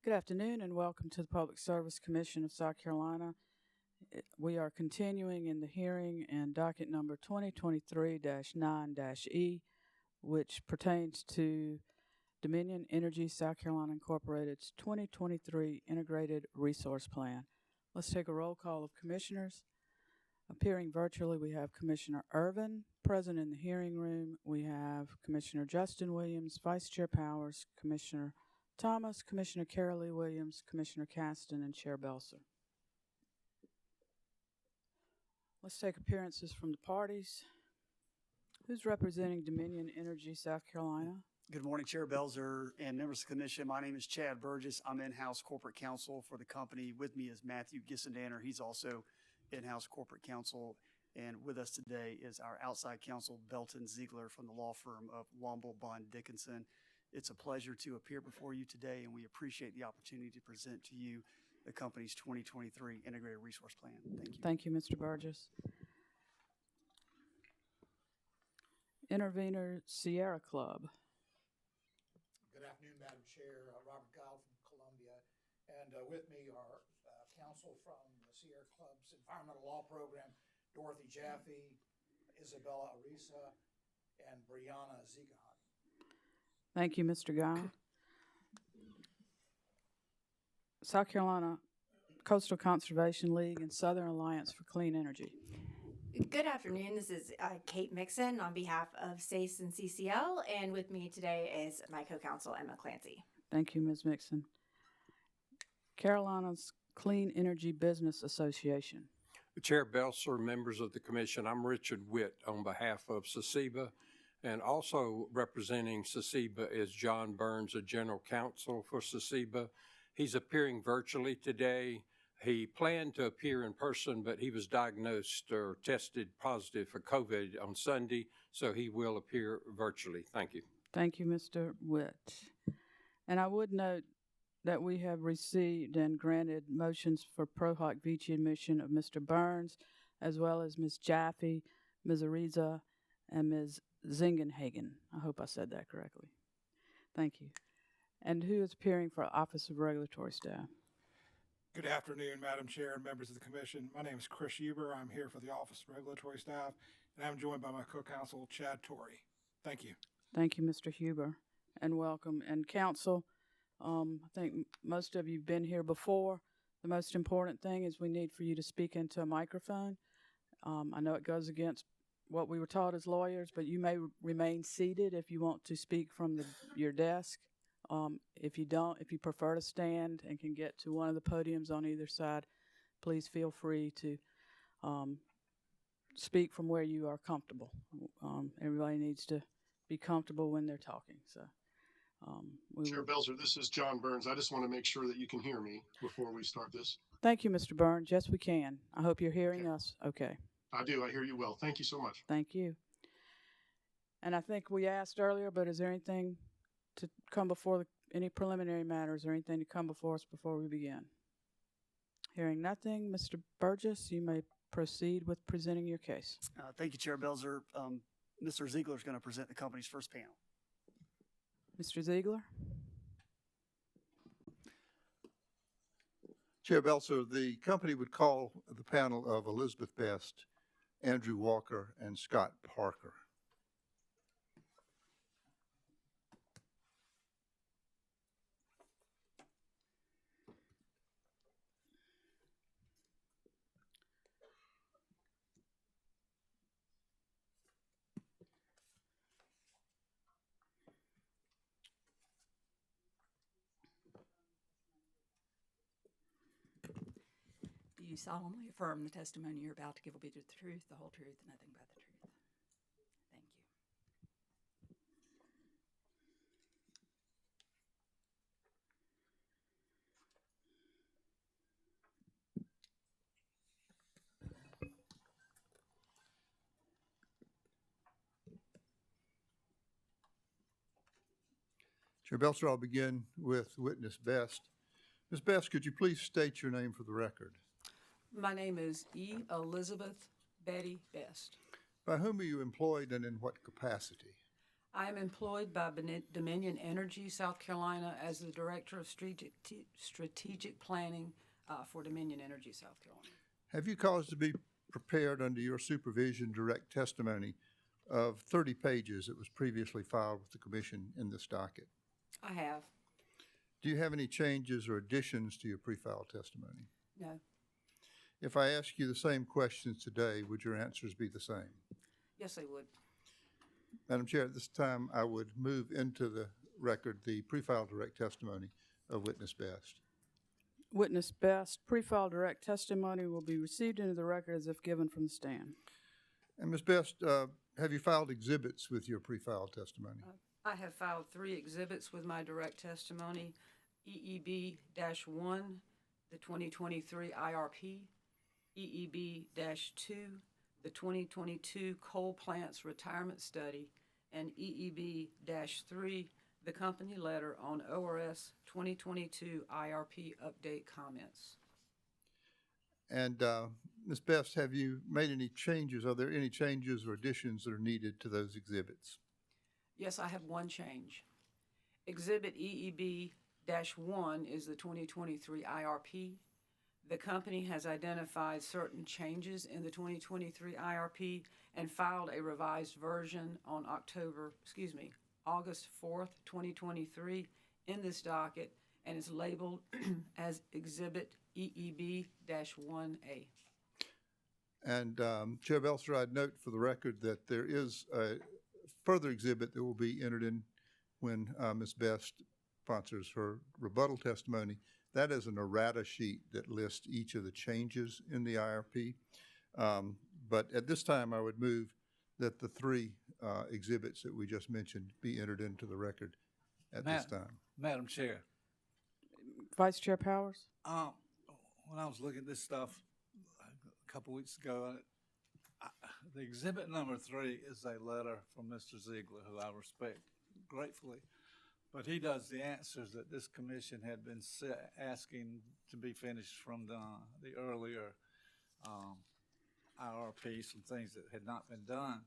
Good afternoon and welcome to the Public Service Commission of South Carolina. We are continuing in the hearing in docket number 2023-9-E, which pertains to Dominion Energy South Carolina Incorporated's 2023 Integrated Resource Plan. Let's take a roll call of commissioners. Appearing virtually, we have Commissioner Irvin. Present in the hearing room, we have Commissioner Justin Williams, Vice Chair Powers, Commissioner Thomas, Commissioner Carol Lee Williams, Commissioner Caston, and Chair Belser. Let's take appearances from the parties. Who's representing Dominion Energy South Carolina? Good morning, Chair Belzer and members of the commission. My name is Chad Burgess. I'm in-house corporate counsel for the company. With me is Matthew Gissendaner. He's also in-house corporate counsel. And with us today is our outside counsel, Belton Ziegler, from the law firm of Womble Bond Dickinson. It's a pleasure to appear before you today, and we appreciate the opportunity to present to you the company's 2023 Integrated Resource Plan. Thank you. Thank you, Mr. Burgess. Intervenor Sierra Club. Good afternoon, Madam Chair. Robert Gile from Columbia. And with me are counsel from the Sierra Club's Environmental Law Program, Dorothy Jaffe, Isabella Arisa, and Brianna Ziegler. Thank you, Mr. Guy. South Carolina Coastal Conservation League and Southern Alliance for Clean Energy. Good afternoon. This is Kate Mixon on behalf of SACE and CCL, and with me today is my co-counsel, Emma Clancy. Thank you, Ms. Mixon. Carolina's Clean Energy Business Association. Chair Belser, members of the commission, I'm Richard Witt on behalf of SECEBA. And also representing SECEBA is John Burns, a general counsel for SECEBA. He's appearing virtually today. He planned to appear in person, but he was diagnosed or tested positive for COVID on Sunday, so he will appear virtually. Thank you. Thank you, Mr. Witt. And I would note that we have received and granted motions for pro hoc vici admission of Mr. Burns, as well as Ms. Jaffe, Ms. Ariza, and Ms. Zingenhagen. I hope I said that correctly. Thank you. And who is appearing for Office of Regulatory Staff? Good afternoon, Madam Chair and members of the Commission. My name is Chris Huber. I'm here for the Office of Regulatory Staff, and I'm joined by my co-counsel, Chad Torrey. Thank you. Thank you, Mr. Huber, and welcome. And counsel, I think most of you have been here before. The most important thing is we need for you to speak into a microphone. I know it goes against what we were taught as lawyers, but you may remain seated if you want to speak from your desk. If you prefer to stand and can get to one of the podiums on either side, please feel free to speak from where you are comfortable. Everybody needs to be comfortable when they're talking. So, Chair Belzer, this is John Burns. I just want to make sure that you can hear me before we start this. Thank you, Mr. Burns. Yes, we can. I hope you're hearing us. Okay. I do. I hear you well. Thank you so much. Thank you. And I think we asked earlier, but is there anything to come before any preliminary matters or anything to come before us before we begin? Hearing nothing, Mr. Burgess, you may proceed with presenting your case. Thank you, Chair Belzer. Mr. Ziegler is going to present the company's first panel. Mr. Ziegler? Chair Belzer, the company would call the panel of Elizabeth Best, Andrew Walker, and Scott Parker. Do you solemnly affirm the testimony you're about to give will be the truth, the whole truth, and nothing but the truth? Thank you. Chair Belzer, I'll begin with witness Best. Ms. Best, could you please state your name for the record? My name is E. Elizabeth Betty Best. By whom are you employed and in what capacity? I am employed by Dominion Energy, South Carolina, as the Director of Strategic Planning for Dominion Energy, South Carolina. Have you caused to be prepared under your supervision direct testimony of 30 pages that was previously filed with the commission in this docket? I have. Do you have any changes or additions to your pre-filed testimony? No. If I ask you the same questions today, would your answers be the same? Yes, they would. Madam Chair, at this time, I would move into the record the pre-filed direct testimony of Witness Best. Witness Best, pre-filed direct testimony will be received into the record as if given from the stand. And Ms. Best, have you filed exhibits with your pre-filed testimony? I have filed 3 exhibits with my direct testimony: EEB-1, the 2023 IRP, EEB-2, the 2022 Coal Plants Retirement Study, and EEB-3, the company letter on ORS 2022 IRP update comments. And Ms. Best, have you made any changes? Are there any changes or additions that are needed to those exhibits? Yes, I have one change. Exhibit EEB-1 is the 2023 IRP. The company has identified certain changes in the 2023 IRP and filed a revised version on August 4th, 2023 in this docket, and is labeled as Exhibit EEB-1A. And Chair Belser, I'd note for the record that there is a further exhibit that will be entered in when Ms. Best sponsors her rebuttal testimony. That is an errata sheet that lists each of the changes in the IRP. But at this time, I would move that the 3 exhibits that we just mentioned be entered into the record at this time. Madam Chair, Vice Chair Powers? when I was looking at this stuff a couple weeks ago, the exhibit number 3 is a letter from Mr. Ziegler, who I respect gratefully. But he does the answers that this commission had been asking to be finished from the earlier IRP, some things that had not been done.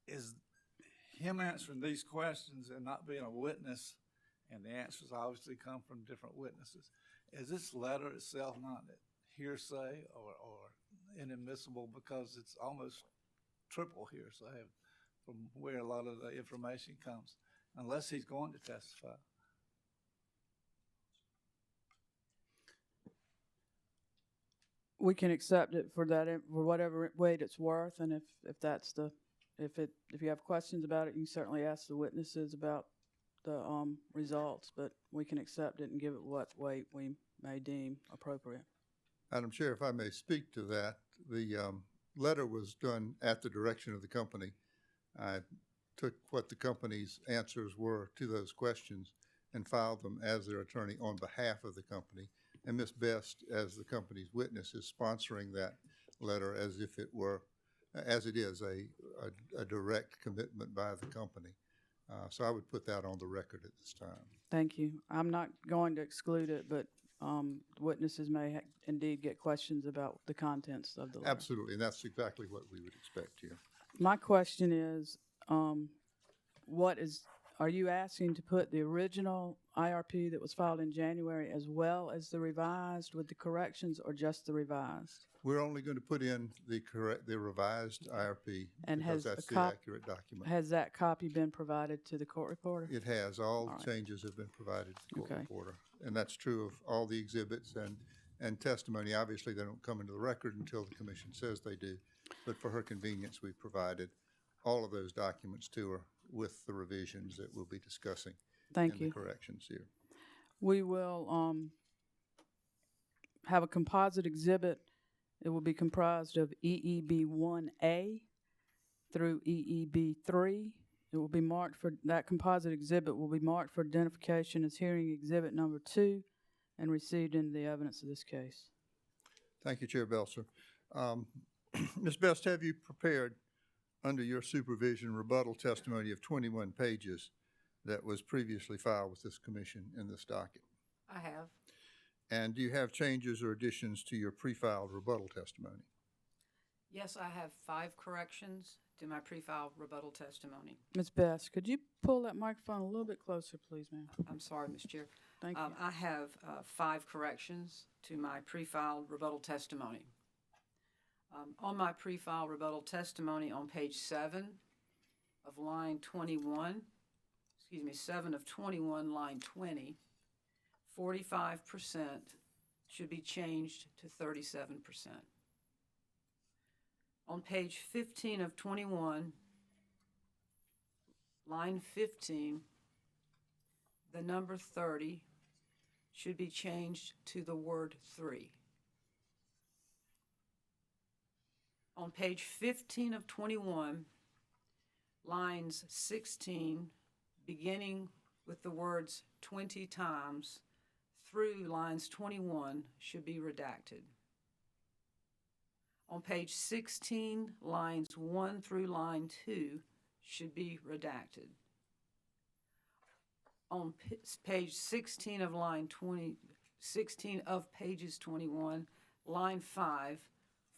Is him answering these questions and not being a witness, and the answers obviously come from different witnesses, is this letter itself not hearsay or inadmissible, because it's almost triple hearsay from where a lot of the information comes, unless he's going to testify? We can accept it for that, for whatever weight it's worth, and if you have questions about it, you can certainly ask the witnesses about the results, but we can accept it and give it what weight we may deem appropriate. Madam Chair, if I may speak to that, the letter was done at the direction of the company. I took what the company's answers were to those questions and filed them as their attorney on behalf of the company. And Ms. Best, as the company's witness, is sponsoring that letter as if it were, as it is, a direct commitment by the company. So I would put that on the record at this time. Thank you. I'm not going to exclude it, but witnesses may indeed get questions about the contents of the letter. Absolutely, and that's exactly what we would expect here. My question is, are you asking to put the original IRP that was filed in January as well as the revised with the corrections, or just the revised? We're only going to put in the revised IRP because that's the accurate document. Has that copy been provided to the court reporter? It has. All changes have been provided to the court reporter. And that's true of all the exhibits and testimony. Obviously, they don't come into the record until the commission says they do. But for her convenience, we've provided all of those documents to her with the revisions that we'll be discussing. Thank you. The corrections here. We will have a composite exhibit. It will be comprised of EEB-1A through EEB-3. It will be marked for, that composite exhibit will be marked for identification as hearing exhibit number 2 and received into the evidence of this case. Thank you, Chair Belser. Ms. Best, have you prepared under your supervision rebuttal testimony of 21 pages that was previously filed with this commission in this docket? I have. And do you have changes or additions to your pre-filed rebuttal testimony? Yes, I have 5 corrections to my pre-filed rebuttal testimony. Ms. Best, could you pull that microphone a little bit closer, please, ma'am? I'm sorry, Ms. Chair. Thank you. I have 5 corrections to my pre-filed rebuttal testimony. On my pre-filed rebuttal testimony on page 7 of line 21, 7 of 21, line 20, 45% should be changed to 37%. On page 15 of 21, line 15, the number 30 should be changed to the word 3. On page 15 of 21, lines 16, beginning with the words 20 times through lines 21 should be redacted. On page 16, lines 1 through line 2 should be redacted. On page 16 of line 20, 16 of pages 21, line 5,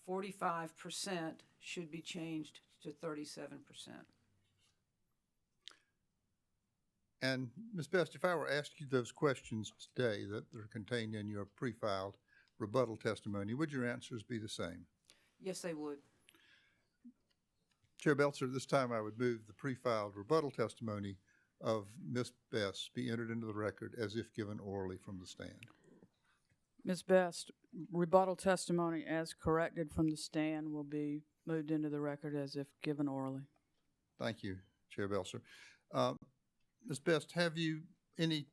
45% should be changed to 37%. And Ms. Best, if I were to ask you those questions today that are contained in your pre-filed rebuttal testimony, would your answers be the same? Yes, they would. Chair Belzer, this time I would move the pre-filed rebuttal testimony of Ms. Best be entered into the record as if given orally from the stand. Ms. Best, rebuttal testimony as corrected from the stand will be moved into the record as if given orally. Thank you, Chair Belzer. Ms. Best, have you any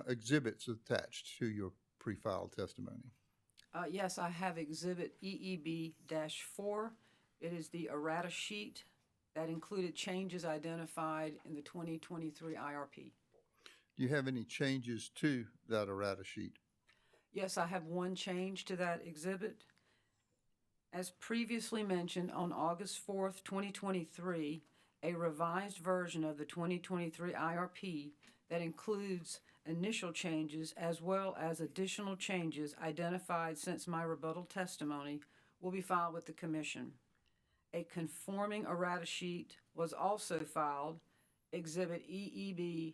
exhibits attached to your pre-filed testimony? Yes, I have exhibit EEB-4. It is the errata sheet that included changes identified in the 2023 IRP. Do you have any changes to that errata sheet? Yes, I have one change to that exhibit. As previously mentioned, on August 4th, 2023, a revised version of the 2023 IRP that includes initial changes as well as additional changes identified since my rebuttal testimony will be filed with the Commission. A conforming errata sheet was also filed, Exhibit EEB-4A,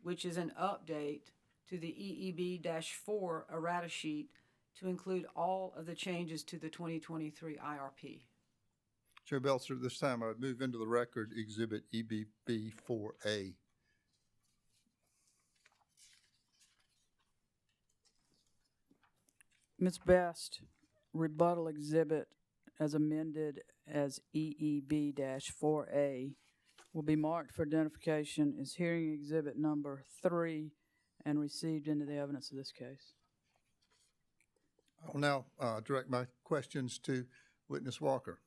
which is an update to the EEB-4 errata sheet to include all of the changes to the 2023 IRP. Chair Belzer, this time I would move into the record Exhibit EBB-4A. Ms. Best, rebuttal exhibit as amended as EEB-4A will be marked for identification as hearing exhibit number 3 and received into the evidence of this case. I will now direct my questions to Witness Walker.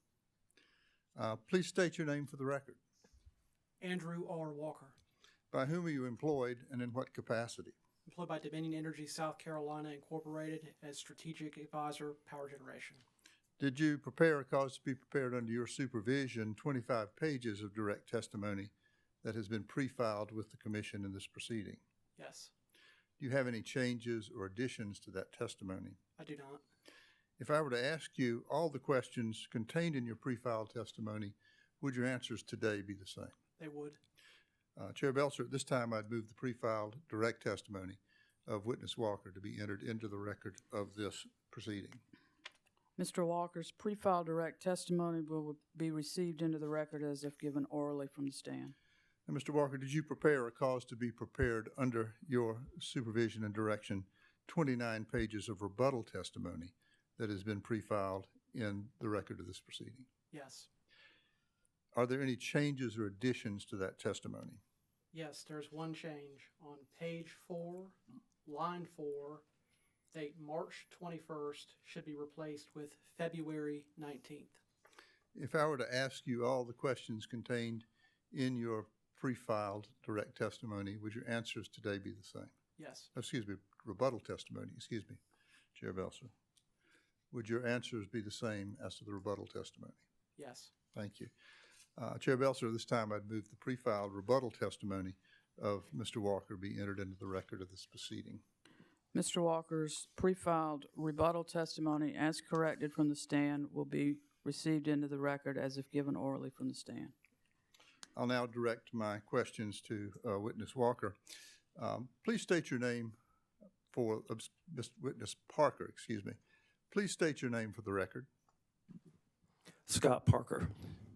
Please state your name for the record. Andrew R. Walker, By whom are you employed and in what capacity? employed by Dominion Energy South Carolina Incorporated as Strategic Advisor, Power Generation. Did you prepare or cause to be prepared under your supervision 25 pages of direct testimony that has been pre-filed with the Commission in this proceeding? Yes. Do you have any changes or additions to that testimony? I do not. If I were to ask you all the questions contained in your pre-filed testimony, would your answers today be the same? They would. Chair Belzer, at this time I'd move the pre-filed direct testimony of Witness Walker to be entered into the record of this proceeding. Mr. Walker's pre-filed direct testimony will be received into the record as if given orally from the stand. And Mr. Walker, did you prepare or cause to be prepared under your supervision and direction 29 pages of rebuttal testimony that has been pre-filed in the record of this proceeding? Yes. Are there any changes or additions to that testimony? Yes, there's one change. On page 4, line 4, date March 21st should be replaced with February 19th. If I were to ask you all the questions contained in your pre-filed direct testimony, would your answers today be the same? Yes. Excuse me, rebuttal testimony, excuse me, Chair Belzer. Would your answers be the same as to the rebuttal testimony? Yes. Thank you. Chair Belzer, this time I'd move the pre-filed rebuttal testimony of Mr. Walker be entered into the record of this proceeding. Mr. Walker's pre-filed rebuttal testimony as corrected from the stand will be received into the record as if given orally from the stand. I'll now direct my questions to Witness Walker. Please state your name for Witness Parker, excuse me. Please state your name for the record. Scott Parker.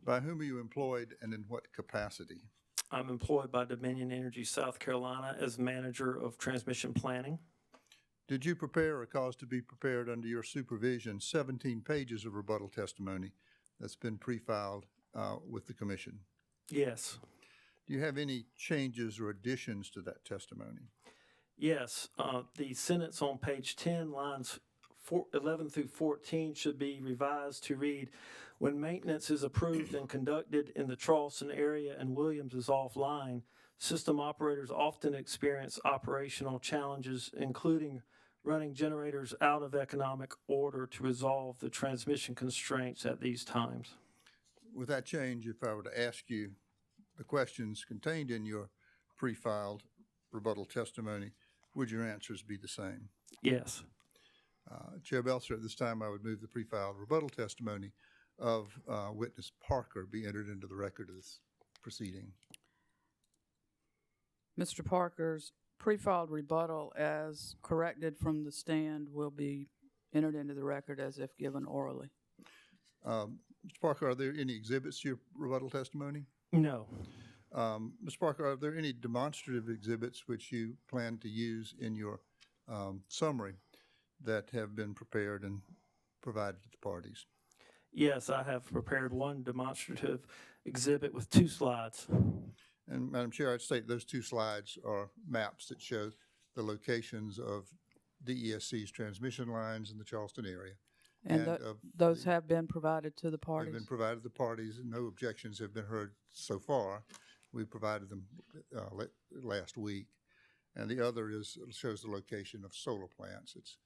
By whom are you employed and in what capacity? I'm employed by Dominion Energy South Carolina as manager of transmission planning. Did you prepare or cause to be prepared under your supervision 17 pages of rebuttal testimony that's been pre-filed with the commission? Yes. Do you have any changes or additions to that testimony? Yes. The sentence on page 10, lines 11 through 14 should be revised to read, when maintenance is approved and conducted in the Charleston area and Williams is offline, system operators often experience operational challenges, including running generators out of economic order to resolve the transmission constraints at these times. With that change, if I were to ask you the questions contained in your pre-filed rebuttal testimony, would your answers be the same? Yes. Chair Belser, at this time I would move the pre-filed rebuttal testimony of Witness Parker be entered into the record of this proceeding. Mr. Parker's pre-filed rebuttal as corrected from the stand will be entered into the record as if given orally. Mr. Parker, are there any exhibits to your rebuttal testimony? No. Mr. Parker, are there any demonstrative exhibits which you plan to use in your summary that have been prepared and provided to the parties? Yes, I have prepared one demonstrative exhibit with 2 slides. And Madam Chair, I'd state those 2 slides are maps that show the locations of DESC's transmission lines in the Charleston area. And those have been provided to the parties? They've been provided to the parties, and no objections have been heard so far. We provided them last week. And the other shows the location of solar plants. It's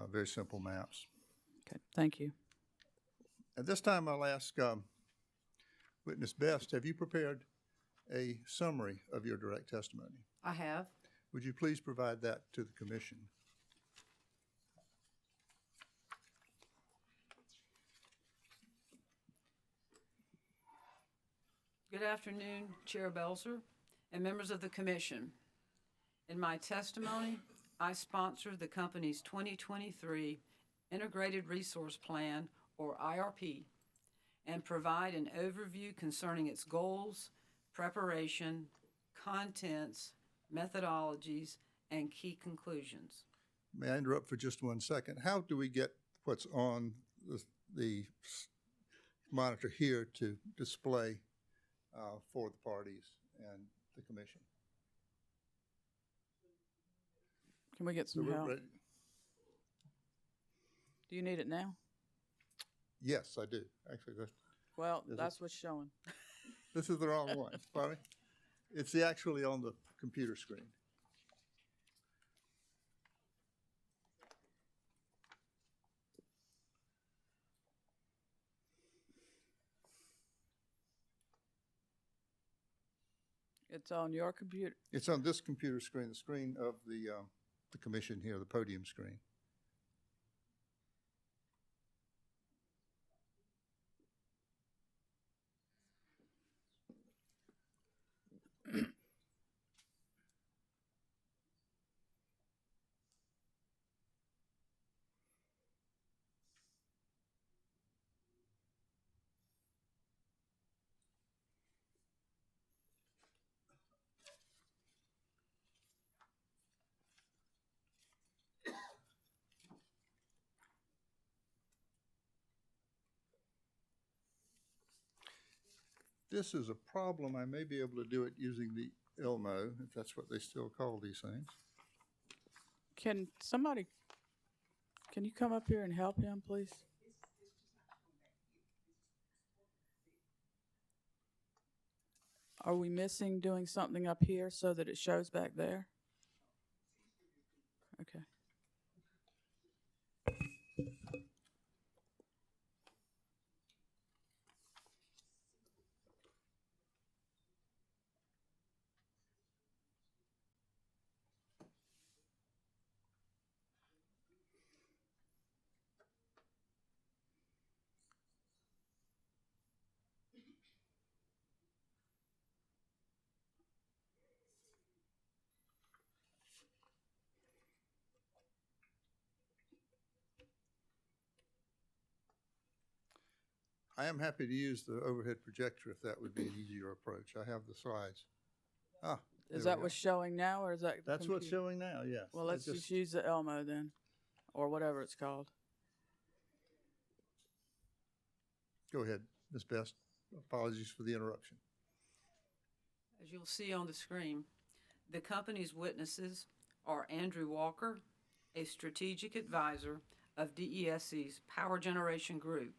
very simple maps. Okay, thank you. At this time, I'll ask Witness Best, have you prepared a summary of your direct testimony? I have. Would you please provide that to the commission? Good afternoon, Chair Belser and members of the commission. In my testimony, I sponsor the company's 2023 Integrated Resource Plan, or IRP, and provide an overview concerning its goals, preparation, contents, methodologies, and key conclusions. May I interrupt for just 1 second? How do we get what's on the monitor here to display for the parties and the commission? Can we get some help? Ready? Do you need it now? Yes, I do. Actually, that's what's showing. This is the wrong one. Sorry. It's actually on the computer screen. It's on your computer? It's on this computer screen, the screen of the commission here, the podium screen. This is a problem. I may be able to do it using the Elmo, if that's what they still call these things. Can you come up here and help him, please? Are we missing doing something up here so that it shows back there? Okay. I am happy to use the overhead projector if that would be an easier approach. I have the slides. Is there that we what's go. showing now, or is that? That's what's computer? showing now, yes. Well, let's just use the Elmo then, or whatever it's called. Go ahead, Ms. Best. Apologies for the interruption. As you'll see on the screen, the company's witnesses are Andrew Walker, a strategic advisor of DESC's Power Generation Group.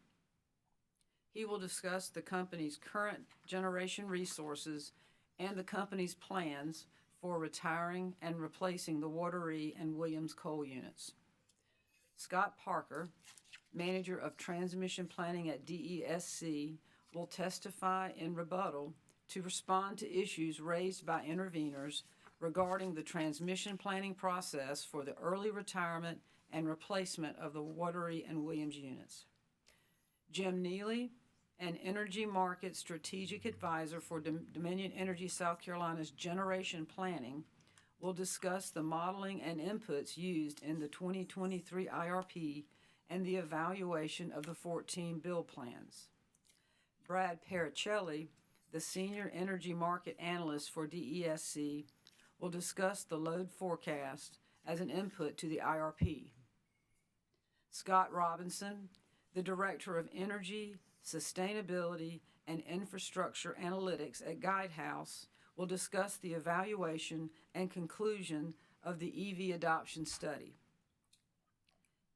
He will discuss the company's current generation resources and the company's plans for retiring and replacing the Wateree and Williams coal units. Scott Parker, manager of transmission planning at DESC, will testify in rebuttal to respond to issues raised by interveners regarding the transmission planning process for the early retirement and replacement of the Wateree and Williams units. Jim Neely, an energy market strategic advisor for Dominion Energy South Carolina's generation planning, will discuss the modeling and inputs used in the 2023 IRP and the evaluation of the 14 bill plans. Brad Pericelli, the senior energy market analyst for DESC, will discuss the load forecast as an input to the IRP. Scott Robinson, the director of energy, sustainability, and infrastructure analytics at Guidehouse, will discuss the evaluation and conclusion of the EV adoption study.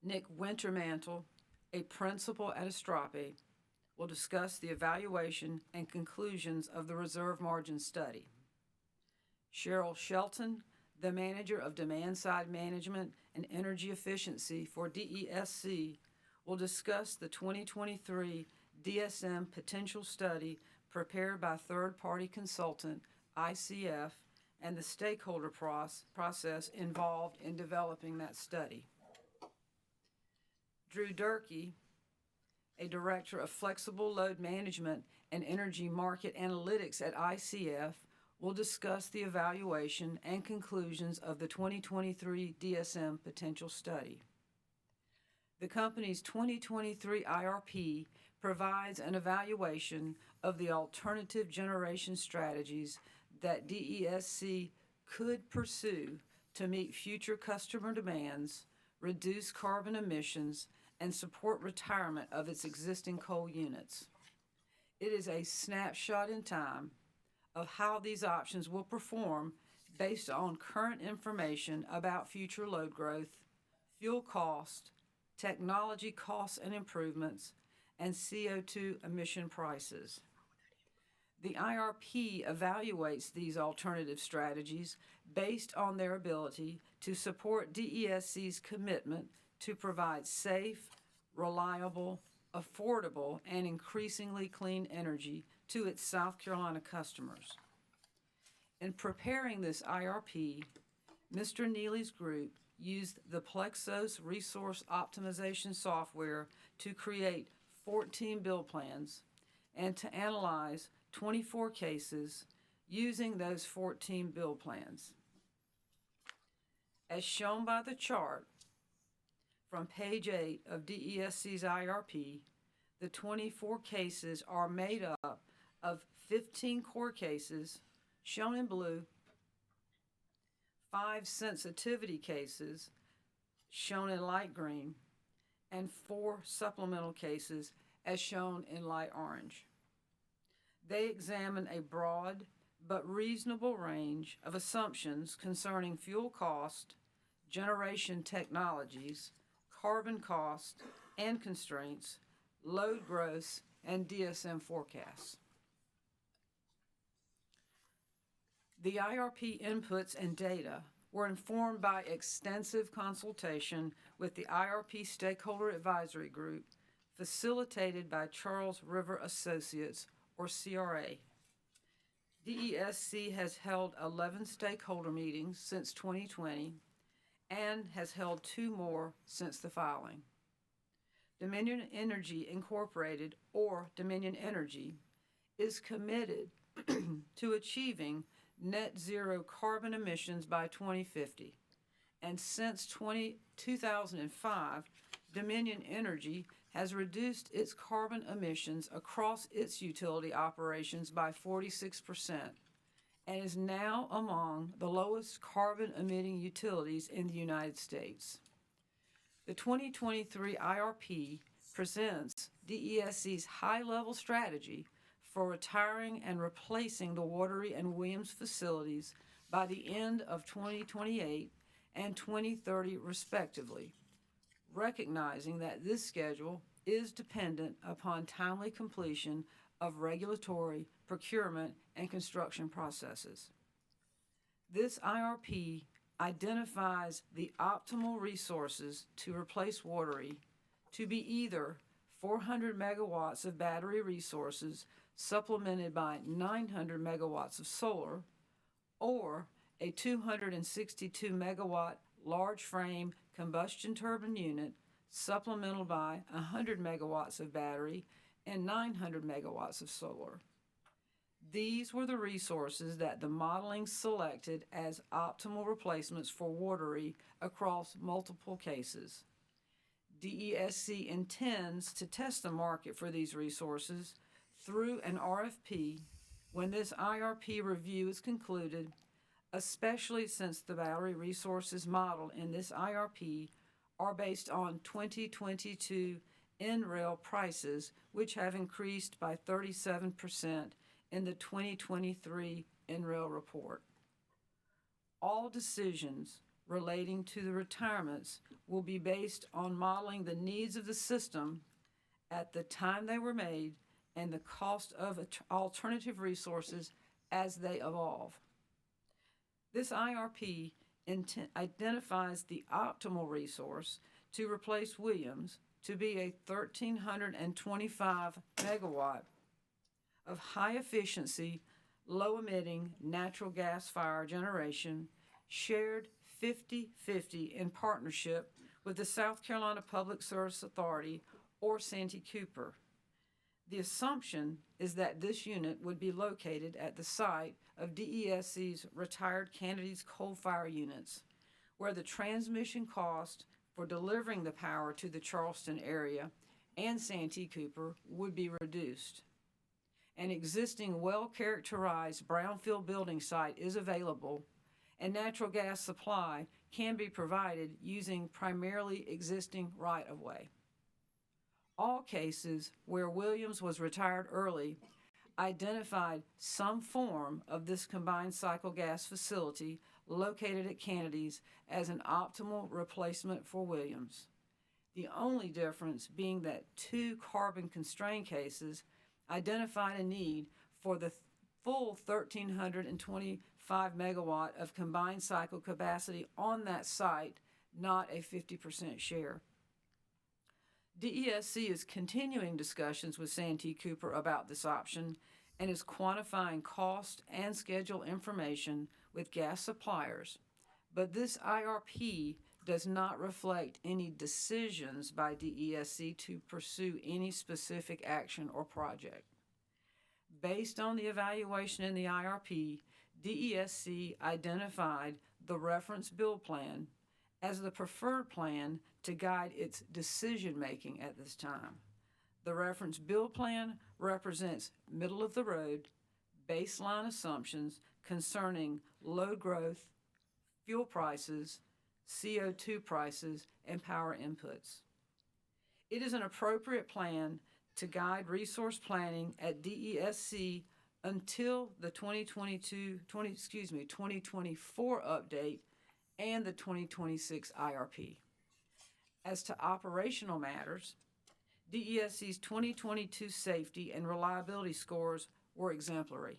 Nick Wintermantle, a principal at Estrope, will discuss the evaluation and conclusions of the reserve margin study. Cheryl Shelton, the manager of demand-side management and energy efficiency for DESC, will discuss the 2023 DSM potential study prepared by third-party consultant ICF and the stakeholder process involved in developing that study. Drew Durkee, a director of flexible load management and energy market analytics at ICF, will discuss the evaluation and conclusions of the 2023 DSM potential study. The company's 2023 IRP provides an evaluation of the alternative generation strategies that DESC could pursue to meet future customer demands, reduce carbon emissions, and support retirement of its existing coal units. It is a snapshot in time of how these options will perform based on current information about future load growth, fuel cost, technology costs and improvements, and CO2 emission prices. The IRP evaluates these alternative strategies based on their ability to support DESC's commitment to provide safe, reliable, affordable, and increasingly clean energy to its South Carolina customers. In preparing this IRP, Mr. Neely's group used the Plexos resource optimization software to create 14 bill plans and to analyze 24 cases using those 14 bill plans. As shown by the chart from page 8 of DESC's IRP, the 24 cases are made up of 15 core cases, shown in blue, 5 sensitivity cases, shown in light green, and 4 supplemental cases, as shown in light orange. They examine a broad but reasonable range of assumptions concerning fuel cost, generation technologies, carbon cost and constraints, load growth, and DSM forecasts. The IRP inputs and data were informed by extensive consultation with the IRP Stakeholder Advisory Group, facilitated by Charles River Associates, or CRA. DESC has held 11 stakeholder meetings since 2020 and has held 2 more since the filing. Dominion Energy Incorporated, or Dominion Energy, is committed to achieving net zero carbon emissions by 2050. And since 2005, Dominion Energy has reduced its carbon emissions across its utility operations by 46% and is now among the lowest carbon emitting utilities in the United States. The 2023 IRP presents DESC's high-level strategy for retiring and replacing the Watery and Williams facilities by the end of 2028 and 2030 respectively, recognizing that this schedule is dependent upon timely completion of regulatory, procurement, and construction processes. This IRP identifies the optimal resources to replace Watery to be either 400 megawatts of battery resources supplemented by 900 megawatts of solar, or a 262 megawatt large frame combustion turbine unit supplemental by 100 megawatts of battery and 900 megawatts of solar. These were the resources that the modeling selected as optimal replacements for Watery across multiple cases. DESC intends to test the market for these resources through an RFP when this IRP review is concluded, especially since the battery resources modeled in this IRP are based on 2022 NREL prices, which have increased by 37% in the 2023 NREL report. All decisions relating to the retirements will be based on modeling the needs of the system at the time they were made and the cost of alternative resources as they evolve. This IRP identifies the optimal resource to replace Williams to be a 1,325 megawatt of high-efficiency, low-emitting natural gas fire generation shared 50-50 in partnership with the South Carolina Public Service Authority or Santee Cooper. The assumption is that this unit would be located at the site of DESC's retired Kennedy's coal-fired units, where the transmission cost for delivering the power to the Charleston area and Santee Cooper would be reduced. An existing well-characterized brownfield building site is available, and natural gas supply can be provided using primarily existing right-of-way. All cases where Williams was retired early identified some form of this combined cycle gas facility located at Kennedy's as an optimal replacement for Williams. The only difference being that two carbon-constrained cases identified a need for the full 1,325 megawatt of combined cycle capacity on that site, not a 50% share. DESC is continuing discussions with Santee Cooper about this option and is quantifying cost and schedule information with gas suppliers, but this IRP does not reflect any decisions by DESC to pursue any specific action or project. Based on the evaluation in the IRP, DESC identified the reference build plan as the preferred plan to guide its decision-making at this time. The reference build plan represents middle-of-the-road, baseline assumptions concerning load growth, fuel prices, CO2 prices, and power inputs. It is an appropriate plan to guide resource planning at DESC until the 2024 update and the 2026 IRP. As to operational matters, DESC's 2022 safety and reliability scores were exemplary.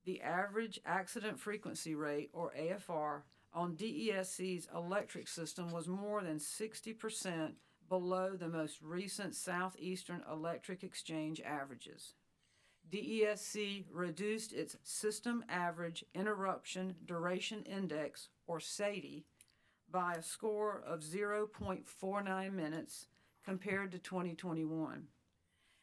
The average accident frequency rate, or AFR, on DESC's electric system was more than 60% below the most recent Southeastern Electric Exchange averages. DESC reduced its System Average Interruption Duration Index, or SAIDI, by a score of 0.49 minutes compared to 2021.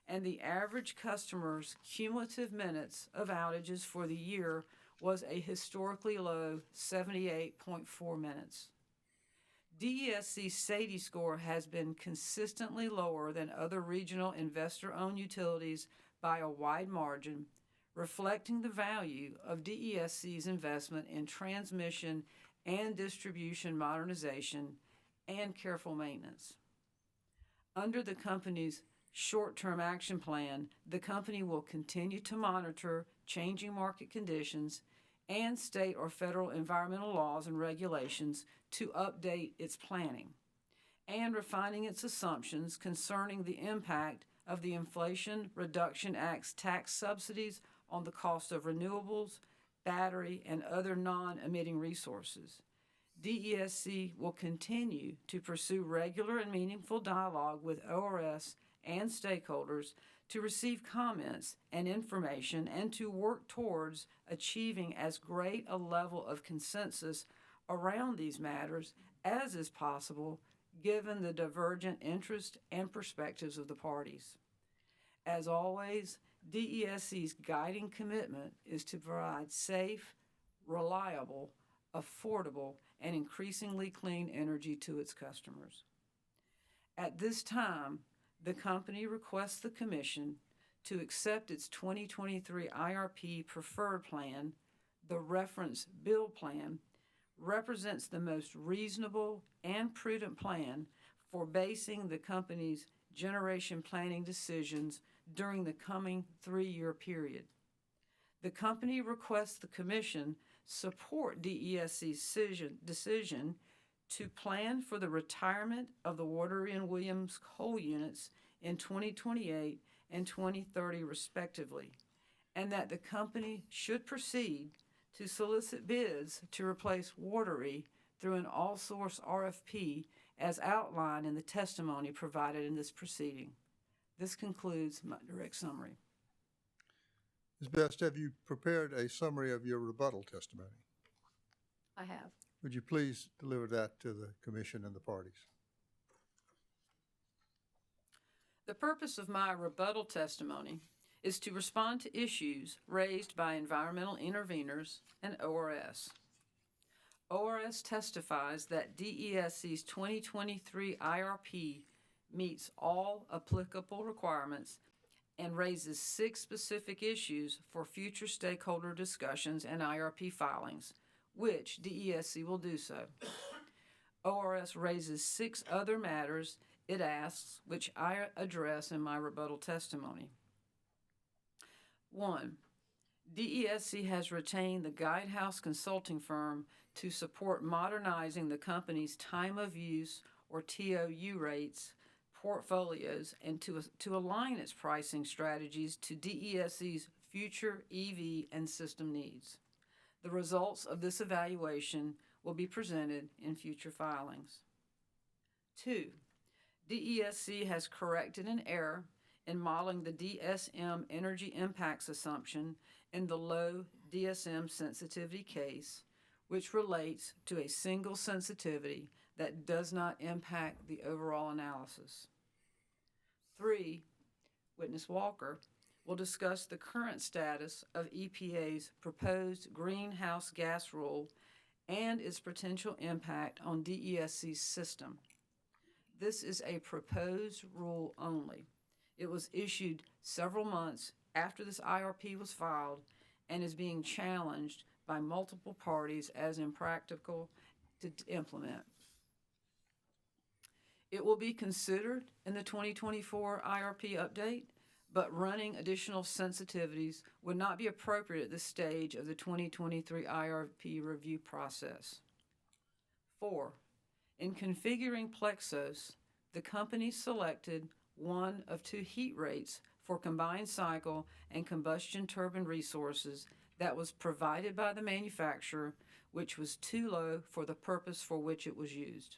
And the average customer's cumulative minutes of outages for the year was a historically low 78.4 minutes. DESC's SAIDI score has been consistently lower than other regional investor-owned utilities by a wide margin, reflecting the value of DESC's investment in transmission and distribution modernization and careful maintenance. Under the company's short-term action plan, the company will continue to monitor changing market conditions and state or federal environmental laws and regulations to update its planning and refining its assumptions concerning the impact of the Inflation Reduction Act's tax subsidies on the cost of renewables, battery, and other non-emitting resources. DESC will continue to pursue regular and meaningful dialogue with ORS and stakeholders to receive comments and information and to work towards achieving as great a level of consensus around these matters as is possible given the divergent interests and perspectives of the parties. As always, DESC's guiding commitment is to provide safe, reliable, affordable, and increasingly clean energy to its customers. At this time, the company requests the Commission to accept its 2023 IRP preferred plan. The reference bill plan represents the most reasonable and prudent plan for basing the company's generation planning decisions during the coming 3-year period. The company requests the Commission support DESC's decision to plan for the retirement of the Water and Williams coal units in 2028 and 2030 respectively, and that the company should proceed to solicit bids to replace Watery through an all-source RFP as outlined in the testimony provided in this proceeding. This concludes my direct summary. Ms. Best, have you prepared a summary of your rebuttal testimony? I have. Would you please deliver that to the Commission and the parties? The purpose of my rebuttal testimony is to respond to issues raised by environmental interveners and ORS. ORS testifies that DESC's 2023 IRP meets all applicable requirements and raises 6 specific issues for future stakeholder discussions and IRP filings, which DESC will do so. ORS raises 6 other matters it asks, which I address in my rebuttal testimony. 1. DESC has retained the Guidehouse consulting firm to support modernizing the company's time of use, or TOU rates, portfolios, and to align its pricing strategies to DESC's future EV and system needs. The results of this evaluation will be presented in future filings. 2. DESC has corrected an error in modeling the DSM energy impacts assumption in the low DSM sensitivity case, which relates to a single sensitivity that does not impact the overall analysis. 3. Witness Walker will discuss the current status of EPA's proposed greenhouse gas rule and its potential impact on DESC's system. This is a proposed rule only. It was issued several months after this IRP was filed and is being challenged by multiple parties as impractical to implement. It will be considered in the 2024 IRP update, but running additional sensitivities would not be appropriate at this stage of the 2023 IRP review process. 4. In configuring Plexos, the company selected one of 2 heat rates for combined cycle and combustion turbine resources that was provided by the manufacturer, which was too low for the purpose for which it was used.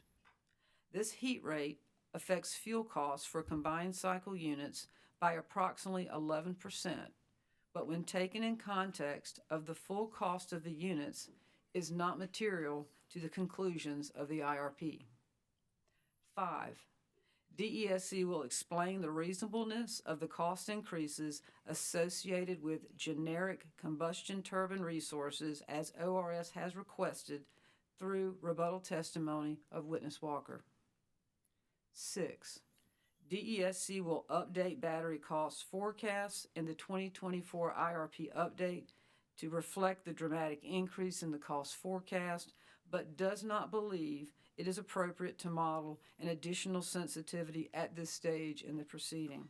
This heat rate affects fuel costs for combined cycle units by approximately 11%, but when taken in context of the full cost of the units, is not material to the conclusions of the IRP. 5. DESC will explain the reasonableness of the cost increases associated with generic combustion turbine resources as ORS has requested through rebuttal testimony of witness Walker. 6. DESC will update battery cost forecasts in the 2024 IRP update to reflect the dramatic increase in the cost forecast, but does not believe it is appropriate to model an additional sensitivity at this stage in the proceeding.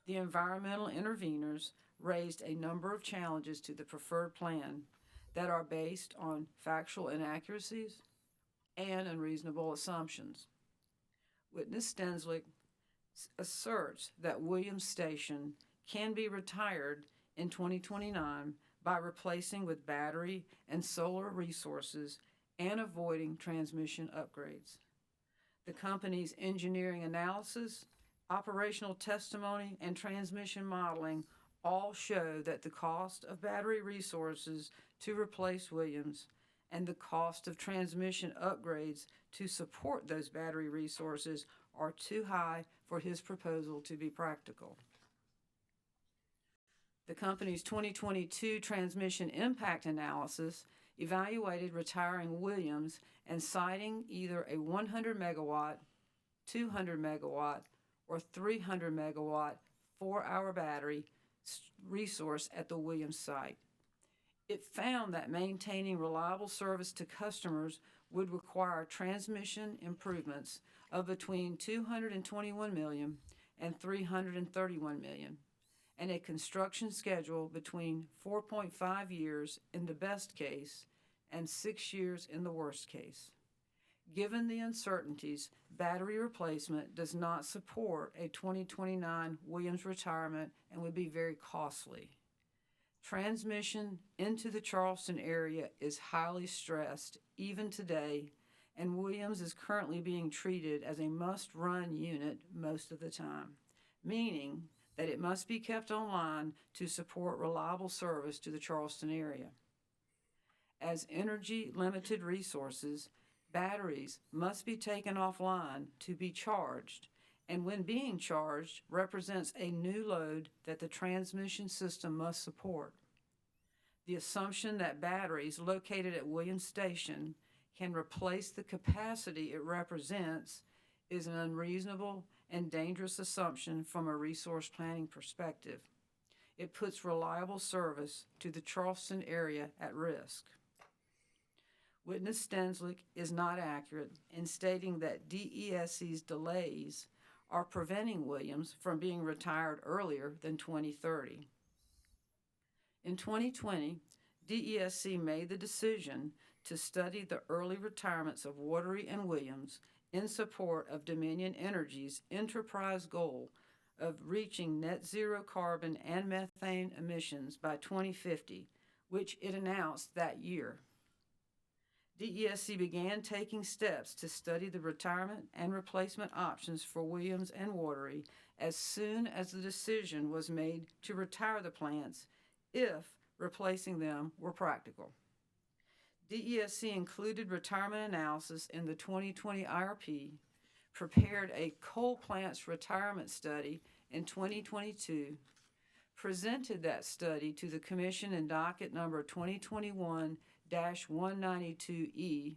The environmental interveners raised a number of challenges to the preferred plan that are based on factual inaccuracies and unreasonable assumptions. Witness Stenslick asserts that Williams Station can be retired in 2029 by replacing with battery and solar resources and avoiding transmission upgrades. The company's engineering analysis, operational testimony, and transmission modeling all show that the cost of battery resources to replace Williams and the cost of transmission upgrades to support those battery resources are too high for his proposal to be practical. The company's 2022 transmission impact analysis evaluated retiring Williams and citing either a 100 megawatt, 200 megawatt, or 300 megawatt 4-hour battery resource at the Williams site. It found that maintaining reliable service to customers would require transmission improvements of between $221 million and $331 million, and a construction schedule between 4.5 years in the best case and 6 years in the worst case. Given the uncertainties, battery replacement does not support a 2029 Williams retirement and would be very costly. Transmission into the Charleston area is highly stressed even today, and Williams is currently being treated as a must-run unit most of the time, meaning that it must be kept online to support reliable service to the Charleston area. As energy-limited resources, batteries must be taken offline to be charged, and when being charged represents a new load that the transmission system must support. The assumption that batteries located at Williams Station can replace the capacity it represents is an unreasonable and dangerous assumption from a resource planning perspective. It puts reliable service to the Charleston area at risk. Witness Stenslick is not accurate in stating that DESC's delays are preventing Williams from being retired earlier than 2030. In 2020, DESC made the decision to study the early retirements of Watery and Williams in support of Dominion Energy's enterprise goal of reaching net zero carbon and methane emissions by 2050, which it announced that year. DESC began taking steps to study the retirement and replacement options for Williams and Watery as soon as the decision was made to retire the plants if replacing them were practical. DESC included retirement analysis in the 2020 IRP, prepared a coal plants retirement study in 2022, presented that study to the Commission in docket number 2021-192E,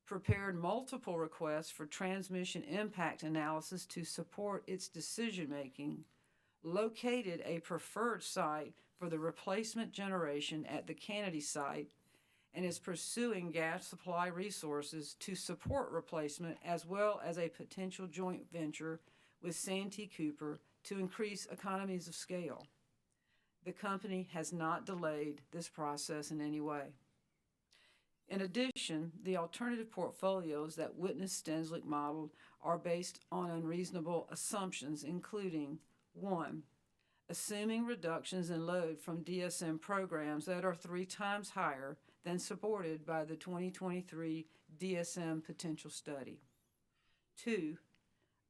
prepared multiple requests for transmission impact analysis to support its decision-making, located a preferred site for the replacement generation at the Kennedy site, and is pursuing gas supply resources to support replacement as well as a potential joint venture with Santee Cooper to increase economies of scale. The company has not delayed this process in any way. In addition, the alternative portfolios that Witness Stenslick modeled are based on unreasonable assumptions, including 1. Assuming reductions in load from DSM programs that are 3 times higher than supported by the 2023 DSM potential study. 2.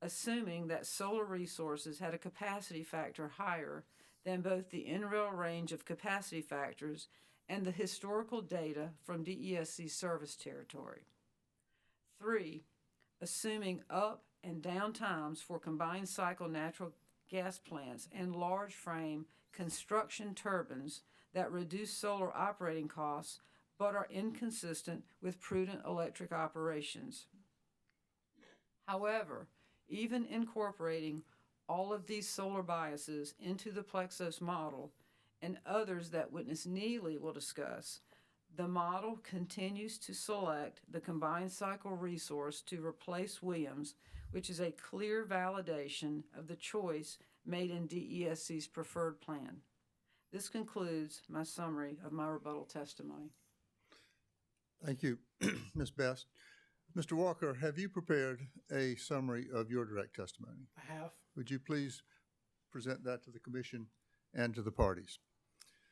Assuming that solar resources had a capacity factor higher than both the NREL range of capacity factors and the historical data from DESC service territory. 3. Assuming up and down times for combined cycle natural gas plants and large frame construction turbines that reduce solar operating costs but are inconsistent with prudent electric operations. However, even incorporating all of these solar biases into the Plexos model and others that Witness Neely will discuss, the model continues to select the combined cycle resource to replace Williams, which is a clear validation of the choice made in DESC's preferred plan. This concludes my summary of my rebuttal testimony. Thank you, Ms. Best. Mr. Walker, have you prepared a summary of your direct testimony? I have. Would you please present that to the commission and to the parties?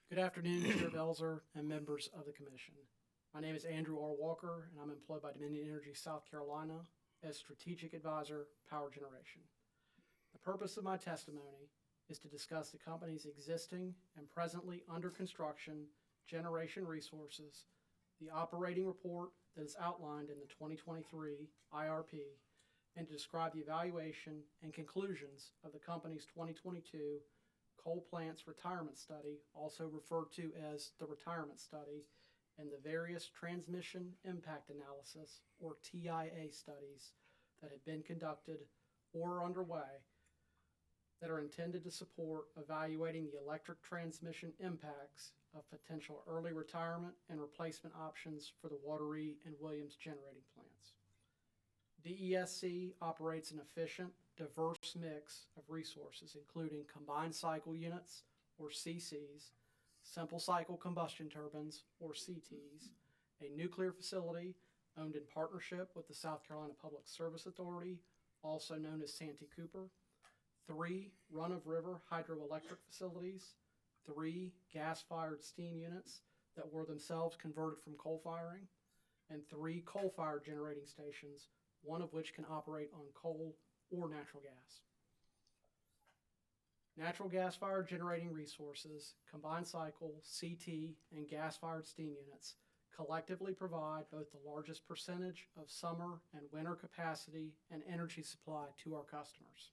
Good afternoon, Chair Belzer and members of the commission. My name is Andrew R. Walker, and I'm employed by Dominion Energy South Carolina as Strategic Advisor, Power Generation. The purpose of my testimony is to discuss the company's existing and presently under construction generation resources, the operating report that is outlined in the 2023 IRP, and to describe the evaluation and conclusions of the company's 2022 Coal Plants Retirement Study, also referred to as the Retirement Study, and the various Transmission Impact Analysis, or TIA studies, that have been conducted or are underway that are intended to support evaluating the electric transmission impacts of potential early retirement and replacement options for the Wateree and Williams generating plants. DESC operates an efficient, diverse mix of resources, including combined cycle units, or CCs, simple cycle combustion turbines, or CTs, a nuclear facility owned in partnership with the South Carolina Public Service Authority, also known as Santee Cooper, 3 run-of-river hydroelectric facilities, 3 gas-fired steam units that were themselves converted from coal firing, and 3 coal-fired generating stations, one of which can operate on coal or natural gas. Natural gas-fired generating resources, combined cycle, CT, and gas-fired steam units collectively provide both the largest percentage of summer and winter capacity and energy supply to our customers.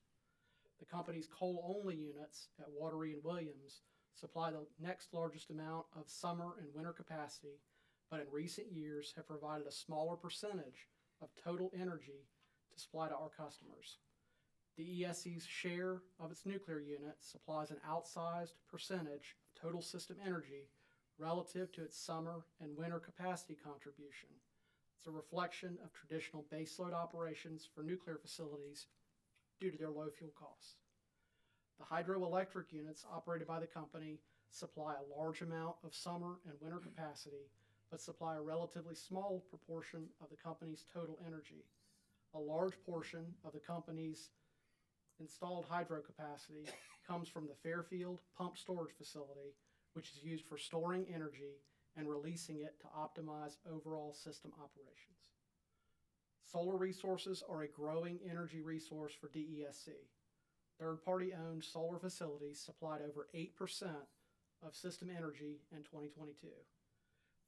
The company's coal-only units at Wateree and Williams supply the next largest amount of summer and winter capacity, but in recent years have provided a smaller percentage of total energy to supply to our customers. The ESC's share of its nuclear unit supplies an outsized percentage of total system energy relative to its summer and winter capacity contribution. It's a reflection of traditional baseload operations for nuclear facilities due to their low fuel costs. The hydroelectric units operated by the company supply a large amount of summer and winter capacity, but supply a relatively small proportion of the company's total energy. A large portion of the company's installed hydro capacity comes from the Fairfield Pump Storage Facility, which is used for storing energy and releasing it to optimize overall system operations. Solar resources are a growing energy resource for DESC. Third-party owned solar facilities supplied over 8% of system energy in 2022.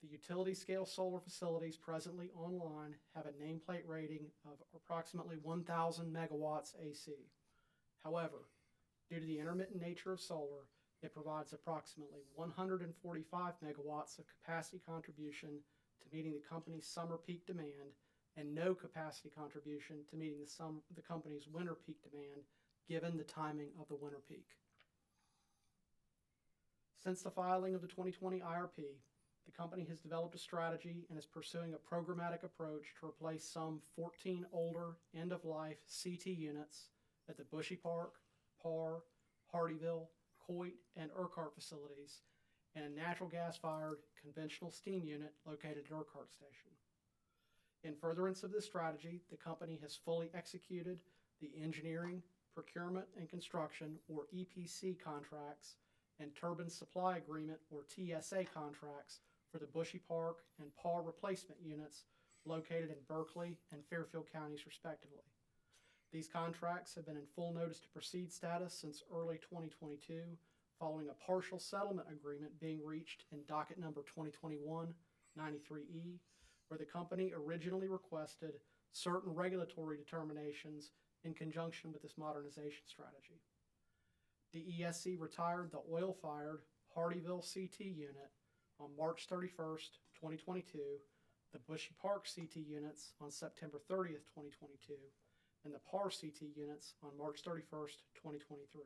The utility-scale solar facilities presently online have a nameplate rating of approximately 1,000 megawatts AC. However, due to the intermittent nature of solar, it provides approximately 145 megawatts of capacity contribution to meeting the company's summer peak demand and no capacity contribution to meeting the company's winter peak demand, given the timing of the winter peak. Since the filing of the 2020 IRP, the company has developed a strategy and is pursuing a programmatic approach to replace some 14 older end-of-life CT units at the Bushy Park, Parr, Hardyville, Coit, and Urquhart facilities, and a natural gas-fired conventional steam unit located at Urquhart Station. In furtherance of this strategy, the company has fully executed the engineering, procurement, and construction, or EPC contracts, and turbine supply agreement, or TSA contracts, for the Bushy Park and Parr replacement units located in Berkeley and Fairfield counties, respectively. These contracts have been in full notice to proceed status since early 2022, following a partial settlement agreement being reached in docket number 2021-93E, where the company originally requested certain regulatory determinations in conjunction with this modernization strategy. The ESC retired the oil-fired Hardyville CT unit on March 31st, 2022, the Bushy Park CT units on September 30th, 2022, and the PAR CT units on March 31st, 2023.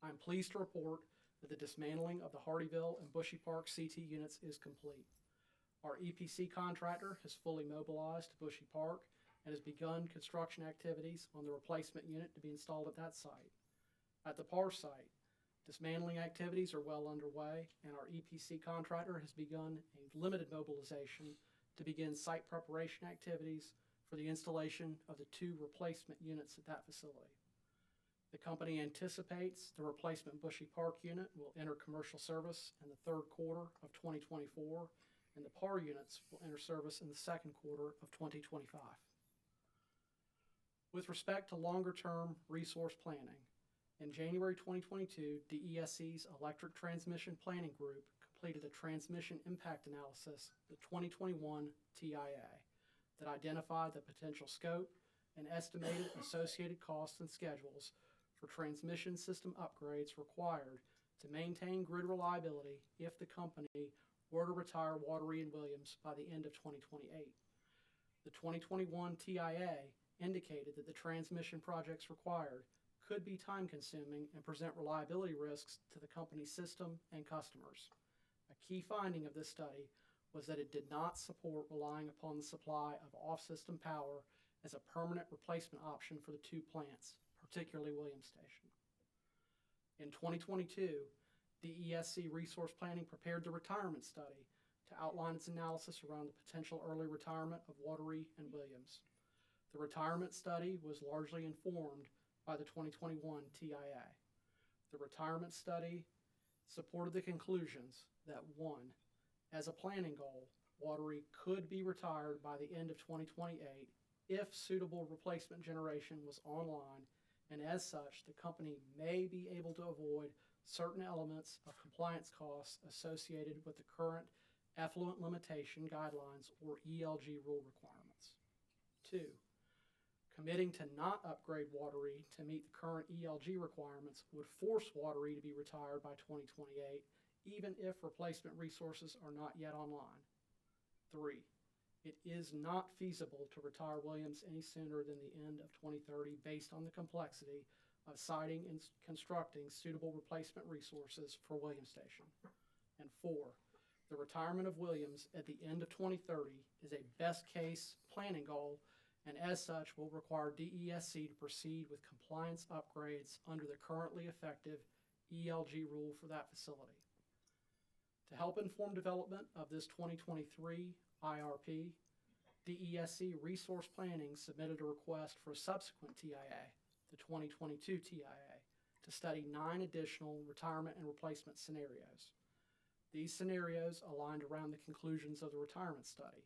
I am pleased to report that the dismantling of the Hardyville and Bushy Park CT units is complete. Our EPC contractor has fully mobilized to Bushy Park and has begun construction activities on the replacement unit to be installed at that site. At the PAR site, dismantling activities are well underway, and our EPC contractor has begun a limited mobilization to begin site preparation activities for the installation of the 2 replacement units at that facility. The company anticipates the replacement Bushy Park unit will enter commercial service in the 3rd quarter of 2024, and the PAR units will enter service in the 2nd quarter of 2025. With respect to longer-term resource planning, in January 2022, DESC's Electric Transmission Planning Group completed a transmission impact analysis, the 2021 TIA, that identified the potential scope and estimated associated costs and schedules for transmission system upgrades required to maintain grid reliability if the company were to retire Wateree and Williams by the end of 2028. The 2021 TIA indicated that the transmission projects required could be time-consuming and present reliability risks to the company's system and customers. A key finding of this study was that it did not support relying upon the supply of off-system power as a permanent replacement option for the 2 plants, particularly Williams Station. In 2022, DESC Resource Planning prepared the retirement study to outline its analysis around the potential early retirement of Wateree and Williams. The retirement study was largely informed by the 2021 TIA. The retirement study supported the conclusions that 1, as a planning goal, Wateree could be retired by the end of 2028 if suitable replacement generation was online, and as such, the company may be able to avoid certain elements of compliance costs associated with the current effluent limitation guidelines or ELG rule requirements. 2, committing to not upgrade Wateree to meet the current ELG requirements would force Wateree to be retired by 2028, even if replacement resources are not yet online. 3, it is not feasible to retire Williams any sooner than the end of 2030 based on the complexity of siting and constructing suitable replacement resources for Williams Station. And 4, the retirement of Williams at the end of 2030 is a best case planning goal, and as such will require DESC to proceed with compliance upgrades under the currently effective ELG rule for that facility. To help inform development of this 2023 IRP, DESC Resource Planning submitted a request for a subsequent TIA, the 2022 TIA, to study 9 additional retirement and replacement scenarios. These scenarios aligned around the conclusions of the retirement study.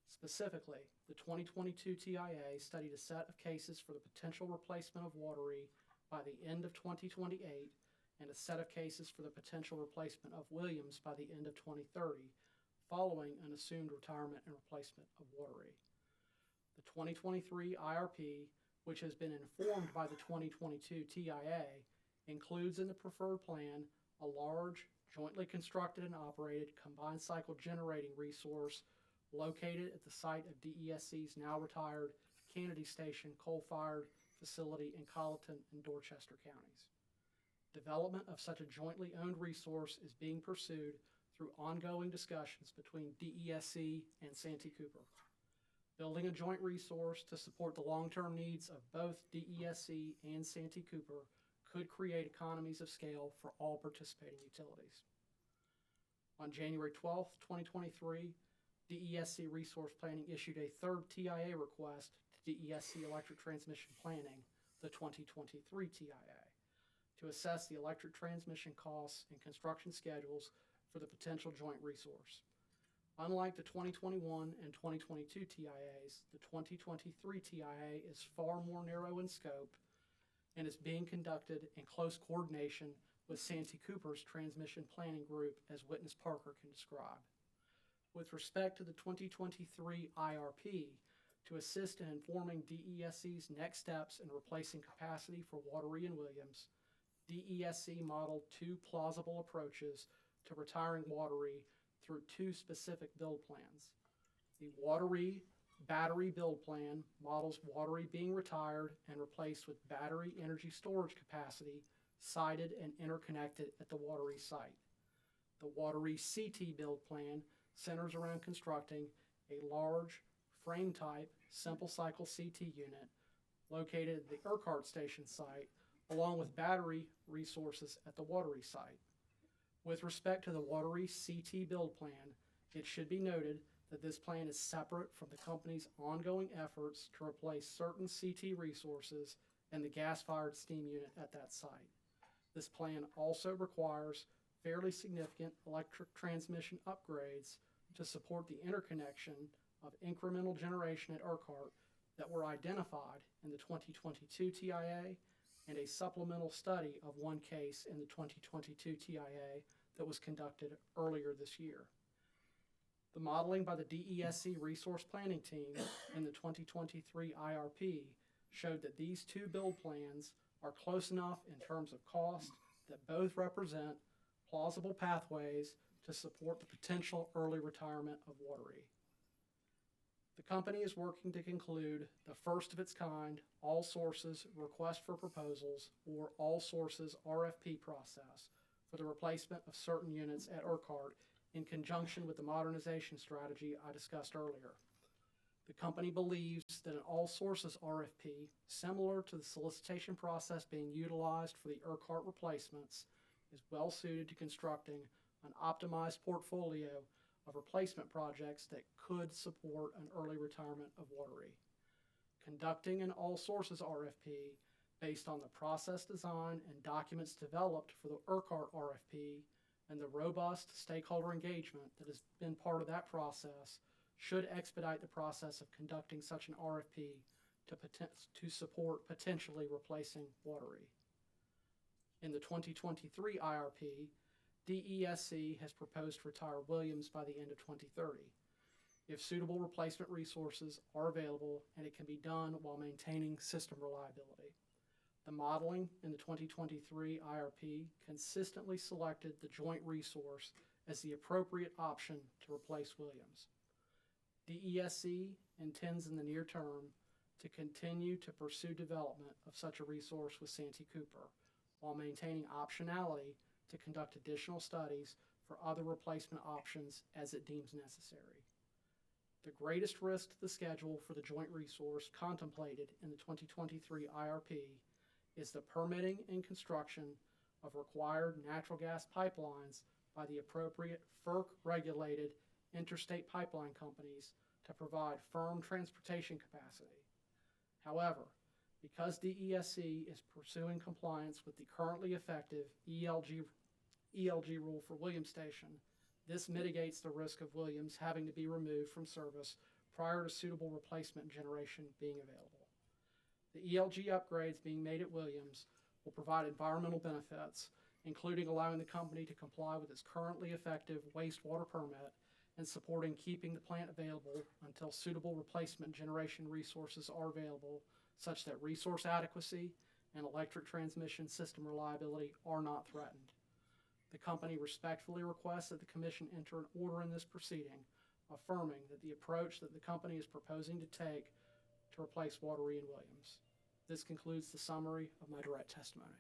Specifically, the 2022 TIA studied a set of cases for the potential replacement of Wateree by the end of 2028 and a set of cases for the potential replacement of Williams by the end of 2030, following an assumed retirement and replacement of Wateree. The 2023 IRP, which has been informed by the 2022 TIA, includes in the preferred plan a large, jointly constructed and operated combined cycle generating resource located at the site of DESC's now retired Kennedy Station coal-fired facility in Colleton and Dorchester counties. Development of such a jointly owned resource is being pursued through ongoing discussions between DESC and Santee Cooper. Building a joint resource to support the long-term needs of both DESC and Santee Cooper could create economies of scale for all participating utilities. On January 12, 2023, DESC Resource Planning issued a 3rd TIA request to DESC Electric Transmission Planning, the 2023 TIA, to assess the electric transmission costs and construction schedules for the potential joint resource. Unlike the 2021 and 2022 TIAs, the 2023 TIA is far more narrow in scope and is being conducted in close coordination with Santee Cooper's transmission planning group, as Witness Parker can describe. With respect to the 2023 IRP, to assist in informing DESC's next steps in replacing capacity for Wateree and Williams, DESC modeled 2 plausible approaches to retiring Wateree through two specific build plans. The Wateree battery build plan models Wateree being retired and replaced with battery energy storage capacity sited and interconnected at the Wateree site. The Wateree CT build plan centers around constructing a large frame-type simple cycle CT unit located at the Urquhart Station site, along with battery resources at the Wateree site. With respect to the Wateree CT build plan, it should be noted that this plan is separate from the company's ongoing efforts to replace certain CT resources and the gas-fired steam unit at that site. This plan also requires fairly significant electric transmission upgrades to support the interconnection of incremental generation at Urquhart that were identified in the 2022 TIA and a supplemental study of one case in the 2022 TIA that was conducted earlier this year. The modeling by the DESC resource planning team in the 2023 IRP showed that these two build plans are close enough in terms of cost that both represent plausible pathways to support the potential early retirement of Wateree. The company is working to conclude the first of its kind all sources request for proposals or all sources RFP process for the replacement of certain units at Urquhart in conjunction with the modernization strategy I discussed earlier. The company believes that an all sources RFP, similar to the solicitation process being utilized for the Urquhart replacements, is well suited to constructing an optimized portfolio of replacement projects that could support an early retirement of Wateree. Conducting an all sources RFP based on the process design and documents developed for the Urquhart RFP and the robust stakeholder engagement that has been part of that process should expedite the process of conducting such an RFP to support potentially replacing Wateree. In the 2023 IRP, DESC has proposed to retire Williams by the end of 2030. If suitable replacement resources are available and it can be done while maintaining system reliability. The modeling in the 2023 IRP consistently selected the joint resource as the appropriate option to replace Williams. DESC intends in the near term to continue to pursue development of such a resource with Santee Cooper, while maintaining optionality to conduct additional studies for other replacement options as it deems necessary. The greatest risk to the schedule for the joint resource contemplated in the 2023 IRP is the permitting and construction of required natural gas pipelines by the appropriate FERC-regulated interstate pipeline companies to provide firm transportation capacity. However, because DESC is pursuing compliance with the currently effective ELG rule for Williams Station, this mitigates the risk of Williams having to be removed from service prior to suitable replacement generation being available. The ELG upgrades being made at Williams will provide environmental benefits, including allowing the company to comply with its currently effective wastewater permit and supporting keeping the plant available until suitable replacement generation resources are available, such that resource adequacy and electric transmission system reliability are not threatened. The company respectfully requests that the Commission enter an order in this proceeding, affirming that the approach that the company is proposing to take to replace Wateree and Williams. This concludes the summary of my direct testimony.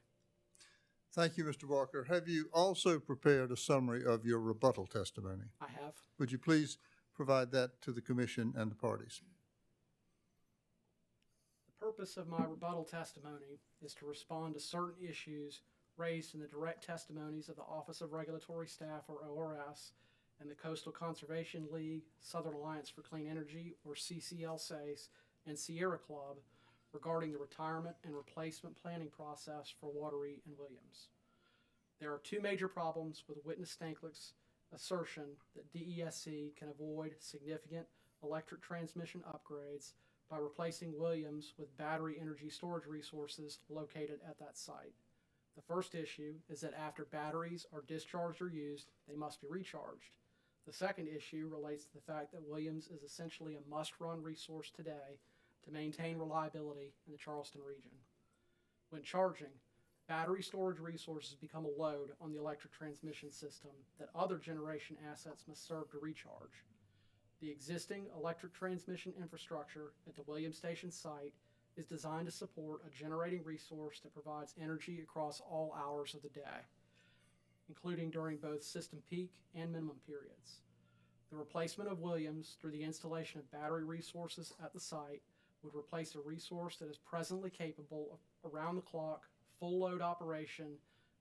Thank you, Mr. Walker. Have you also prepared a summary of your rebuttal testimony? I have. Would you please provide that to the Commission and the parties? The purpose of my rebuttal testimony is to respond to certain issues raised in the direct testimonies of the Office of Regulatory Staff, or ORS, and the Coastal Conservation League, Southern Alliance for Clean Energy, or CCL-SACE, and Sierra Club regarding the retirement and replacement planning process for Wateree and Williams. There are two major problems with Witness Stanklich's assertion that DESC can avoid significant electric transmission upgrades by replacing Williams with battery energy storage resources located at that site. The first issue is that after batteries are discharged or used, they must be recharged. The second issue relates to the fact that Williams is essentially a must-run resource today to maintain reliability in the Charleston region. When charging, battery storage resources become a load on the electric transmission system that other generation assets must serve to recharge. The existing electric transmission infrastructure at the Williams Station site is designed to support a generating resource that provides energy across all hours of the day, including during both system peak and minimum periods. The replacement of Williams through the installation of battery resources at the site would replace a resource that is presently capable of around-the-clock, full-load operation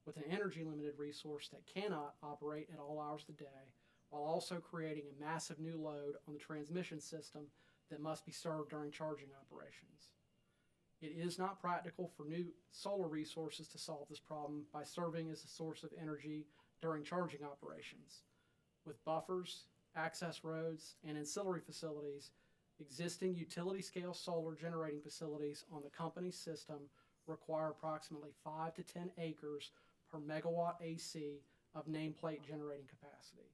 with an energy-limited resource that cannot operate at all hours of the day, while also creating a massive new load on the transmission system that must be served during charging operations. It is not practical for new solar resources to solve this problem by serving as a source of energy during charging operations. With buffers, access roads, and ancillary facilities, existing utility-scale solar generating facilities on the company's system require approximately 5 to 10 acres per megawatt AC of nameplate generating capacity.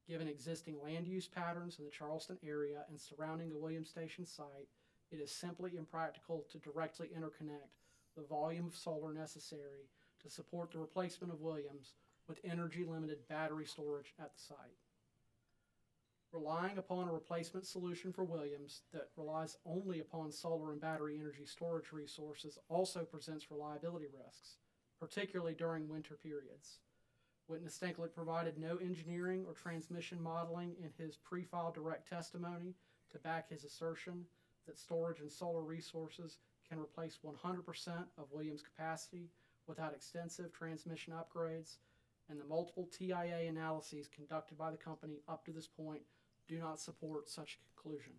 Given existing land use patterns in the Charleston area and surrounding the Williams Station site, it is simply impractical to directly interconnect the volume of solar necessary to support the replacement of Williams with energy-limited battery storage at the site. Relying upon a replacement solution for Williams that relies only upon solar and battery energy storage resources also presents reliability risks, particularly during winter periods. Witness Stenklich provided no engineering or transmission modeling in his pre-file direct testimony to back his assertion that storage and solar resources can replace 100% of Williams' capacity without extensive transmission upgrades, and the multiple TIA analyses conducted by the company up to this point do not support such a conclusion.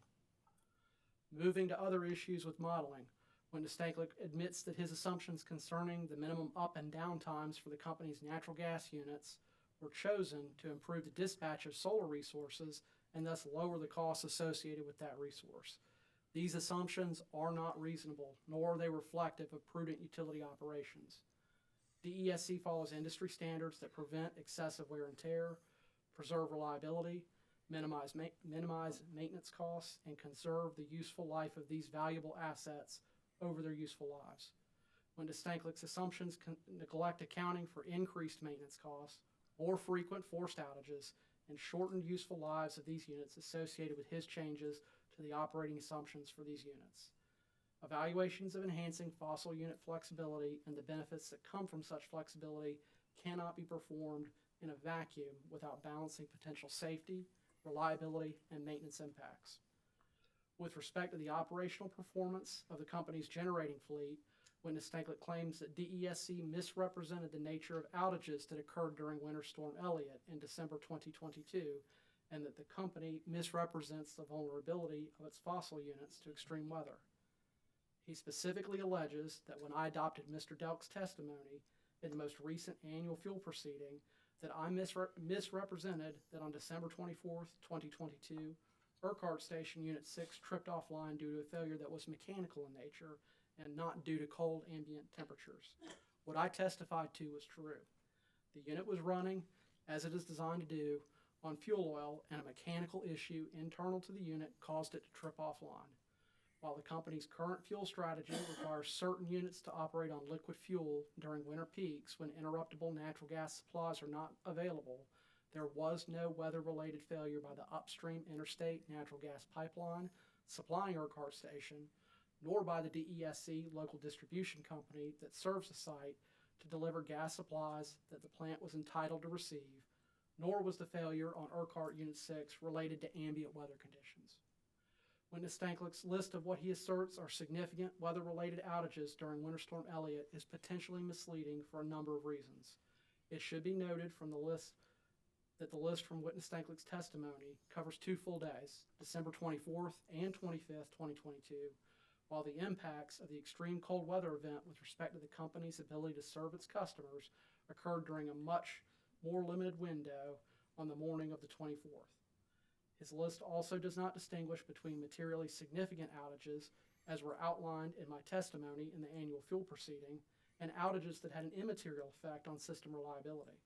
Moving to other issues with modeling, Witness Stenklich admits that his assumptions concerning the minimum up and down times for the company's natural gas units were chosen to improve the dispatch of solar resources and thus lower the costs associated with that resource. These assumptions are not reasonable, nor are they reflective of prudent utility operations. DESC follows industry standards that prevent excessive wear and tear, preserve reliability, minimize maintenance costs, and conserve the useful life of these valuable assets over their useful lives. When Stenklich's assumptions neglect accounting for increased maintenance costs, more frequent forced outages, and shortened useful lives of these units associated with his changes to the operating assumptions for these units. Evaluations of enhancing fossil unit flexibility and the benefits that come from such flexibility cannot be performed in a vacuum without balancing potential safety, reliability, and maintenance impacts. With respect to the operational performance of the company's generating fleet, Witness Stenklich claims that DESC misrepresented the nature of outages that occurred during Winter Storm Elliott in December 2022, and that the company misrepresents the vulnerability of its fossil units to extreme weather. He specifically alleges that when I adopted Mr. Delk's testimony in the most recent annual fuel proceeding, that I misrepresented that on December 24th, 2022, Urquhart Station Unit 6 tripped offline due to a failure that was mechanical in nature and not due to cold ambient temperatures. What I testified to was true. The unit was running, as it is designed to do, on fuel oil, and a mechanical issue internal to the unit caused it to trip offline. While the company's current fuel strategy requires certain units to operate on liquid fuel during winter peaks when interruptible natural gas supplies are not available, there was no weather-related failure by the upstream interstate natural gas pipeline supplying Urquhart Station, nor by the DESC local distribution company that serves the site to deliver gas supplies that the plant was entitled to receive, nor was the failure on Urquhart Unit 6 related to ambient weather conditions. Witness Stenklich's list of what he asserts are significant weather-related outages during Winter Storm Elliott is potentially misleading for a number of reasons. It should be noted from the list that the list from Witness Stenklich's testimony covers 2 full days, December 24th and 25th, 2022, while the impacts of the extreme cold weather event with respect to the company's ability to serve its customers occurred during a much more limited window on the morning of the 24th. His list also does not distinguish between materially significant outages, as were outlined in my testimony in the annual fuel proceeding, and outages that had an immaterial effect on system reliability.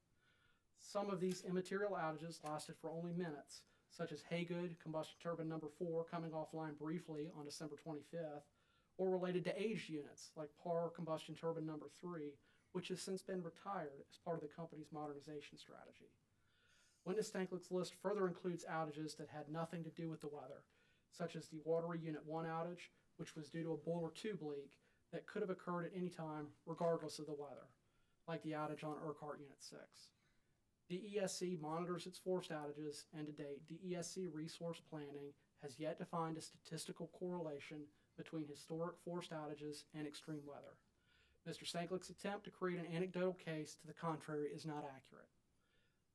Some of these immaterial outages lasted for only minutes, such as Haygood combustion turbine number 4 coming offline briefly on December 25th, or related to aged units like Parr combustion turbine number 3, which has since been retired as part of the company's modernization strategy. Witness Tanklet's list further includes outages that had nothing to do with the weather, such as the Watery Unit 1 outage, which was due to a boiler tube leak that could have occurred at any time regardless of the weather, like the outage on Urquhart Unit 6. DESC monitors its forced outages, and to date, DESC resource planning has yet to find a statistical correlation between historic forced outages and extreme weather. Mr. Stanklick's attempt to create an anecdotal case to the contrary is not accurate.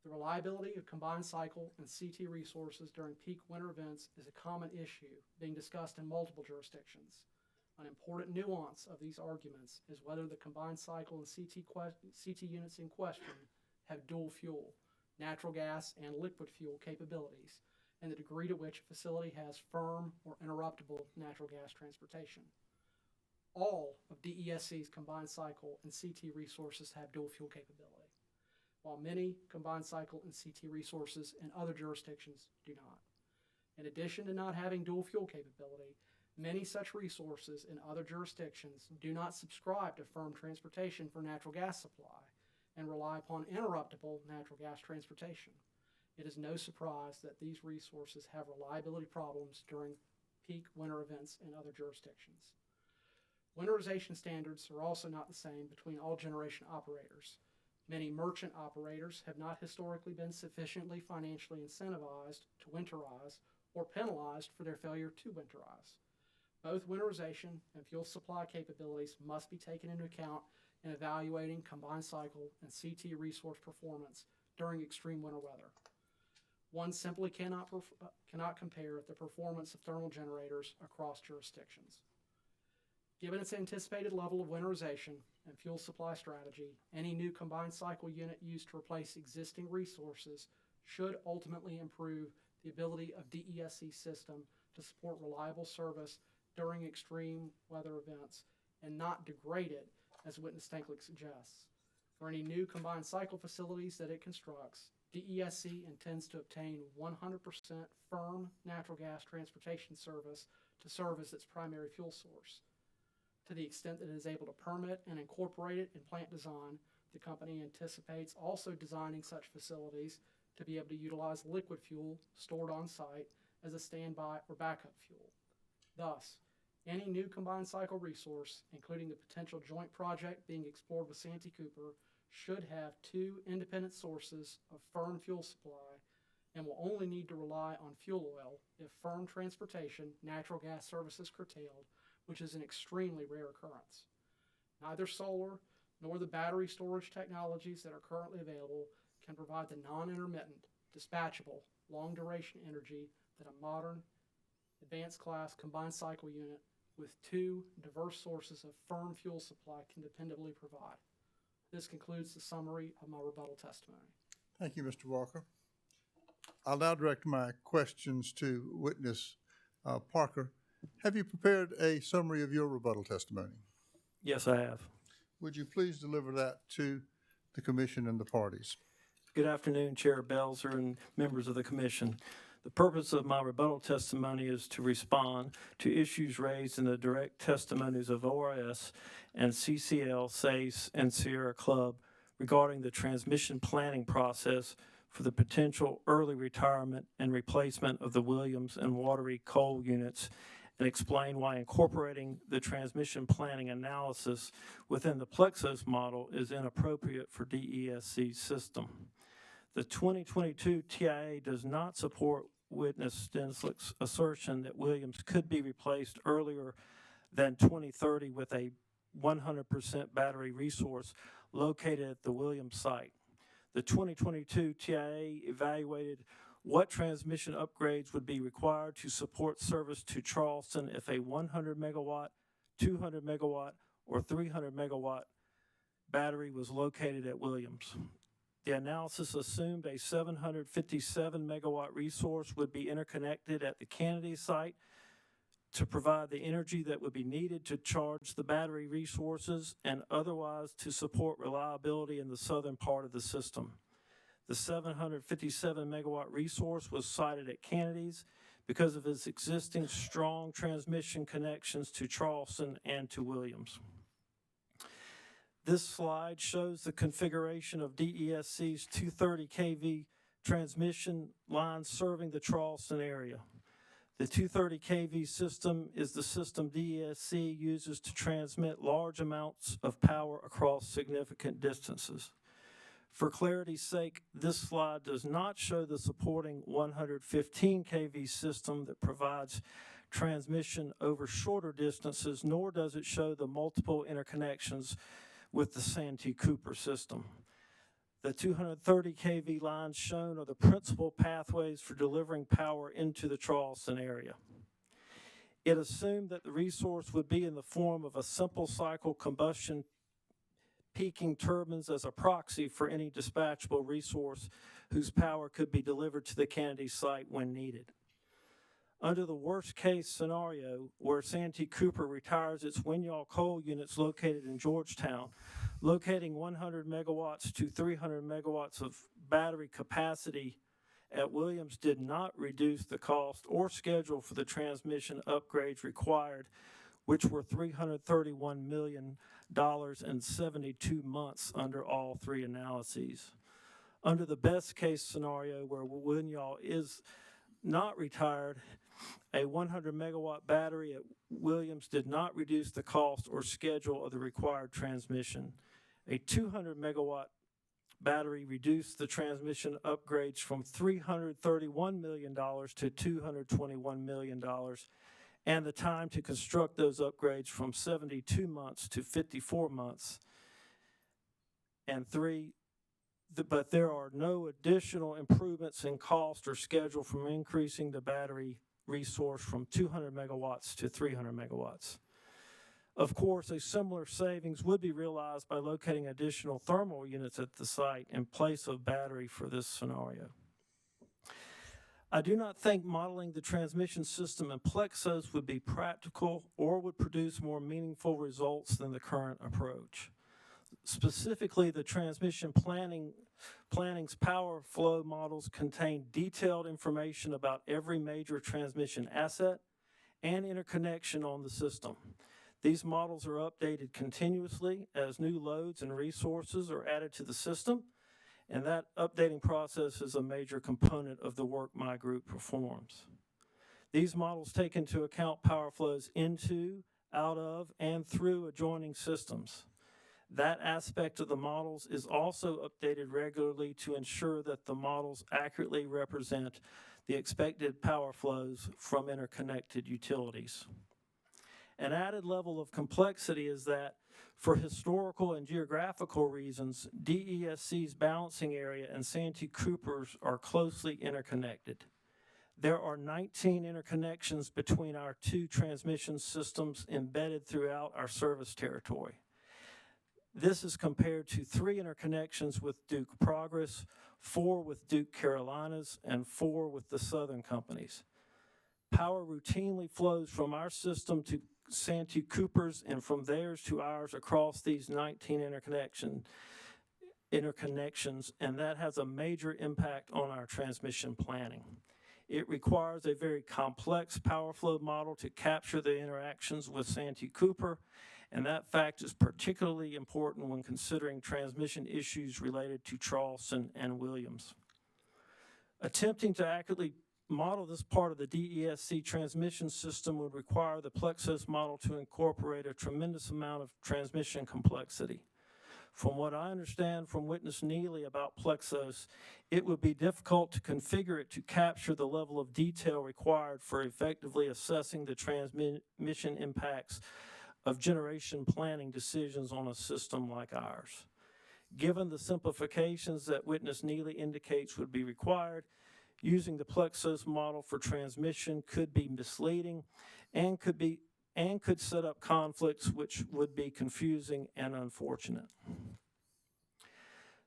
The reliability of combined cycle and CT resources during peak winter events is a common issue being discussed in multiple jurisdictions. An important nuance of these arguments is whether the combined cycle and CT units in question have dual fuel, natural gas and liquid fuel capabilities, and the degree to which a facility has firm or interruptible natural gas transportation. All of DESC's combined cycle and CT resources have dual fuel capability, while many combined cycle and CT resources in other jurisdictions do not. In addition to not having dual fuel capability, many such resources in other jurisdictions do not subscribe to firm transportation for natural gas supply and rely upon interruptible natural gas transportation. It is no surprise that these resources have reliability problems during peak winter events in other jurisdictions. Winterization standards are also not the same between all generation operators. Many merchant operators have not historically been sufficiently financially incentivized to winterize or penalized for their failure to winterize. Both winterization and fuel supply capabilities must be taken into account in evaluating combined cycle and CT resource performance during extreme winter weather. One simply cannot compare the performance of thermal generators across jurisdictions. Given its anticipated level of winterization and fuel supply strategy, any new combined cycle unit used to replace existing resources should ultimately improve the ability of DESC system to support reliable service during extreme weather events and not degrade it, as Witness Tanklick suggests. For any new combined cycle facilities that it constructs, DESC intends to obtain 100% firm natural gas transportation service to serve as its primary fuel source. To the extent that it is able to permit and incorporate it in plant design, the company anticipates also designing such facilities to be able to utilize liquid fuel stored on site as a standby or backup fuel. Thus, any new combined cycle resource, including the potential joint project being explored with Santee Cooper, should have two independent sources of firm fuel supply and will only need to rely on fuel oil if firm transportation natural gas service is curtailed, which is an extremely rare occurrence. Neither solar nor the battery storage technologies that are currently available can provide the non-intermittent, dispatchable, long-duration energy that a modern, advanced class combined cycle unit with two diverse sources of firm fuel supply can dependably provide. This concludes the summary of my rebuttal testimony. Thank you, Mr. Walker. I'll now direct my questions to Witness Parker. Have you prepared a summary of your rebuttal testimony? Yes, I have. Would you please deliver that to the commission and the parties? Good afternoon, Chair Belzer and members of the commission. The purpose of my rebuttal testimony is to respond to issues raised in the direct testimonies of ORS and CCL, SACE, and Sierra Club regarding the transmission planning process for the potential early retirement and replacement of the Williams and Watery coal units, and explain why incorporating the transmission planning analysis within the Plexos model is inappropriate for DESC's system. The 2022 TIA does not support Witness Stanklick's assertion that Williams could be replaced earlier than 2030 with a 100% battery resource located at the Williams site. The 2022 TIA evaluated what transmission upgrades would be required to support service to Charleston if a 100 megawatt, 200 megawatt, or 300 megawatt battery was located at Williams. The analysis assumed a 757 megawatt resource would be interconnected at the Kennedy site to provide the energy that would be needed to charge the battery resources and otherwise to support reliability in the southern part of the system. The 757 megawatt resource was sited at Kennedy's because of its existing strong transmission connections to Charleston and to Williams. This slide shows the configuration of DESC's 230 kV transmission lines serving the Charleston area. The 230 kV system is the system DESC uses to transmit large amounts of power across significant distances. For clarity's sake, this slide does not show the supporting 115 kV system that provides transmission over shorter distances, nor does it show the multiple interconnections with the Santee Cooper system. The 230 kV lines shown are the principal pathways for delivering power into the Charleston area. It assumed that the resource would be in the form of a simple cycle combustion peaking turbines as a proxy for any dispatchable resource whose power could be delivered to the Kennedy site when needed. Under the worst case scenario, where Santee Cooper retires its Winyall coal units located in Georgetown, locating 100 megawatts to 300 megawatts of battery capacity at Williams did not reduce the cost or schedule for the transmission upgrades required, which were $331 million in 72 months under all three analyses. Under the best case scenario, where Winyall is not retired, a 100 megawatt battery at Williams did not reduce the cost or schedule of the required transmission. A 200 megawatt battery reduced the transmission upgrades from $331 million to $221 million, and the time to construct those upgrades from 72 months to 54 months. And but there are no additional improvements in cost or schedule from increasing the battery resource from 200 megawatts to 300 megawatts. Of course, a similar savings would be realized by locating additional thermal units at the site in place of battery for this scenario. I do not think modeling the transmission system in Plexos would be practical or would produce more meaningful results than the current approach. Specifically, the transmission planning's power flow models contain detailed information about every major transmission asset and interconnection on the system. These models are updated continuously as new loads and resources are added to the system, and that updating process is a major component of the work my group performs. These models take into account power flows into, out of, and through adjoining systems. That aspect of the models is also updated regularly to ensure that the models accurately represent the expected power flows from interconnected utilities. An added level of complexity is that for historical and geographical reasons, DESC's balancing area and Santee Cooper's are closely interconnected. There are 19 interconnections between our two transmission systems embedded throughout our service territory. This is compared to 3 interconnections with Duke Progress, 4 with Duke Carolinas, and 4 with the Southern companies. Power routinely flows from our system to Santee Cooper's and from theirs to ours across these 19 interconnections, and that has a major impact on our transmission planning. It requires a very complex power flow model to capture the interactions with Santee Cooper, and that fact is particularly important when considering transmission issues related to Charleston and Williams. Attempting to accurately model this part of the DESC transmission system would require the Plexos model to incorporate a tremendous amount of transmission complexity. From what I understand from Witness Neely about Plexos, it would be difficult to configure it to capture the level of detail required for effectively assessing the transmission impacts of generation planning decisions on a system like ours. Given the simplifications that Witness Neely indicates would be required, using the Plexos model for transmission could be misleading and could set up conflicts which would be confusing and unfortunate.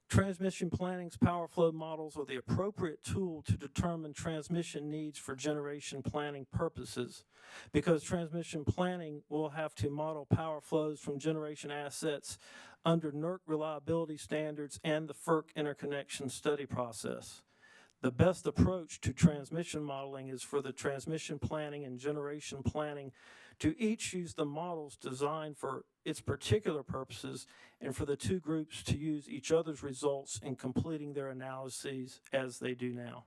Transmission planning's power flow models are the appropriate tool to determine transmission needs for generation planning purposes, because transmission planning will have to model power flows from generation assets under NERC reliability standards and the FERC interconnection study process. The best approach to transmission modeling is for the transmission planning and generation planning to each use the models designed for its particular purposes, and for the two groups to use each other's results in completing their analyses as they do now.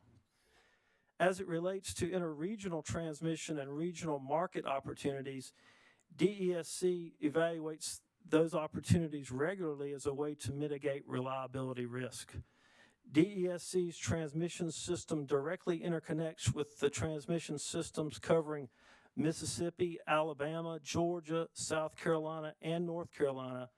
As it relates to interregional transmission and regional market opportunities, DESC evaluates those opportunities regularly as a way to mitigate reliability risk. DESC's transmission system directly interconnects with the transmission systems covering Mississippi, Alabama, Georgia, South Carolina, and North Carolina,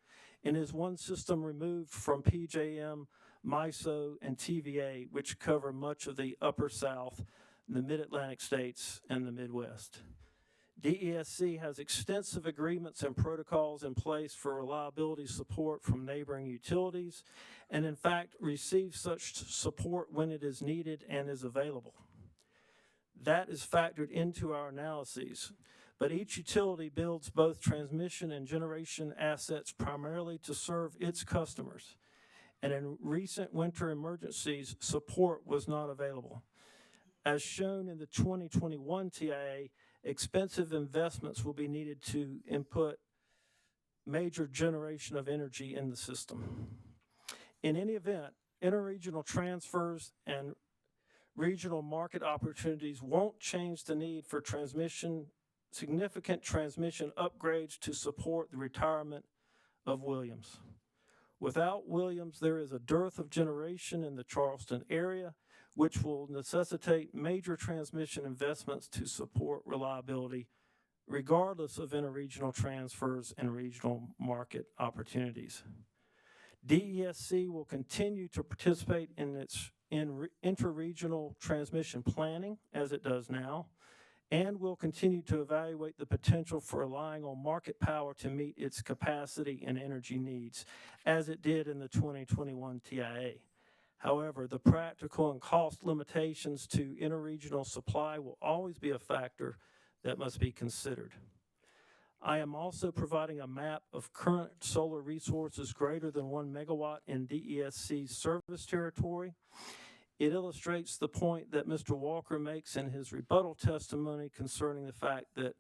and is one system removed from PJM, MISO, and TVA, which cover much of the Upper South, the Mid-Atlantic states, and the Midwest. DESC has extensive agreements and protocols in place for reliability support from neighboring utilities, and in fact receives such support when it is needed and is available. That is factored into our analyses, but each utility builds both transmission and generation assets primarily to serve its customers, and in recent winter emergencies, support was not available. As shown in the 2021 TIA, expensive investments will be needed to input major generation of energy in the system. In any event, interregional transfers and regional market opportunities won't change the need for significant transmission upgrades to support the retirement of Williams. Without Williams, there is a dearth of generation in the Charleston area, which will necessitate major transmission investments to support reliability, regardless of interregional transfers and regional market opportunities. DESC will continue to participate in interregional transmission planning, as it does now, and will continue to evaluate the potential for relying on market power to meet its capacity and energy needs, as it did in the 2021 TIA. However, the practical and cost limitations to interregional supply will always be a factor that must be considered. I am also providing a map of current solar resources greater than 1 megawatt in DESC's service territory. It illustrates the point that Mr. Walker makes in his rebuttal testimony concerning the fact that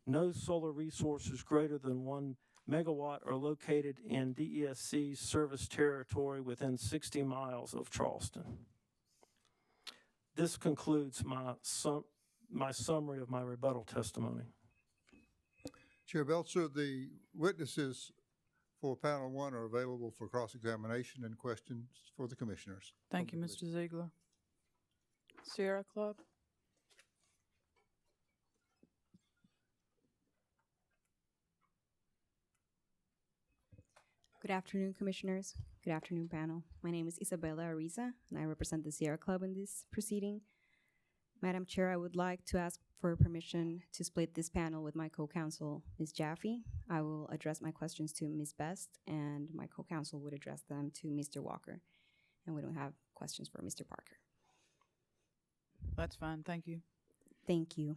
no solar resources greater than 1 megawatt are located in DESC's service territory within 60 miles of Charleston. This concludes my summary of my rebuttal testimony. Chair Belcher, the witnesses for panel one are available for cross-examination and questions for the commissioners. Thank you, Mr. Ziegler. Sierra Club? Good afternoon, commissioners. Good afternoon, panel. My name is Isabella Ariza, and I represent the Sierra Club in this proceeding. Madam Chair, I would like to ask for permission to split this panel with my co-counsel, Ms. Jaffe. I will address my questions to Ms. Best, and my co-counsel would address them to Mr. Walker. And we don't have questions for Mr. Parker. That's fine. Thank you. Thank you.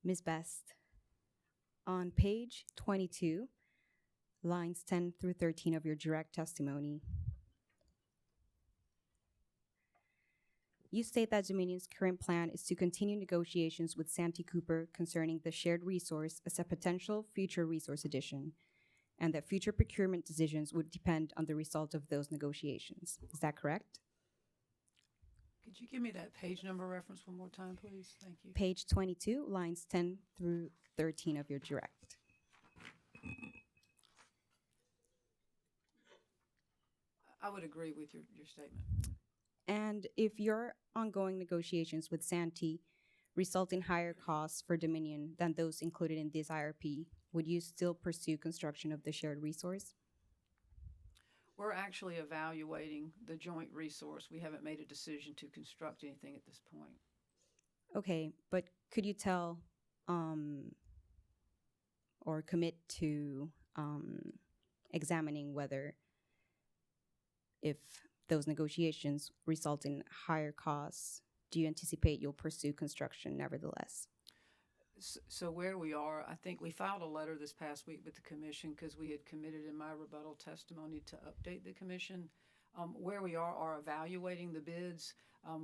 Ms. Best, on page 22, lines 10 through 13 of your direct testimony, you state that Dominion's current plan is to continue negotiations with Santee Cooper concerning the shared resource as a potential future resource addition, and that future procurement decisions would depend on the result of those negotiations. Is that correct? Could you give me that page number reference one more time, please? Thank you. Page 22, lines 10 through 13 of your direct. I would agree with your statement. And if your ongoing negotiations with Santee result in higher costs for Dominion than those included in this IRP, would you still pursue construction of the shared resource? We're actually evaluating the joint resource. We haven't made a decision to construct anything at this point. Okay, but could you tell or commit to examining whether, if those negotiations result in higher costs, do you anticipate you'll pursue construction nevertheless? So where we are, I think we filed a letter this past week with the commission because we had committed in my rebuttal testimony to update the commission. Where we are evaluating the bids.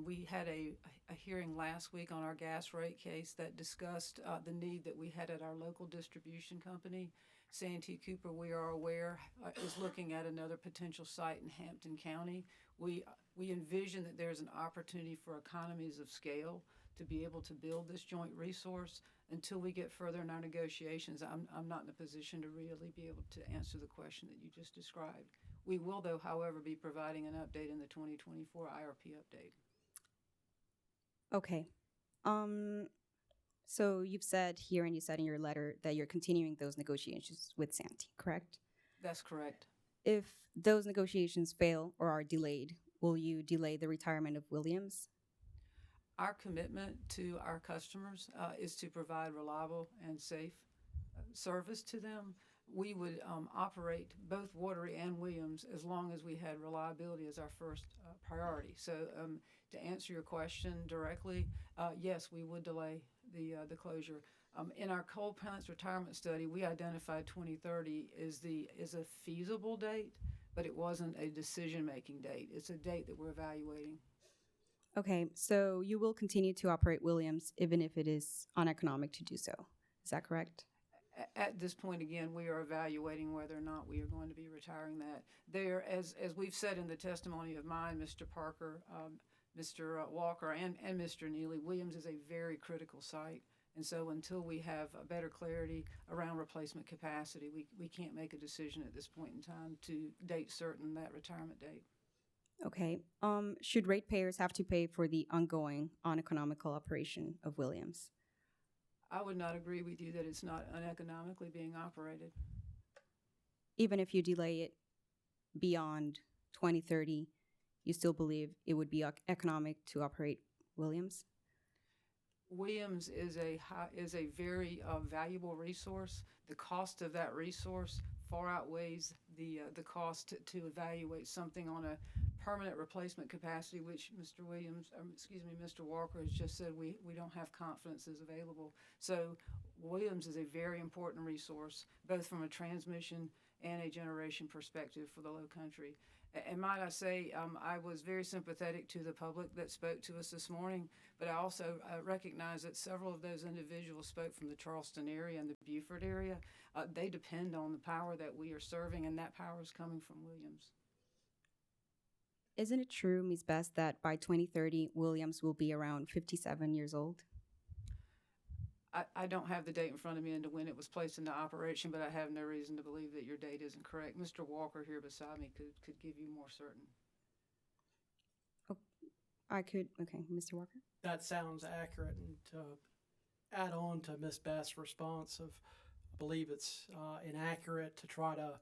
We had a hearing last week on our gas rate case that discussed the need that we had at our local distribution company. Santee Cooper, we are aware, is looking at another potential site in Hampton County. We envision that there's an opportunity for economies of scale to be able to build this joint resource. Until we get further in our negotiations, I'm not in a position to really be able to answer the question that you just described. We will, though, however, be providing an update in the 2024 IRP update. Okay. So you've said here and you said in your letter that you're continuing those negotiations with Santee, correct? That's correct. If those negotiations fail or are delayed, will you delay the retirement of Williams? Our commitment to our customers is to provide reliable and safe service to them. We would operate both Watery and Williams as long as we had reliability as our first priority. So to answer your question directly, yes, we would delay the closure. In our coal plants retirement study, we identified 2030 is a feasible date, but it wasn't a decision-making date. It's a date that we're evaluating. Okay, so you will continue to operate Williams even if it is uneconomic to do so. Is that correct? At this point, again, we are evaluating whether or not we are going to be retiring that. There, as we've said in the testimony of mine, Mr. Parker, Mr. Walker, and Mr. Neely, Williams is a very critical site. And so until we have a better clarity around replacement capacity, we can't make a decision at this point in time to date certain that retirement date. Okay. Should ratepayers have to pay for the ongoing uneconomical operation of Williams? I would not agree with you that it's not uneconomically being operated. Even if you delay it beyond 2030, you still believe it would be economic to operate Williams? Williams is a very valuable resource. The cost of that resource far outweighs the cost to evaluate something on a permanent replacement capacity, which Mr. Walker has just said we don't have confidence is available. So Williams is a very important resource, both from a transmission and a generation perspective for the Low Country. And might I say, I was very sympathetic to the public that spoke to us this morning, but I also recognize that several of those individuals spoke from the Charleston area and the Beaufort area. They depend on the power that we are serving, and that power is coming from Williams. Isn't it true, Ms. Best, that by 2030, Williams will be around 57 years old? I don't have the date in front of me into when it was placed into operation, but I have no reason to believe that your date isn't correct. Mr. Walker here beside me could give you more certain. Oh, I could. Okay, Mr. Walker? That sounds accurate. And to add on to Ms. Best's response of, I believe it's inaccurate to try to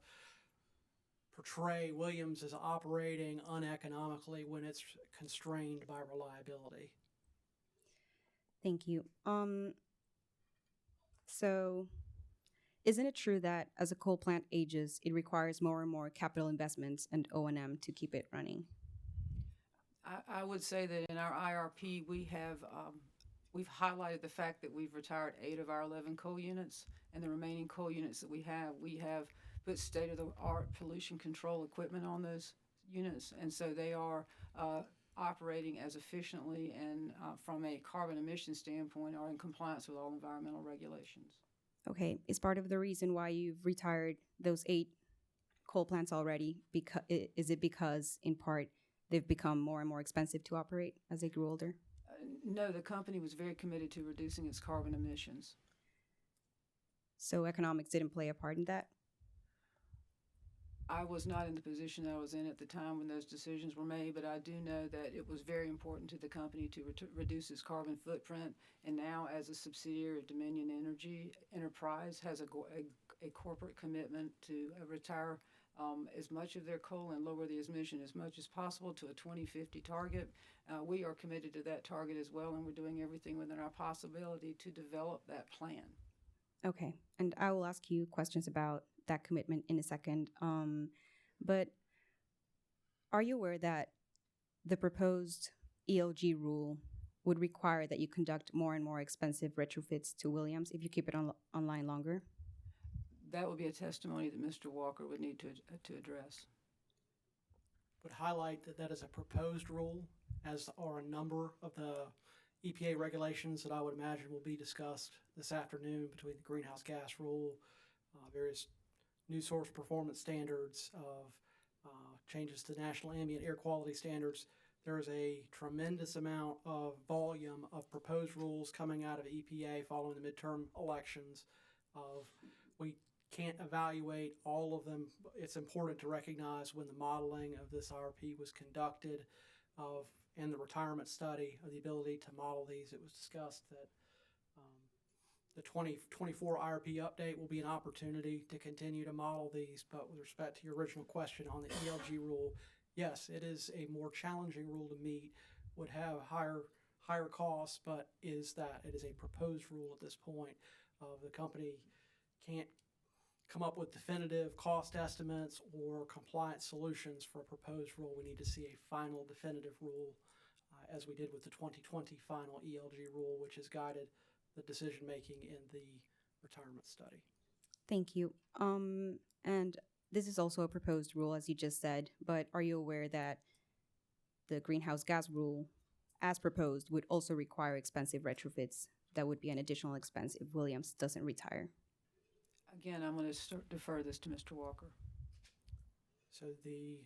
portray Williams as operating uneconomically when it's constrained by reliability. Thank you. So, isn't it true that as a coal plant ages, it requires more and more capital investments and O&M to keep it running? I would say that in our IRP, we've highlighted the fact that we've retired 8 of our 11 coal units, and the remaining coal units that we have put state-of-the-art pollution control equipment on those units, and so they are operating as efficiently and from a carbon emission standpoint are in compliance with all environmental regulations. Okay, is part of the reason why you've retired those 8 coal plants already, is it because in part they've become more and more expensive to operate as they grew older? No, the company was very committed to reducing its carbon emissions. So economics didn't play a part in that? I was not in the position that I was in at the time when those decisions were made, but I do know that it was very important to the company to reduce its carbon footprint. And now, as a subsidiary of Dominion Energy Enterprise, has a corporate commitment to retire as much of their coal and lower the emission as much as possible to a 2050 target. We are committed to that target as well, and we're doing everything within our possibility to develop that plan. Okay, and I will ask you questions about that commitment in a second. But are you aware that the proposed ELG rule would require that you conduct more and more expensive retrofits to Williams if you keep it online longer? That would be a testimony that Mr. Walker would need to address. Would highlight that is a proposed rule, as are a number of the EPA regulations that I would imagine will be discussed this afternoon between the greenhouse gas rule, various new source performance standards, of changes to national ambient air quality standards. There is a tremendous amount of volume of proposed rules coming out of EPA following the midterm elections. We can't evaluate all of them. It's important to recognize when the modeling of this IRP was conducted and the retirement study of the ability to model these, it was discussed that the 2024 IRP update will be an opportunity to continue to model these. But with respect to your original question on the ELG rule, yes, it is a more challenging rule to meet, would have higher costs, but it is a proposed rule at this point. The company can't come up with definitive cost estimates or compliance solutions for a proposed rule. We need to see a final definitive rule, as we did with the 2020 final ELG rule, which has guided the decision-making in the retirement study. Thank you. And this is also a proposed rule, as you just said, but are you aware that the greenhouse gas rule, as proposed, would also require expensive retrofits? That would be an additional expense if Williams doesn't retire. Again, I'm going to defer this to Mr. Walker. So the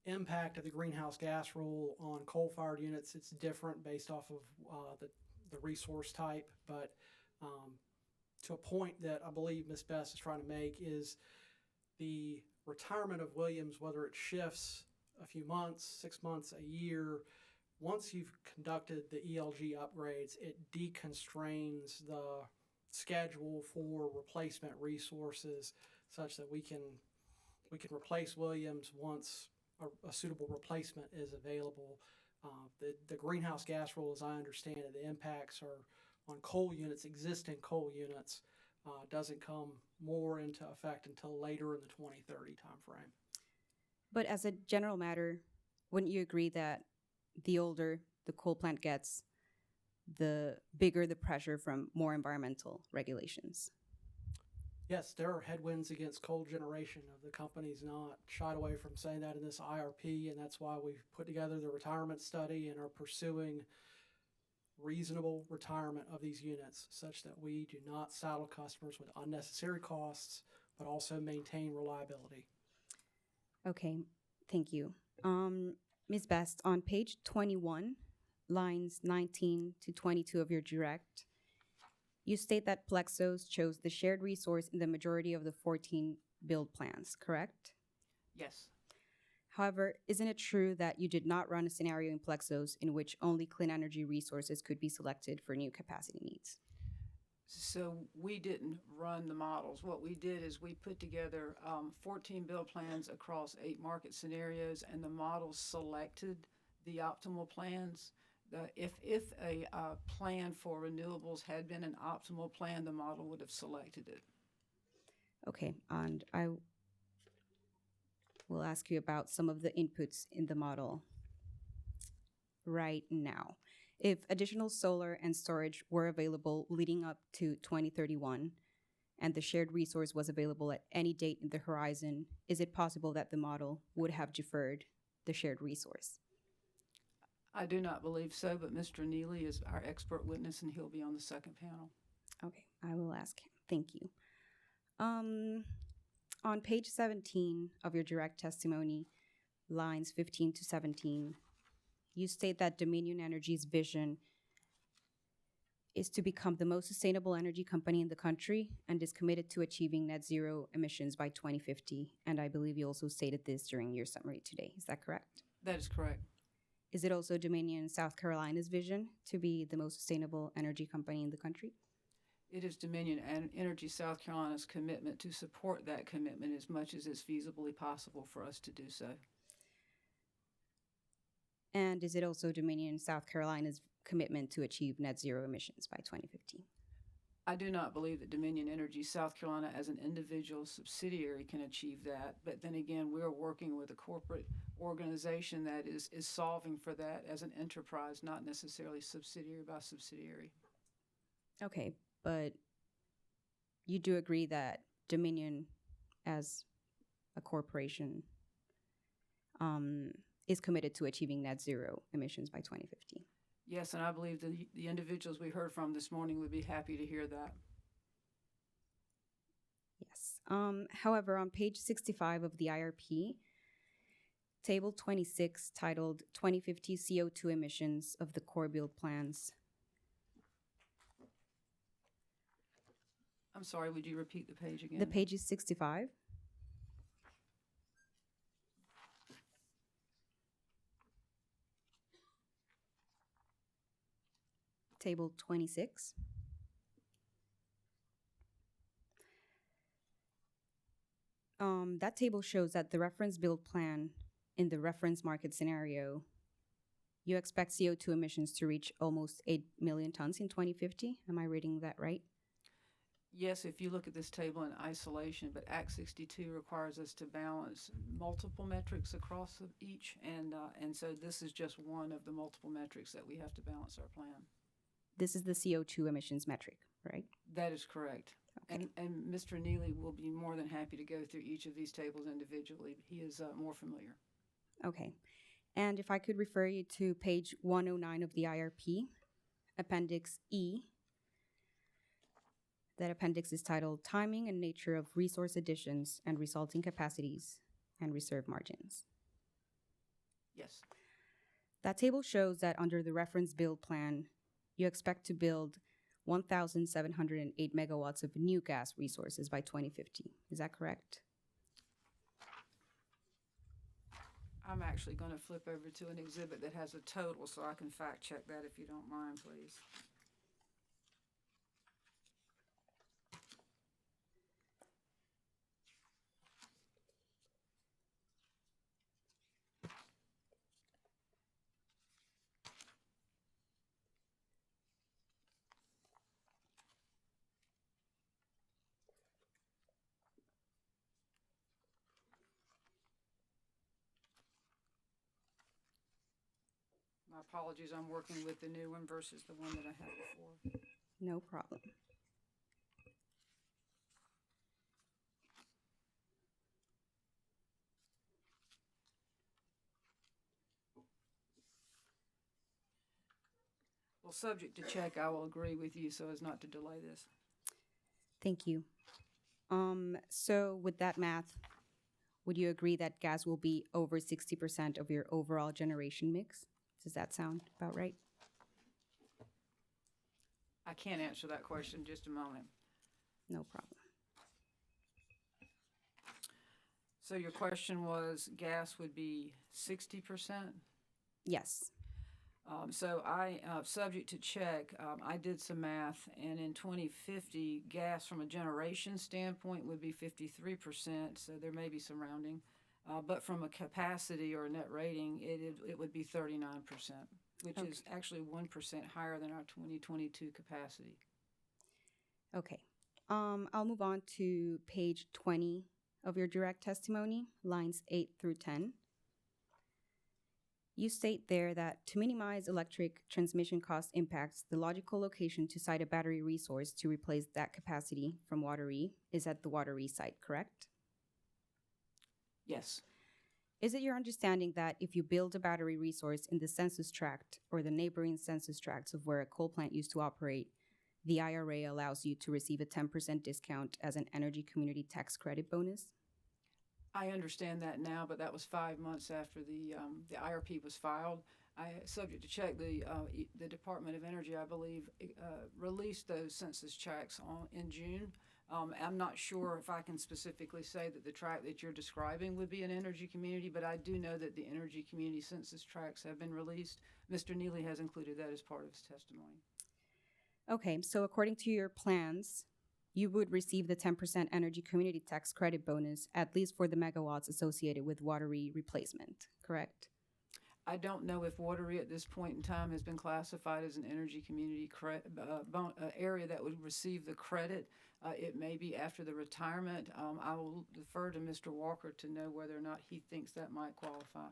impact of the greenhouse gas rule on coal-fired units, it's different based off of the resource type, but to a point that I believe Ms. Best is trying to make is the retirement of Williams, whether it shifts a few months, 6 months, a year, once you've conducted the ELG upgrades, it deconstrains the schedule for replacement resources such that we can replace Williams once a suitable replacement is available. The greenhouse gas rule, as I understand it, the impacts are on coal units, existing coal units, doesn't come more into effect until later in the 2030 timeframe. But as a general matter, wouldn't you agree that the older the coal plant gets, the bigger the pressure from more environmental regulations? Yes, there are headwinds against coal generation. The company's not shied away from saying that in this IRP, and that's why we've put together the retirement study and are pursuing reasonable retirement of these units such that we do not saddle customers with unnecessary costs, but also maintain reliability. Okay, thank you. Ms. Best, on page 21, lines 19 to 22 of your direct, you state that Plexos chose the shared resource in the majority of the 14 build plans, correct? Yes. However, isn't it true that you did not run a scenario in Plexos in which only clean energy resources could be selected for new capacity needs? So we didn't run the models. What we did is we put together 14 build plans across 8 market scenarios, and the models selected the optimal plans. If a plan for renewables had been an optimal plan, the model would have selected it. Okay, and I will ask you about some of the inputs in the model right now. If additional solar and storage were available leading up to 2031, and the shared resource was available at any date in the horizon, is it possible that the model would have deferred the shared resource? I do not believe so, but Mr. Neely is our expert witness, and he'll be on the second panel. Okay, I will ask him. Thank you. On page 17 of your direct testimony, lines 15 to 17, you state that Dominion Energy's vision is to become the most sustainable energy company in the country and is committed to achieving net zero emissions by 2050. And I believe you also stated this during your summary today. Is that correct? That is correct. Is it also Dominion South Carolina's vision to be the most sustainable energy company in the country? It is Dominion Energy South Carolina's commitment to support that commitment as much as is feasibly possible for us to do so. And is it also Dominion South Carolina's commitment to achieve net zero emissions by 2050? I do not believe that Dominion Energy South Carolina as an individual subsidiary can achieve that. But then again, we're working with a corporate organization that is solving for that as an enterprise, not necessarily subsidiary by subsidiary. Okay, but you do agree that Dominion as a corporation is committed to achieving net zero emissions by 2050? Yes, and I believe the individuals we heard from this morning would be happy to hear that. Yes. However, on page 65 of the IRP, table 26, titled 2050 CO2 emissions of the core build plans. I'm sorry, would you repeat the page again? The page is 65. Table 26. That table shows that the reference build plan in the reference market scenario, you expect CO2 emissions to reach almost 8 million tons in 2050. Am I reading that right? Yes, if you look at this table in isolation, but Act 62 requires us to balance multiple metrics across each, and so this is just one of the multiple metrics that we have to balance our plan. This is the CO2 emissions metric, right? That is correct. Okay. And Mr. Neely will be more than happy to go through each of these tables individually. He is more familiar. Okay. And if I could refer you to page 109 of the IRP, Appendix E. That appendix is titled Timing and Nature of Resource Additions and Resulting Capacities and Reserve Margins. Yes. That table shows that under the reference build plan, you expect to build 1,708 megawatts of new gas resources by 2050. Is that correct? I'm actually going to flip over to an exhibit that has a total so I can fact check that if you don't mind, please. My apologies, I'm working with the new one versus the one that I had before. No problem. Well, subject to check, I will agree with you so as not to delay this. Thank you. So with that math, would you agree that gas will be over 60% of your overall generation mix? Does that sound about right? I can't answer that question. Just a moment. No problem. So your question was gas would be 60%? Yes. So I, subject to check, I did some math, and in 2050, gas from a generation standpoint would be 53%, so there may be some rounding. But from a capacity or a net rating, it would be 39%, which is actually 1% higher than our 2022 capacity. Okay. I'll move on to page 20 of your direct testimony, lines 8 through 10. You state there that to minimize electric transmission cost impacts, the logical location to site a battery resource to replace that capacity from Water E is at the Water E site, correct? Yes. Is it your understanding that if you build a battery resource in the census tract or the neighboring census tracts of where a coal plant used to operate, the IRA allows you to receive a 10% discount as an energy community tax credit bonus? I understand that now, but that was 5 months after the IRP was filed. Subject to check, the Department of Energy, I believe, released those census tracts in June. I'm not sure if I can specifically say that the tract that you're describing would be an energy community, but I do know that the energy community census tracts have been released. Mr. Neely has included that as part of his testimony. Okay, so according to your plans, you would receive the 10% energy community tax credit bonus, at least for the megawatts associated with Water E replacement, correct? I don't know if Water E at this point in time has been classified as an energy community area that would receive the credit. It may be after the retirement. I will defer to Mr. Walker to know whether or not he thinks that might qualify.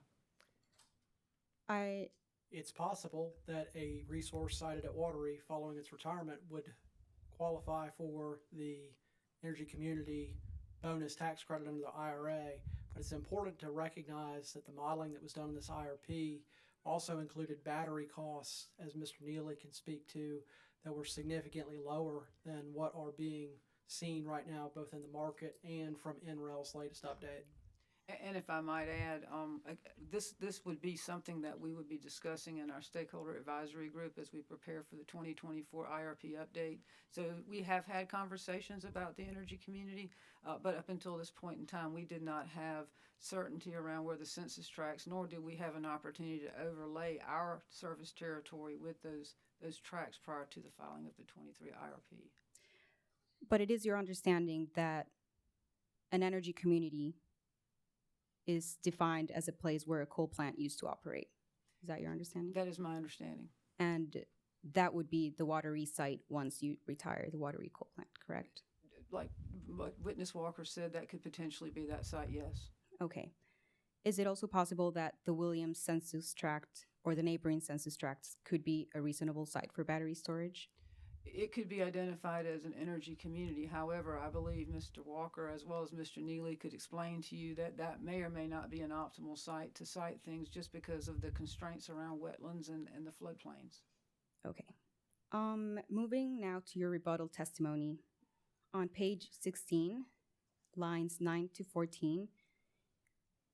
It's possible that a resource sited at Water E following its retirement would qualify for the energy community bonus tax credit under the IRA, but it's important to recognize that the modeling that was done in this IRP also included battery costs, as Mr. Neely can speak to, that were significantly lower than what are being seen right now, both in the market and from NREL's latest update. And if I might add, this would be something that we would be discussing in our stakeholder advisory group as we prepare for the 2024 IRP update. So we have had conversations about the energy community, but up until this point in time, we did not have certainty around where the census tracts, nor did we have an opportunity to overlay our service territory with those tracts prior to the filing of the 23 IRP. But it is your understanding that an energy community is defined as a place where a coal plant used to operate. Is that your understanding? That is my understanding. And that would be the Wateree site once you retire, the Wateree coal plant, correct? Like what Witness Walker said, that could potentially be that site, yes. Okay. Is it also possible that the Williams census tract or the neighboring census tracts could be a reasonable site for battery storage? It could be identified as an energy community. However, I believe Mr. Walker as well as Mr. Neely could explain to you that that may or may not be an optimal site to site things just because of the constraints around wetlands and the floodplains. Okay. Moving now to your rebuttal testimony. On page 16, lines 9 to 14,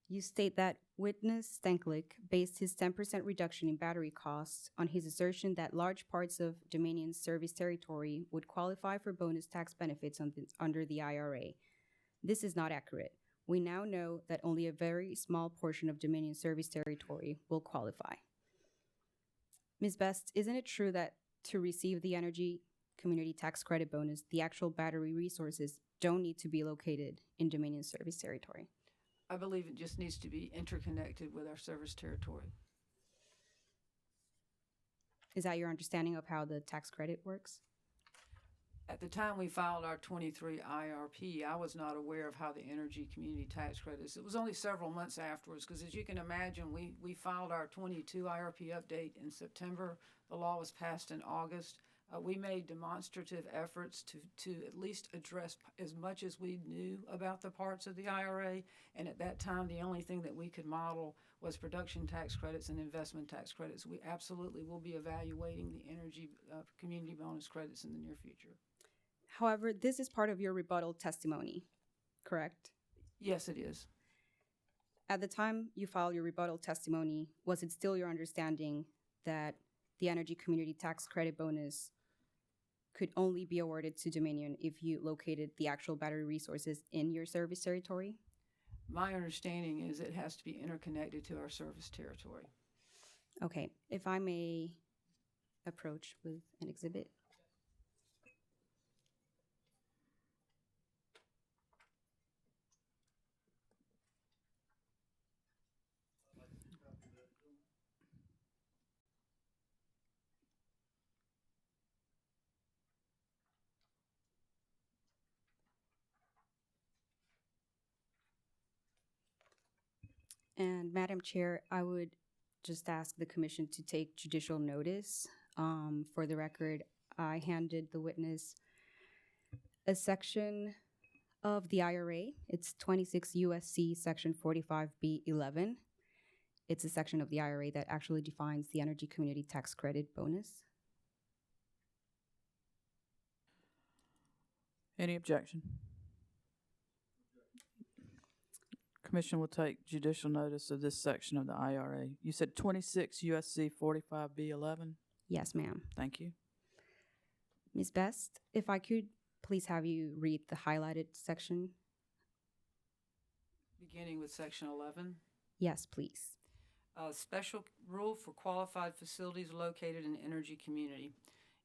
you state that witness Stanklick based his 10% reduction in battery costs on his assertion that large parts of Dominion's service territory would qualify for bonus tax benefits under the IRA. This is not accurate. We now know that only a very small portion of Dominion's service territory will qualify. Ms. Best, isn't it true that to receive the energy community tax credit bonus, the actual battery resources don't need to be located in Dominion's service territory? I believe it just needs to be interconnected with our service territory. Is that your understanding of how the tax credit works? At the time we filed our 23 IRP, I was not aware of how the energy community tax credits. It was only several months afterwards, because as you can imagine, we filed our 22 IRP update in September. The law was passed in August. We made demonstrative efforts to at least address as much as we knew about the parts of the IRA. And at that time, the only thing that we could model was production tax credits and investment tax credits. We absolutely will be evaluating the energy community bonus credits in the near future. However, this is part of your rebuttal testimony, correct? Yes, it is. At the time you filed your rebuttal testimony, was it still your understanding that the energy community tax credit bonus could only be awarded to Dominion if you located the actual battery resources in your service territory? My understanding is it has to be interconnected to our service territory. Okay, if I may approach with an exhibit. And Madam Chair, I would just ask the commission to take judicial notice. For the record, I handed the witness a section of the IRA. It's 26 USC section 45B11. It's a section of the IRA that actually defines the energy community tax credit bonus. Any objection? Commission will take judicial notice of this section of the IRA. You said 26 USC 45B11? Yes, ma'am. Thank you. Ms. Best, if I could please have you read the highlighted section. Beginning with section 11. Yes, please. Special rule for qualified facilities located in energy community.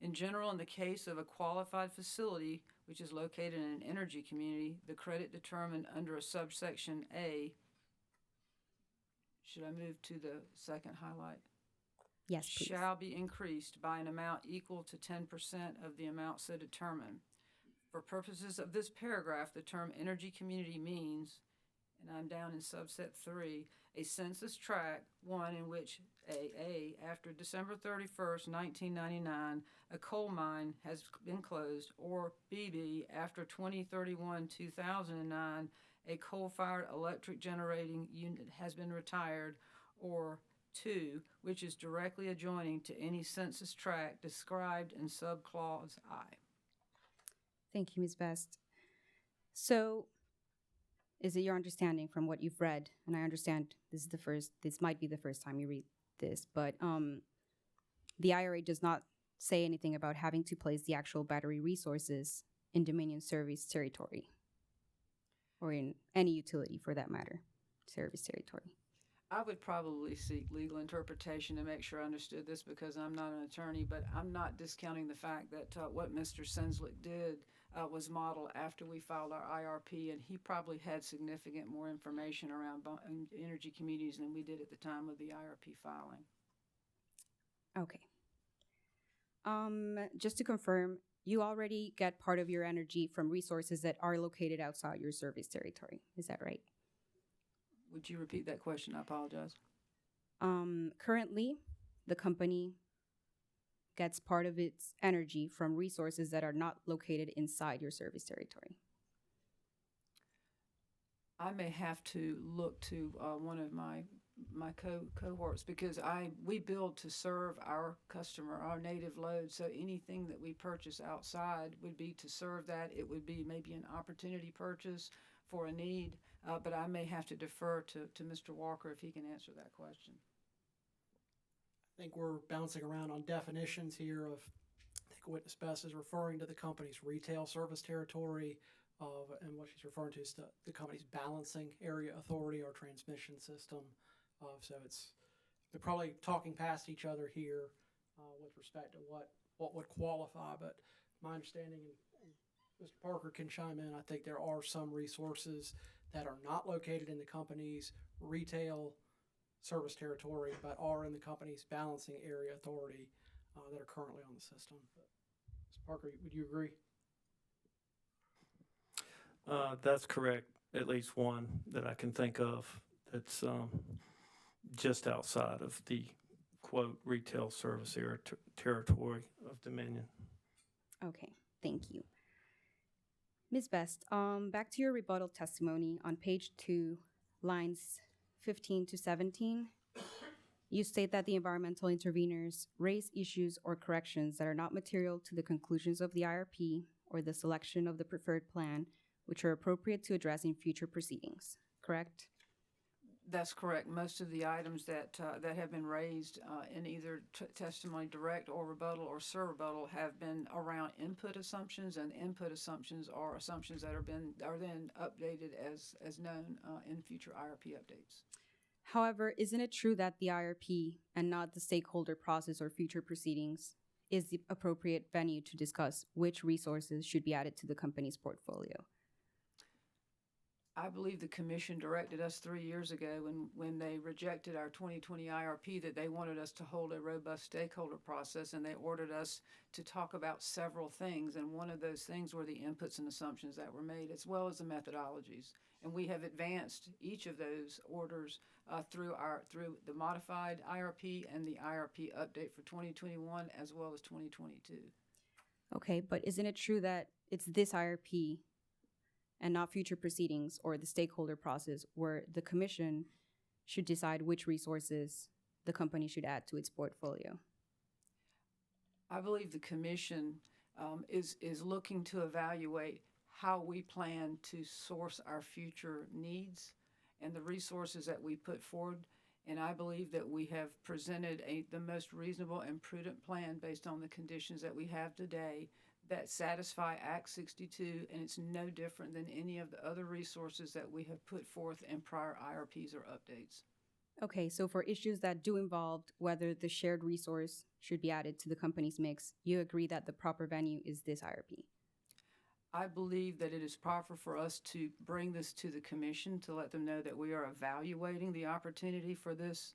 In general, in the case of a qualified facility which is located in an energy community, the credit determined under a subsection A. Should I move to the second highlight? Yes, please. Shall be increased by an amount equal to 10% of the amount so determined. For purposes of this paragraph, the term energy community means, and I'm down in subset 3, a census tract, one in which A, after December 31st, 1999, a coal mine has been closed, or BB, after 2031-2009, a coal-fired electric generating unit has been retired, or 2, which is directly adjoining to any census tract described in subclause I. Thank you, Ms. Best. So, is it your understanding from what you've read, and I understand this might be the first time you read this, but the IRA does not say anything about having to place the actual battery resources in Dominion service territory, or in any utility for that matter, service territory. I would probably seek legal interpretation to make sure I understood this because I'm not an attorney, but I'm not discounting the fact that what Mr. Senslick did was modeled after we filed our IRP, and he probably had significant more information around energy communities than we did at the time of the IRP filing. Okay. Just to confirm, you already get part of your energy from resources that are located outside your service territory. Is that right? Would you repeat that question? I apologize. Currently, the company gets part of its energy from resources that are not located inside your service territory. I may have to look to one of my cohorts because we build to serve our customer, our native load. So anything that we purchase outside would be to serve that. It would be maybe an opportunity purchase for a need, but I may have to defer to Mr. Walker if he can answer that question. I think we're bouncing around on definitions here of, I think what Ms. Best is referring to the company's retail service territory and what she's referring to is the company's balancing area authority or transmission system. So they're probably talking past each other here with respect to what would qualify, but my understanding, and Mr. Parker can chime in, I think there are some resources that are not located in the company's retail service territory, but are in the company's balancing area authority that are currently on the system. But, Mr. Parker, would you agree? That's correct. At least one that I can think of that's just outside of the quote retail service area territory of Dominion. Okay, thank you. Ms. Best, back to your rebuttal testimony on page 2, lines 15 to 17. You state that the environmental interveners raise issues or corrections that are not material to the conclusions of the IRP or the selection of the preferred plan, which are appropriate to address in future proceedings, correct? That's correct. Most of the items that have been raised in either testimony direct or rebuttal or surrebuttal have been around input assumptions, and input assumptions are assumptions that are then updated as known in future IRP updates. However, isn't it true that the IRP and not the stakeholder process or future proceedings is the appropriate venue to discuss which resources should be added to the company's portfolio? I believe the commission directed us 3 years ago when they rejected our 2020 IRP that they wanted us to hold a robust stakeholder process, and they ordered us to talk about several things. And one of those things were the inputs and assumptions that were made, as well as the methodologies. And we have advanced each of those orders through the modified IRP and the IRP update for 2021 as well as 2022. Okay, but isn't it true that it's this IRP and not future proceedings or the stakeholder process where the commission should decide which resources the company should add to its portfolio? I believe the commission is looking to evaluate how we plan to source our future needs and the resources that we put forward. And I believe that we have presented the most reasonable and prudent plan based on the conditions that we have today that satisfy Act 62, and it's no different than any of the other resources that we have put forth in prior IRPs or updates. Okay, so for issues that do involve whether the shared resource should be added to the company's mix, you agree that the proper venue is this IRP? I believe that it is proper for us to bring this to the commission to let them know that we are evaluating the opportunity for this.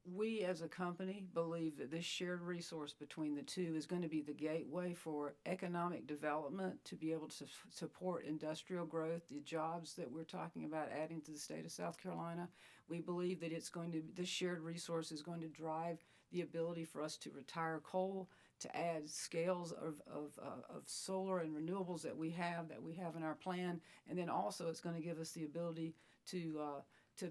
We as a company believe that this shared resource between the two is going to be the gateway for economic development to be able to support industrial growth, the jobs that we're talking about adding to the state of South Carolina. We believe that this shared resource is going to drive the ability for us to retire coal, to add scales of solar and renewables that we have in our plan, and then also it's going to give us the ability to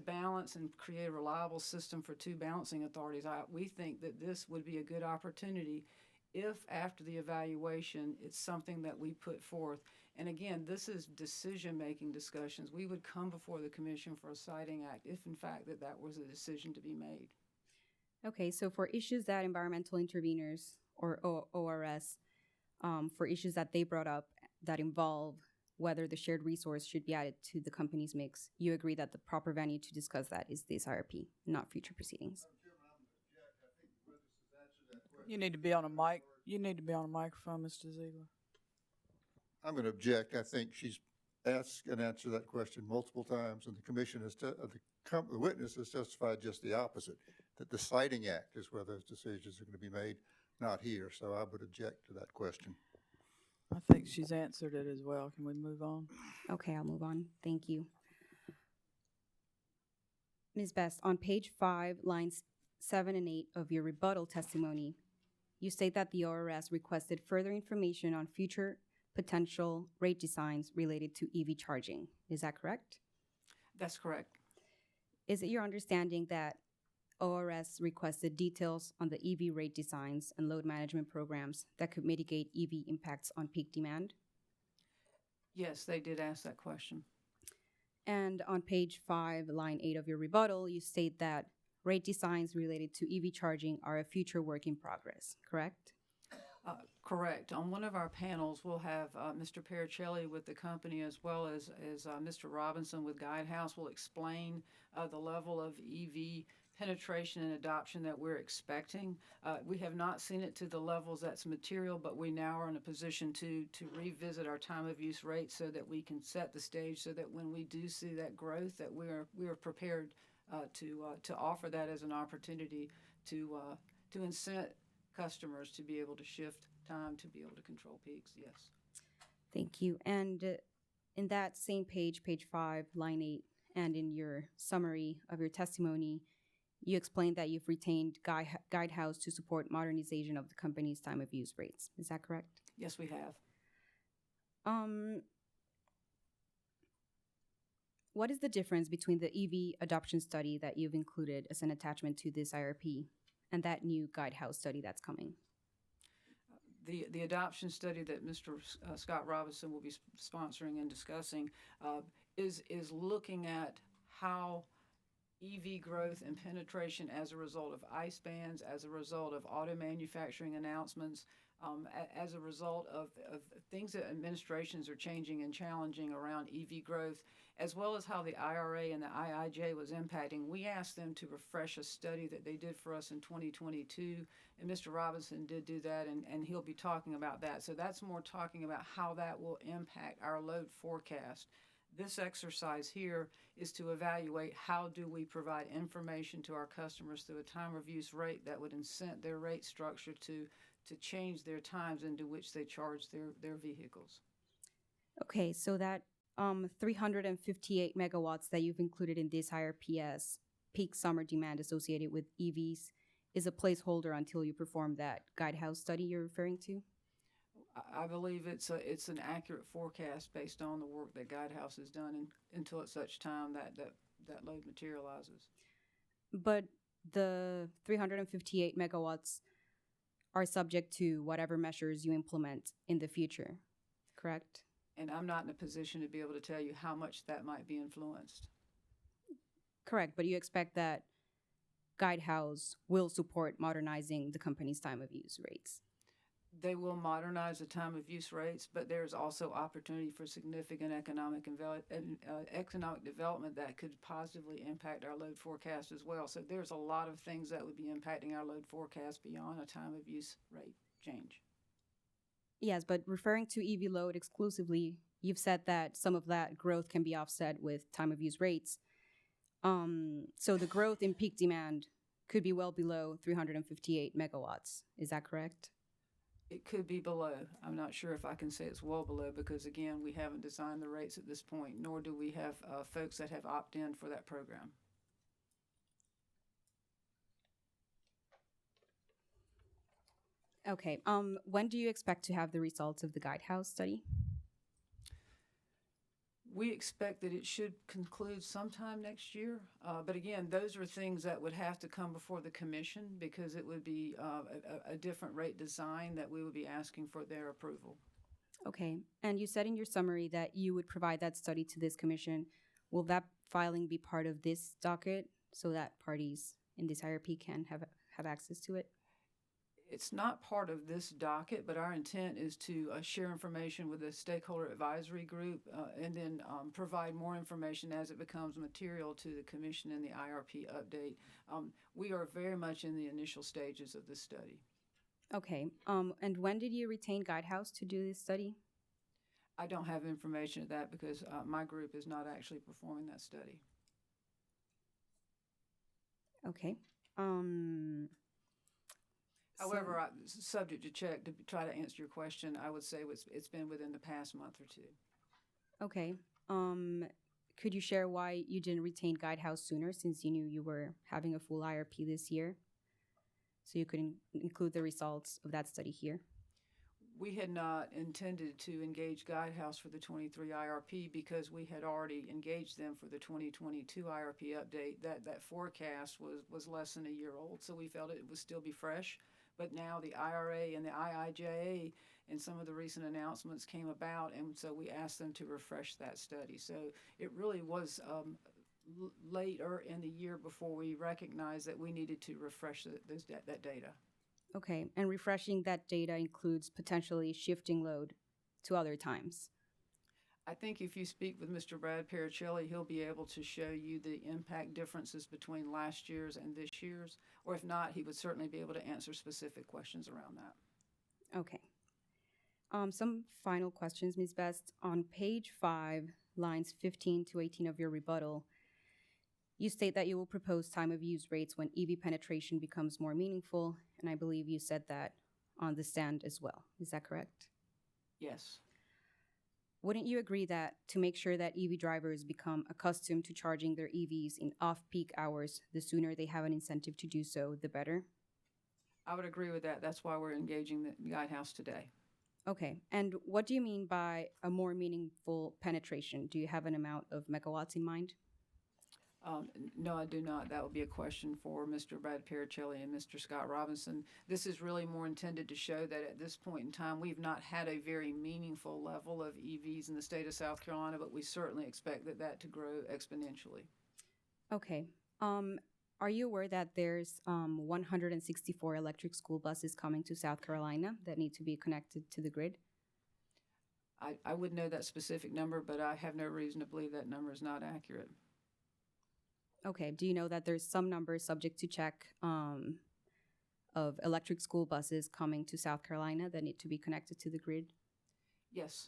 balance and create a reliable system for two balancing authorities. We think that this would be a good opportunity if after the evaluation, it's something that we put forth. And again, this is decision-making discussions. We would come before the commission for a siting act if in fact that was a decision to be made. Okay, so for issues that environmental interveners or ORS, for issues that they brought up that involve whether the shared resource should be added to the company's mix, you agree that the proper venue to discuss that is this IRP, not future proceedings? You need to be on a mic. You need to be on a microphone, Mr. Ziegler. I'm going to object. I think she's asked and answered that question multiple times, and the commission has, the witness has testified just the opposite, that the Siting Act is where those decisions are going to be made, not here. So I would object to that question. I think she's answered it as well. Can we move on? Okay, I'll move on. Thank you. Ms. Best, on page 5, lines 7 and 8 of your rebuttal testimony, you state that the ORS requested further information on future potential rate designs related to EV charging. Is that correct? That's correct. Is it your understanding that ORS requested details on the EV rate designs and load management programs that could mitigate EV impacts on peak demand? Yes, they did ask that question. And on page 5, line 8 of your rebuttal, you state that rate designs related to EV charging are a future work in progress, correct? Correct. On one of our panels, we'll have Mr. Pericelli with the company as well as Mr. Robinson with Guidehouse will explain the level of EV penetration and adoption that we're expecting. We have not seen it to the levels that's material, but we now are in a position to revisit our time of use rate so that we can set the stage so that when we do see that growth that we are prepared to offer that as an opportunity to incent customers to be able to shift time to be able to control peaks. Yes. Thank you. And in that same page, page 5, line 8, and in your summary of your testimony, you explained that you've retained Guidehouse to support modernization of the company's time of use rates. Is that correct? Yes, we have. What is the difference between the EV adoption study that you've included as an attachment to this IRP and that new Guidehouse study that's coming? The adoption study that Mr. Scott Robinson will be sponsoring and discussing is looking at how EV growth and penetration as a result of ICE bans, as a result of auto manufacturing announcements, as a result of things that administrations are changing and challenging around EV growth, as well as how the IRA and the IIJ was impacting. We asked them to refresh a study that they did for us in 2022, and Mr. Robinson did do that, and he'll be talking about that. So that's more talking about how that will impact our load forecast. This exercise here is to evaluate how do we provide information to our customers through a time of use rate that would incent their rate structure to change their times into which they charge their vehicles. Okay, so that 358 megawatts that you've included in this IRPS, peak summer demand associated with EVs, is a placeholder until you perform that Guidehouse study you're referring to? I believe it's an accurate forecast based on the work that Guidehouse has done until at such time that load materializes. But the 358 megawatts are subject to whatever measures you implement in the future, correct? And I'm not in a position to be able to tell you how much that might be influenced. Correct, but you expect that Guidehouse will support modernizing the company's time of use rates. They will modernize the time of use rates, but there's also opportunity for significant economic development that could positively impact our load forecast as well. So there's a lot of things that would be impacting our load forecast beyond a time of use rate change. Yes, but referring to EV load exclusively, you've said that some of that growth can be offset with time of use rates. So the growth in peak demand could be well below 358 megawatts. Is that correct? It could be below. I'm not sure if I can say it's well below because, again, we haven't designed the rates at this point, nor do we have folks that have opted in for that program. Okay. When do you expect to have the results of the Guidehouse study? We expect that it should conclude sometime next year. But again, those are things that would have to come before the commission because it would be a different rate design that we would be asking for their approval. Okay. And you said in your summary that you would provide that study to this commission. Will that filing be part of this docket so that parties in this IRP can have access to it? It's not part of this docket, but our intent is to share information with the stakeholder advisory group and then provide more information as it becomes material to the commission in the IRP update. We are very much in the initial stages of this study. Okay. And when did you retain Guidehouse to do this study? I don't have information of that because my group is not actually performing that study. Okay. However, subject to check to try to answer your question, I would say it's been within the past month or two. Okay. Could you share why you didn't retain Guidehouse sooner since you knew you were having a full IRP this year? So you could include the results of that study here? We had not intended to engage Guidehouse for the 23 IRP because we had already engaged them for the 2022 IRP update. That forecast was less than a year old, so we felt it would still be fresh. But now the IRA and the IIJA and some of the recent announcements came about, and so we asked them to refresh that study. So it really was later in the year before we recognized that we needed to refresh that data. Okay, and refreshing that data includes potentially shifting load to other times. I think if you speak with Mr. Brad Pericelli, he'll be able to show you the impact differences between last year's and this year's, or if not, he would certainly be able to answer specific questions around that. Okay. Some final questions, Ms. Best. On page 5, lines 15 to 18 of your rebuttal, you state that you will propose time of use rates when EV penetration becomes more meaningful, and I believe you said that on the stand as well. Is that correct? Yes. Wouldn't you agree that to make sure that EV drivers become accustomed to charging their EVs in off-peak hours, the sooner they have an incentive to do so, the better? I would agree with that. That's why we're engaging the Guidehouse today. Okay. And what do you mean by a more meaningful penetration? Do you have an amount of megawatts in mind? No, I do not. That would be a question for Mr. Brad Pericelli and Mr. Scott Robinson. This is really more intended to show that at this point in time, we've not had a very meaningful level of EVs in the state of South Carolina, but we certainly expect that to grow exponentially. Okay. Are you aware that there's 164 electric school buses coming to South Carolina that need to be connected to the grid? I would know that specific number, but I have no reason to believe that number is not accurate. Okay. Do you know that there's some number subject to check of electric school buses coming to South Carolina that need to be connected to the grid? Yes.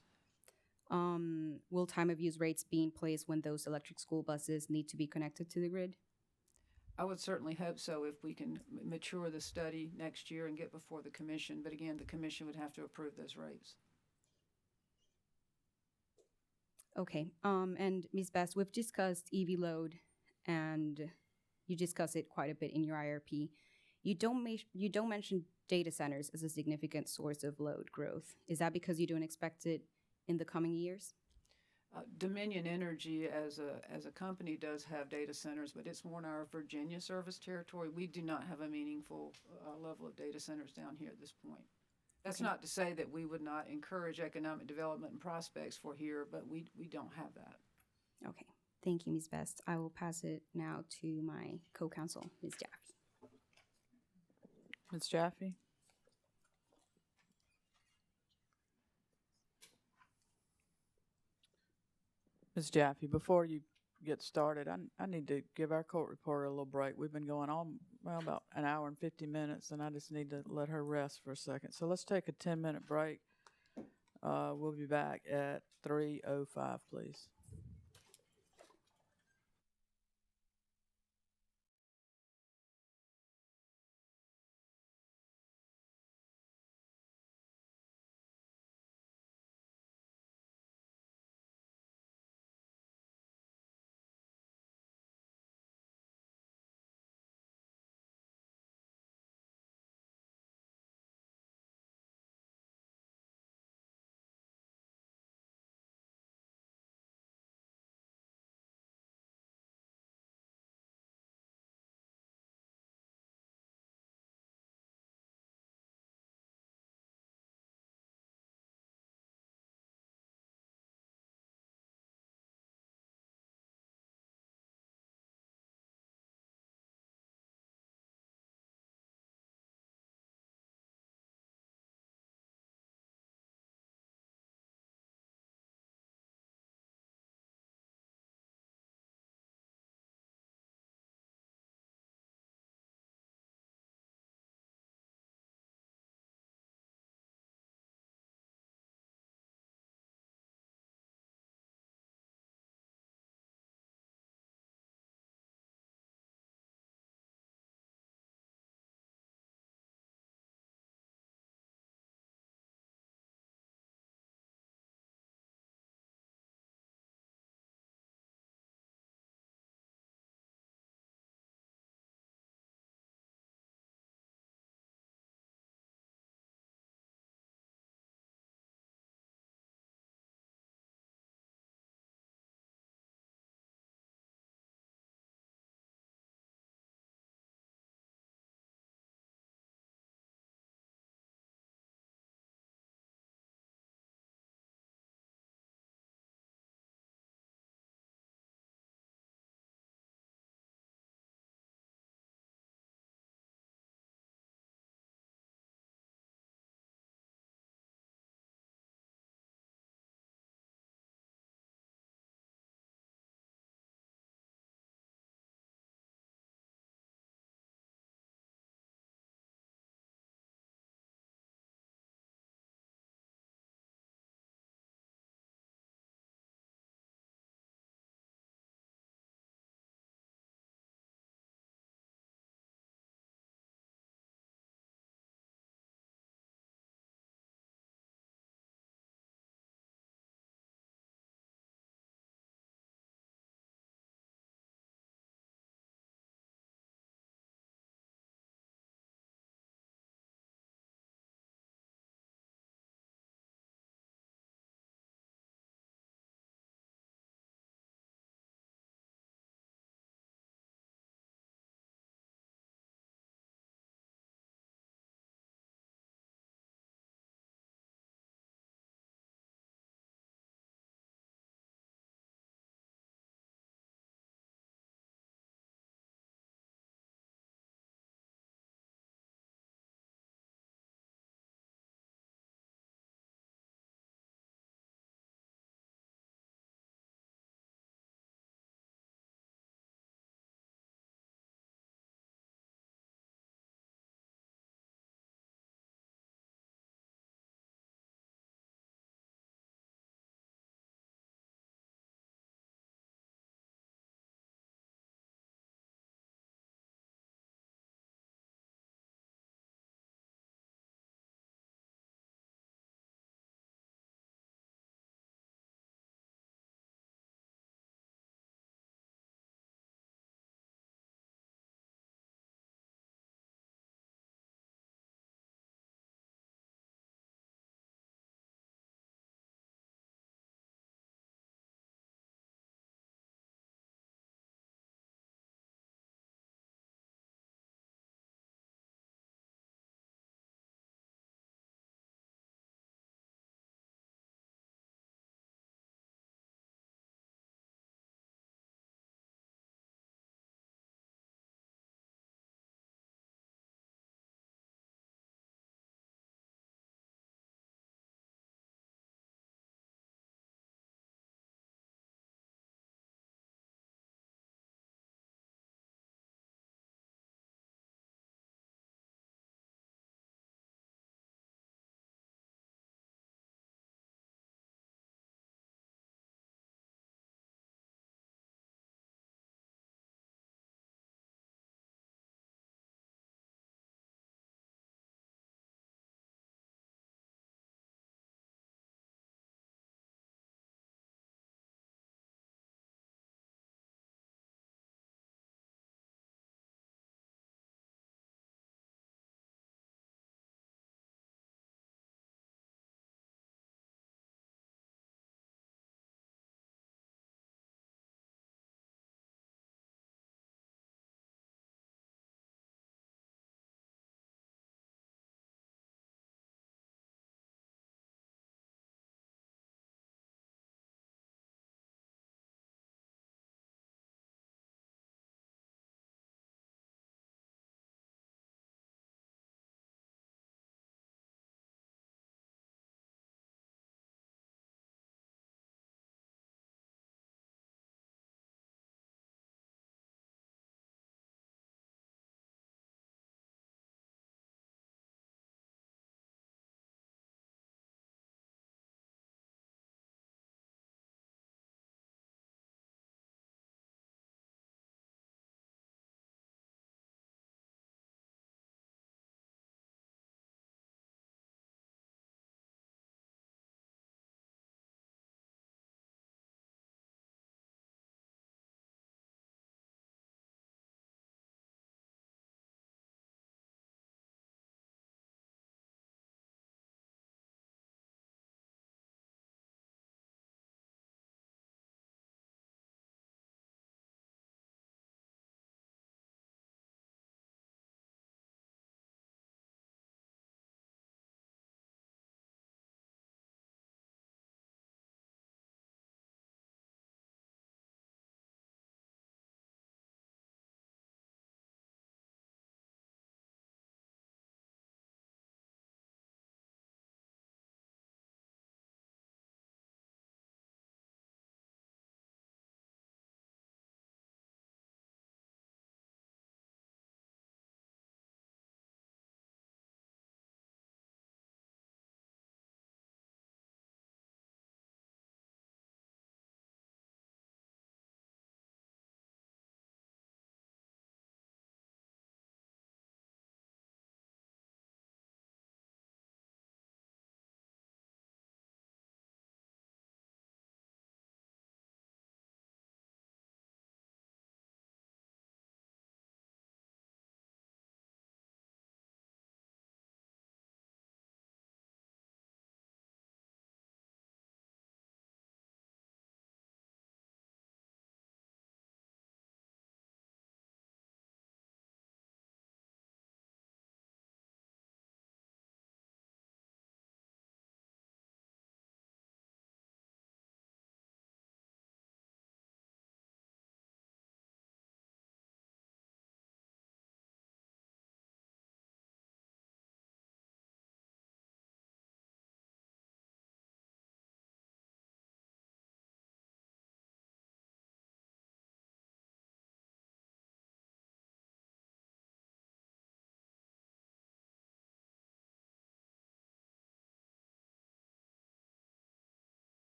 Will time of use rates be in place when those electric school buses need to be connected to the grid? I would certainly hope so if we can mature the study next year and get before the commission. But again, the commission would have to approve those rates. Okay. And Ms. Best, we've discussed EV load, and you discuss it quite a bit in your IRP. You don't mention data centers as a significant source of load growth. Is that because you don't expect it in the coming years? Dominion Energy as a company does have data centers, but it's more in our Virginia service territory. We do not have a meaningful level of data centers down here at this point. That's Okay. not to say that we would not encourage economic development and prospects for here, but we don't have that. Okay. Thank you, Ms. Best. I will pass it now to my co-counsel, Ms. Jaffe. Ms. Jaffe? Ms. Jaffe, before you get started, I need to give our court reporter a little break. We've been going on, well, about an hour and 50 minutes, and I just need to let her rest for a second. So let's take a 10-minute break. We'll be back at 3:05, please.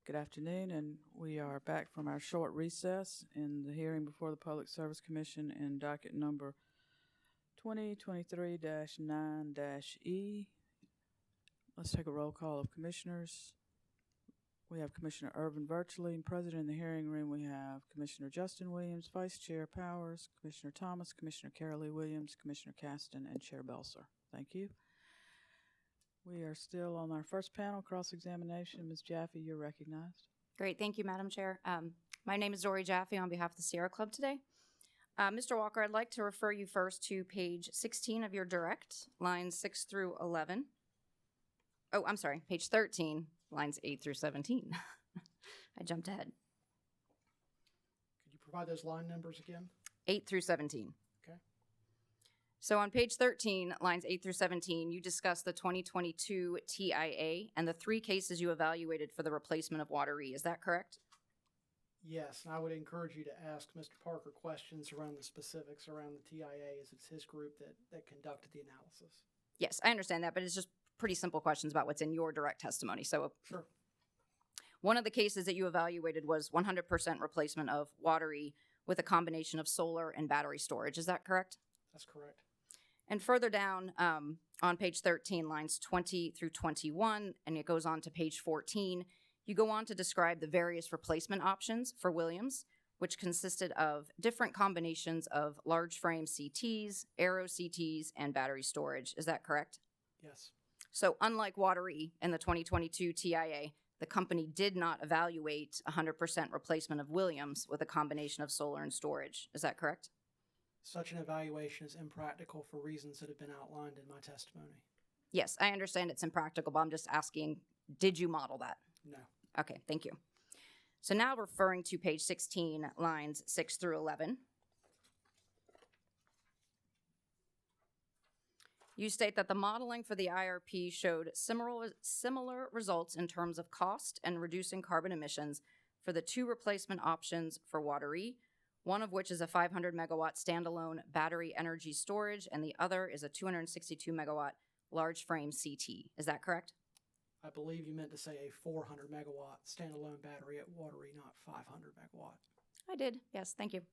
Good afternoon, and we are back from our short recess in the hearing before the Public Service Commission in docket number 2023-9-E. Let's take a roll call of commissioners. We have Commissioner Irvin virtually, and present in the hearing room we have Commissioner Justin Williams, Vice Chair Powers, Commissioner Thomas, Commissioner Carolee Williams, Commissioner Caston, and Chair Belser. Thank you. We are still on our first panel, cross-examination. Ms. Jaffe, you're recognized. Great. Thank you, Madam Chair. My name is Dory Jaffe on behalf of the Sierra Club today. Mr. Walker, I'd like to refer you first to page 16 of your direct, lines 6 through 11. Oh, I'm sorry, page 13, lines 8 through 17. I jumped ahead. Could you provide those line numbers again? 8 through 17. Okay. So on page 13, lines 8 through 17, you discuss the 2022 TIA and the 3 cases you evaluated for the replacement of Water E. Is that correct? Yes, and I would encourage you to ask Mr. Parker questions around the specifics around the TIA, as it's his group that conducted the analysis. Yes, I understand that, but it's just pretty simple questions about what's in your direct testimony. So Sure. One of the cases that you evaluated was 100% replacement of Water E with a combination of solar and battery storage. Is that correct? That's correct. And further down on page 13, lines 20 through 21, and it goes on to page 14, you go on to describe the various replacement options for Williams, which consisted of different combinations of large frame CTs, aero CTs, and battery storage. Is that correct? Yes. So unlike Water E in the 2022 TIA, the company did not evaluate 100% replacement of Williams with a combination of solar and storage. Is that correct? Such an evaluation is impractical for reasons that have been outlined in my testimony. Yes, I understand it's impractical, but I'm just asking, did you model that? No. Okay, thank you. So now referring to page 16, lines 6 through 11. You state that the modeling for the IRP showed similar results in terms of cost and reducing carbon emissions for the 2 replacement options for Water E, one of which is a 500 megawatt standalone battery energy storage, and the other is a 262 megawatt large frame CT. Is that correct? I believe you meant to say a 400 megawatt standalone battery at Water E, not 500 megawatt. I did. Yes, thank you.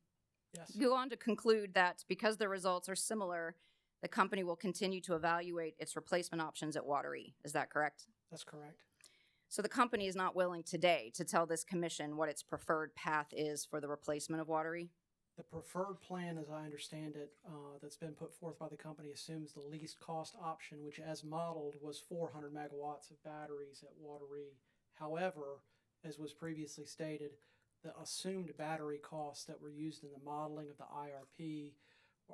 Yes. You go on to conclude that because the results are similar, the company will continue to evaluate its replacement options at Water E. Is that correct? That's correct. So the company is not willing today to tell this commission what its preferred path is for the replacement of Water E? The preferred plan, as I understand it, that's been put forth by the company assumes the least cost option, which as modeled was 400 megawatts of batteries at Water E. However, as was previously stated, the assumed battery costs that were used in the modeling of the IRP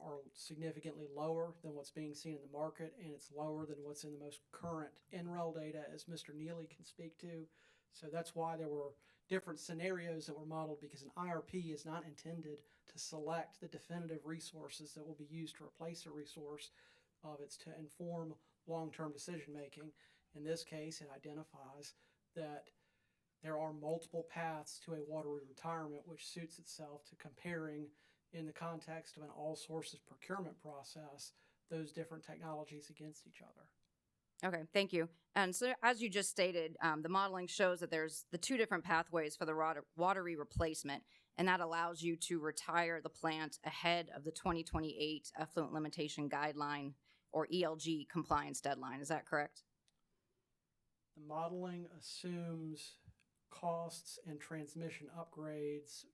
are significantly lower than what's being seen in the market, and it's lower than what's in the most current NREL data, as Mr. Neely can speak to. So that's why there were different scenarios that were modeled, because an IRP is not intended to select the definitive resources that will be used to replace a resource. It's to inform long-term decision-making. In this case, it identifies that there are multiple paths to a Water E retirement, which suits itself to comparing, in the context of an all-sources procurement process, those different technologies against each other. Okay, thank you. And so as you just stated, the modeling shows that there's the 2 different pathways for the Water E replacement, and that allows you to retire the plant ahead of the 2028 Effluent Limitation Guideline, or ELG, compliance deadline. Is that correct? The modeling assumes costs and transmission upgrades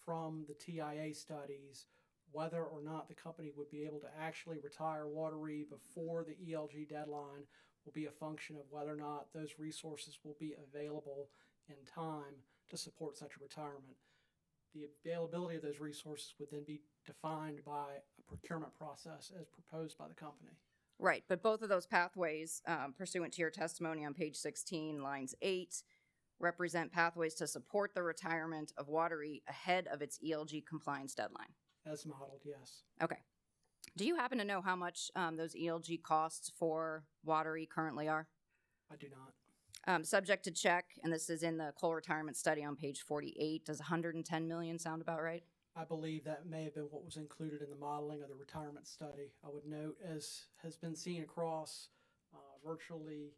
from the TIA studies. Whether or not the company would be able to actually retire Water E before the ELG deadline will be a function of whether or not those resources will be available in time to support such a retirement. The availability of those resources would then be defined by a procurement process as proposed by the company. Right, but both of those pathways, pursuant to your testimony on page 16, lines 8, represent pathways to support the retirement of Water E ahead of its ELG compliance deadline. As modeled, yes. Okay. Do you happen to know how much those ELG costs for Water E currently are? I do not. Subject to check, and this is in the coal retirement study on page 48. Does 110 million sound about right? I believe that may have been what was included in the modeling of the retirement study. I would note, as has been seen across virtually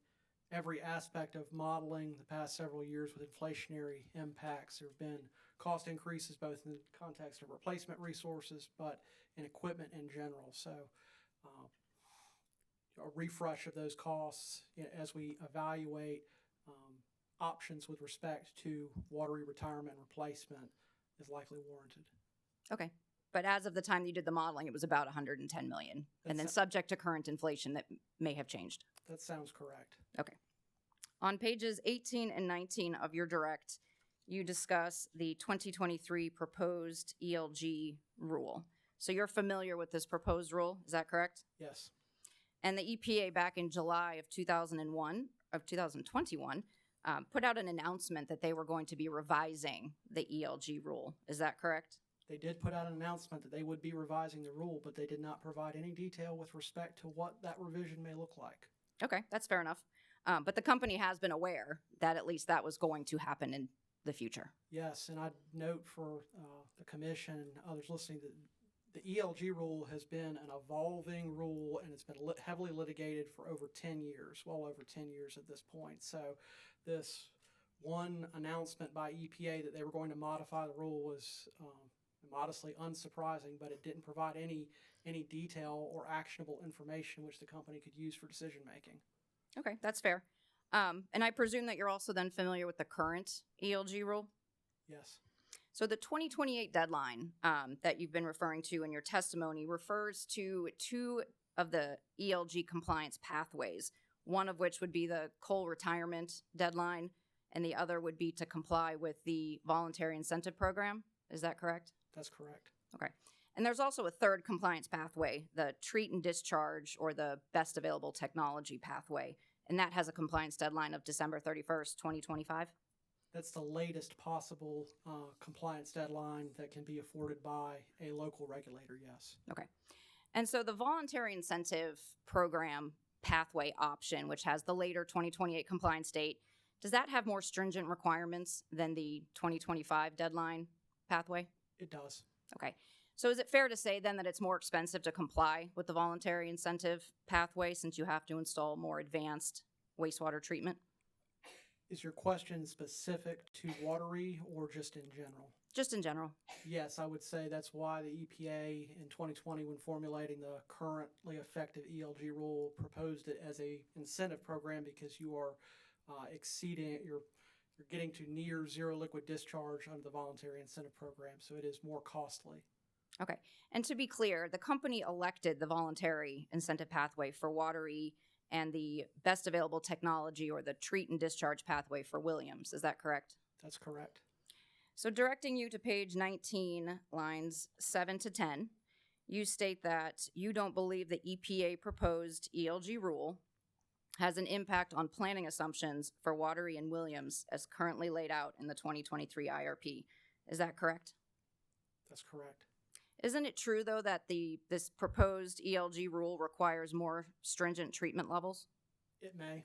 every aspect of modeling the past several years with inflationary impacts. There have been cost increases both in the context of replacement resources, but in equipment in general. So a refresh of those costs as we evaluate options with respect to watery retirement and replacement is likely warranted. Okay. But as of the time you did the modeling, it was about 110 million. And then subject to current inflation, that may have changed. That sounds correct. Okay. On pages 18 and 19 of your direct, you discuss the 2023 proposed ELG rule. So you're familiar with this proposed rule, is that correct? Yes. And the EPA back in July of 2021 put out an announcement that they were going to be revising the ELG rule. Is that correct? They did put out an announcement that they would be revising the rule, but they did not provide any detail with respect to what that revision may look like. Okay, that's fair enough. But the company has been aware that at least that was going to happen in the future. Yes, and I'd note for the commission and others listening that the ELG rule has been an evolving rule, and it's been heavily litigated for over 10 years, well over 10 years at this point. So this one announcement by EPA that they were going to modify the rule was modestly unsurprising, but it didn't provide any detail or actionable information which the company could use for decision making. Okay, that's fair. And I presume that you're also then familiar with the current ELG rule? Yes. So the 2028 deadline that you've been referring to in your testimony refers to two of the ELG compliance pathways, one of which would be the coal retirement deadline, and the other would be to comply with the voluntary incentive program. Is that correct? That's correct. Okay. And there's also a third compliance pathway, the treat and discharge, or the best available technology pathway, and that has a compliance deadline of December 31st, 2025. That's the latest possible compliance deadline that can be afforded by a local regulator, yes. Okay. And so the voluntary incentive program pathway option, which has the later 2028 compliance date, does that have more stringent requirements than the 2025 deadline pathway? It does. Okay. So is it fair to say then that it's more expensive to comply with the voluntary incentive pathway since you have to install more advanced wastewater treatment? Is your question specific to watery or just in general? Just in general. Yes, I would say that's why the EPA in 2020, when formulating the currently effective ELG rule, proposed it as a incentive program because you are you're getting to near zero liquid discharge under the voluntary incentive program, so it is more costly. Okay. And to be clear, the company elected the voluntary incentive pathway for watery and the best available technology, or the treat and discharge pathway, for Williams. Is that correct? That's correct. So directing you to page 19, lines 7 to 10, you state that you don't believe the EPA proposed ELG rule has an impact on planning assumptions for Watery and Williams as currently laid out in the 2023 IRP. Is that correct? That's correct. Isn't it true, though, that this proposed ELG rule requires more stringent treatment levels? It may.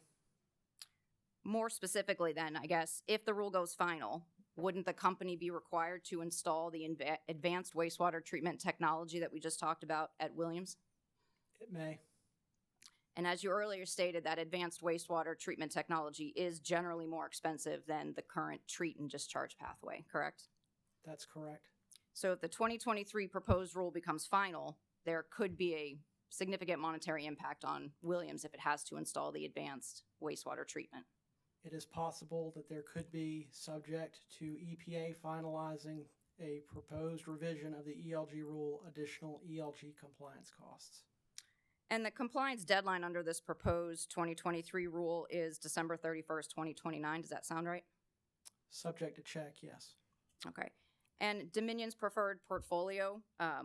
More specifically, then, I guess, if the rule goes final, wouldn't the company be required to install the advanced wastewater treatment technology that we just talked about at Williams? It may. And as you earlier stated, that advanced wastewater treatment technology is generally more expensive than the current treat and discharge pathway, correct? That's correct. So if the 2023 proposed rule becomes final, there could be a significant monetary impact on Williams if it has to install the advanced wastewater treatment. It is possible that there could be, subject to EPA finalizing a proposed revision of the ELG rule, additional ELG compliance costs. And the compliance deadline under this proposed 2023 rule is December 31st, 2029. Does that sound right? Subject to check, yes. Okay. And Dominion's preferred portfolio,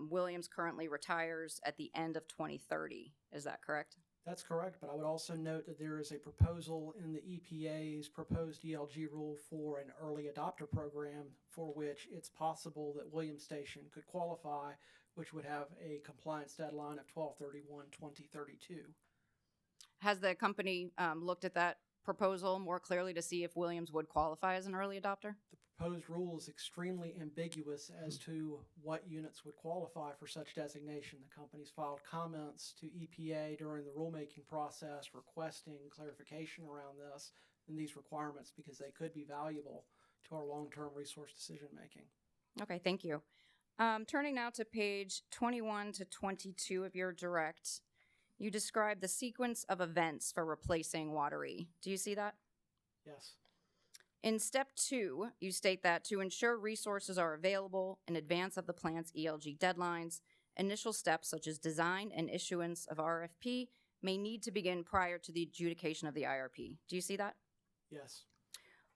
Williams currently retires at the end of 2030. Is that correct? That's correct, but I would also note that there is a proposal in the EPA's proposed ELG rule for an early adopter program for which it's possible that Williams Station could qualify, which would have a compliance deadline of 12/31/2032. Has the company looked at that proposal more clearly to see if Williams would qualify as an early adopter? The proposed rule is extremely ambiguous as to what units would qualify for such designation. The company's filed comments to EPA during the rulemaking process requesting clarification around this and these requirements because they could be valuable to our long-term resource decision making. Okay, thank you. Turning now to page 21 to 22 of your direct, you describe the sequence of events for replacing Water E. Do you see that? Yes. In step 2, you state that to ensure resources are available in advance of the plant's ELG deadlines, initial steps such as design and issuance of RFP may need to begin prior to the adjudication of the IRP. Do you see that? Yes.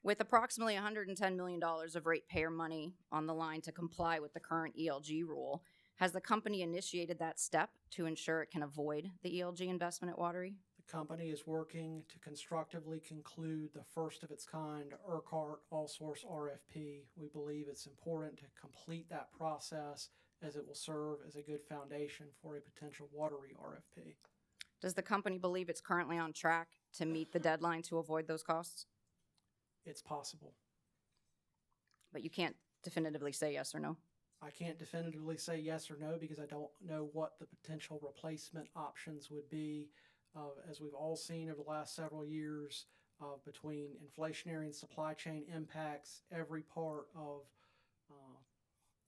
With approximately $110 million of ratepayer money on the line to comply with the current ELG rule, has the company initiated that step to ensure it can avoid the ELG investment at Water E? The company is working to constructively conclude the first of its kind ERCOT all-source RFP. We believe it's important to complete that process as it will serve as a good foundation for a potential Water E RFP. Does the company believe it's currently on track to meet the deadline to avoid those costs? It's possible. But you can't definitively say yes or no? I can't definitively say yes or no because I don't know what the potential replacement options would be. As we've all seen over the last several years, between inflationary and supply chain impacts, every part of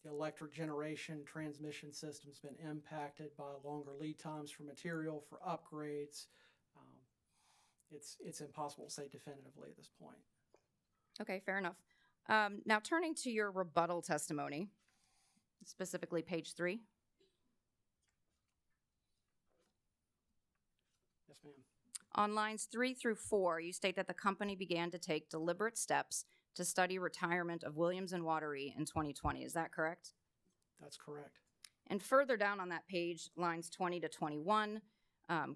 the electric generation transmission system has been impacted by longer lead times for material, for upgrades. It's impossible to say definitively at this point. Okay, fair enough. Now turning to your rebuttal testimony, specifically page 3. Yes, ma'am. On lines 3 through 4, you state that the company began to take deliberate steps to study retirement of Williams and Water E in 2020. Is that correct? That's correct. And further down on that page, lines 20 to 21,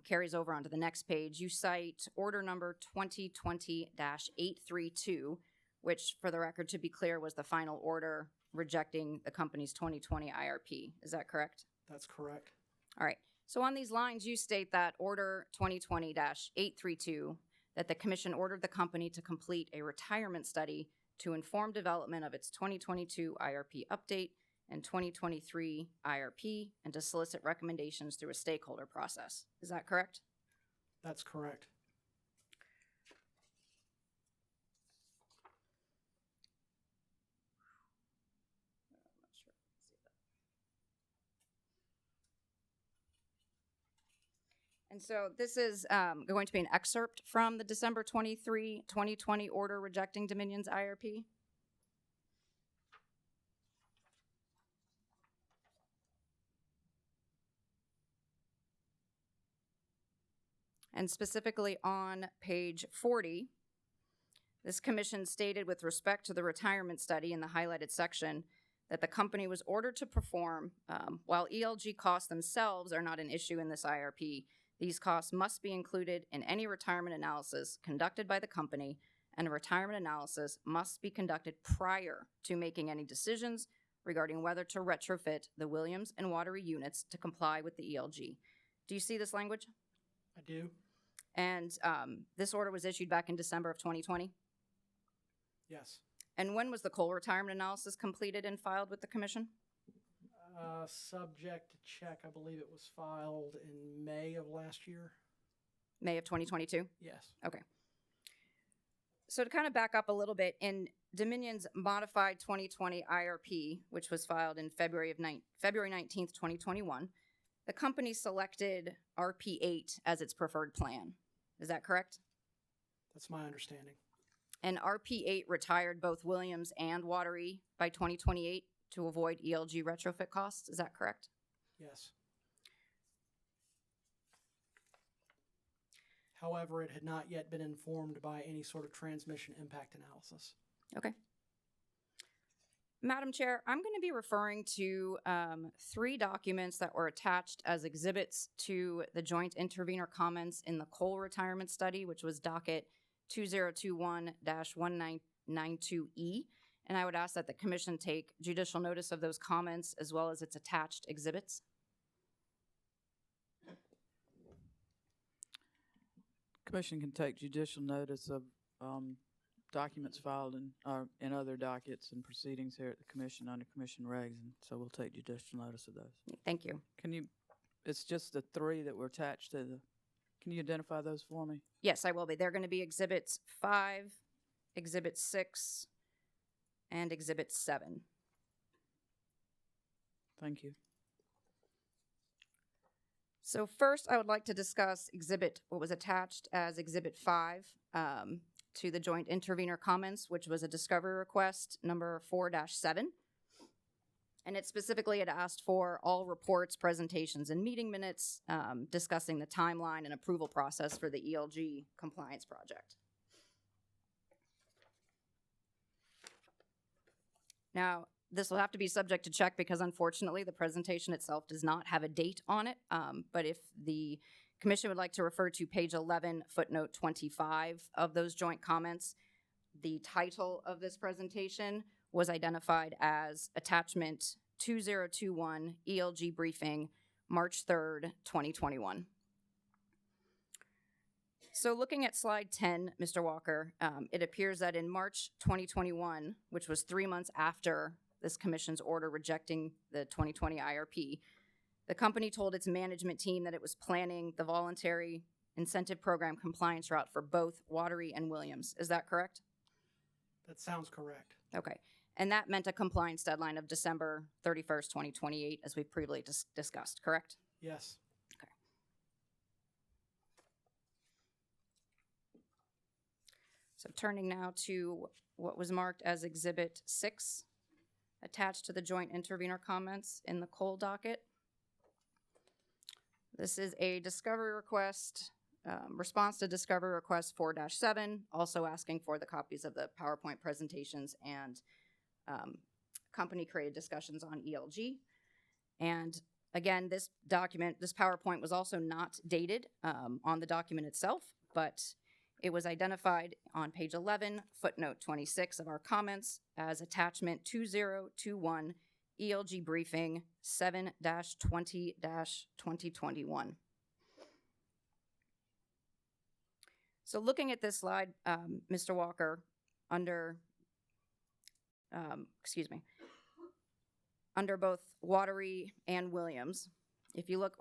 carries over onto the next page. You cite order number 2020-832, which, for the record, to be clear, was the final order rejecting the company's 2020 IRP. Is that correct? That's correct. All right. So on these lines, you state that order 2020-832, that the commission ordered the company to complete a retirement study to inform development of its 2022 IRP update and 2023 IRP and to solicit recommendations through a stakeholder process. Is that correct? That's correct. And so this is going to be an excerpt from the December 23, 2020 order rejecting Dominion's IRP. And specifically on page 40, this commission stated with respect to the retirement study in the highlighted section that the company was ordered to perform, while ELG costs themselves are not an issue in this IRP, these costs must be included in any retirement analysis conducted by the company, and a retirement analysis must be conducted prior to making any decisions regarding whether to retrofit the Williams and Water E units to comply with the ELG. Do you see this language? I do. And this order was issued back in December of 2020? Yes. And when was the coal retirement analysis completed and filed with the commission? Subject to check. I believe it was filed in May of last year. May of 2022? Yes. Okay. So to kind of back up a little bit, in Dominion's modified 2020 IRP, which was filed in February 19th, 2021, the company selected RP8 as its preferred plan. Is that correct? That's my understanding. And RP8 retired both Williams and Water E by 2028 to avoid ELG retrofit costs. Is that correct? Yes. However, it had not yet been informed by any sort of transmission impact analysis. Okay. Madam Chair, I'm going to be referring to 3 documents that were attached as exhibits to the joint intervenor comments in the coal retirement study, which was docket 2021-1992E. And I would ask that the commission take judicial notice of those comments as well as its attached exhibits. Commission can take judicial notice of documents filed in other dockets and proceedings here at the commission under commission regs, and so we'll take judicial notice of those. Thank you. Can you, it's just the three that were attached to the, can you identify those for me? Yes, I will be. They're going to be Exhibits 5, Exhibit 6, and Exhibit 7. Thank you. So first, I would like to discuss what was attached as Exhibit 5 to the joint intervenor comments, which was a discovery request number 4-7. And it specifically had asked for all reports, presentations, and meeting minutes discussing the timeline and approval process for the ELG compliance project. Now, this will have to be subject to check because unfortunately the presentation itself does not have a date on it. But if the commission would like to refer to page 11, footnote 25 of those joint comments, the title of this presentation was identified as Attachment 2021 ELG Briefing, March 3rd, 2021. So looking at slide 10, Mr. Walker, it appears that in March 2021, which was 3 months after this commission's order rejecting the 2020 IRP, the company told its management team that it was planning the voluntary incentive program compliance route for both Watery and Williams. Is that correct? That sounds correct. Okay. And that meant a compliance deadline of December 31st, 2028, as we've previously discussed, correct? Yes. Okay. So turning now to what was marked as Exhibit 6, attached to the joint intervenor comments in the Cole docket. This is a discovery request, response to discovery request 4-7, also asking for the copies of the PowerPoint presentations and company-created discussions on ELG. And again, this PowerPoint was also not dated on the document itself, but it was identified on page 11, footnote 26 of our comments as attachment 2021 ELG briefing 7-20-2021. So looking at this slide, Mr. Walker, under both Watery and Williams, if you look,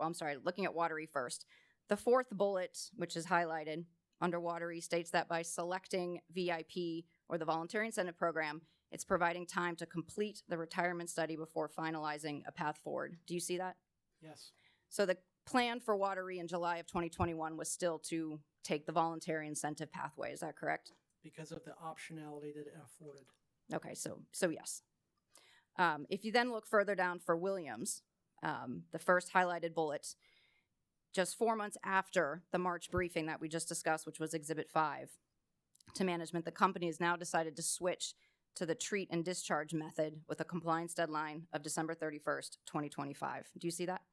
looking at Watery first, the fourth bullet, which is highlighted under Watery, states that by selecting VIP or the voluntary incentive program, it's providing time to complete the retirement study before finalizing a path forward. Do you see that? Yes. So the plan for Watery in July of 2021 was still to take the voluntary incentive pathway. Is that correct? Because of the optionality that it afforded. Okay, so yes. If you then look further down for Williams, the first highlighted bullet, just 4 months after the March briefing that we just discussed, which was Exhibit 5, to management, the company has now decided to switch to the treat and discharge method with a compliance deadline of December 31st, 2025. Do you see that?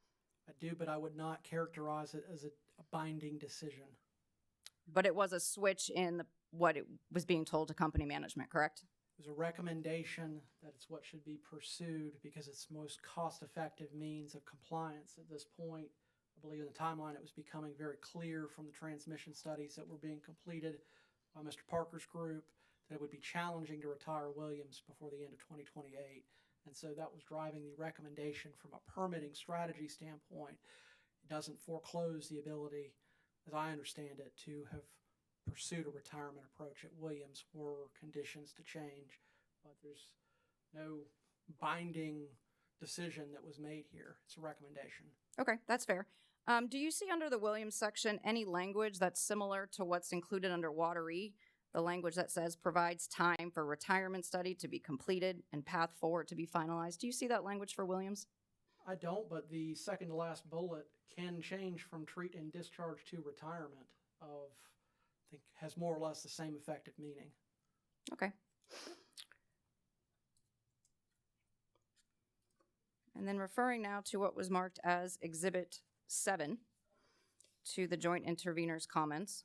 I do, but I would not characterize it as a binding decision. But it was a switch in what it was being told to company management, correct? It was a recommendation that it's what should be pursued because it's the most cost-effective means of compliance at this point. I believe in the timeline it was becoming very clear from the transmission studies that were being completed by Mr. Parker's group that it would be challenging to retire Williams before the end of 2028. And so that was driving the recommendation from a permitting strategy standpoint. It doesn't foreclose the ability, as I understand it, to have pursued a retirement approach at Williams were conditions to change. But there's no binding decision that was made here. It's a recommendation. Okay, that's fair. Do you see under the Williams section any language that's similar to what's included under Watery? The language that says provides time for retirement study to be completed and path forward to be finalized. Do you see that language for Williams? I don't, but the second to last bullet can change from treat and discharge to retirement I think has more or less the same effective meaning. Okay. And then referring now to what was marked as Exhibit 7 to the joint intervenors' comments.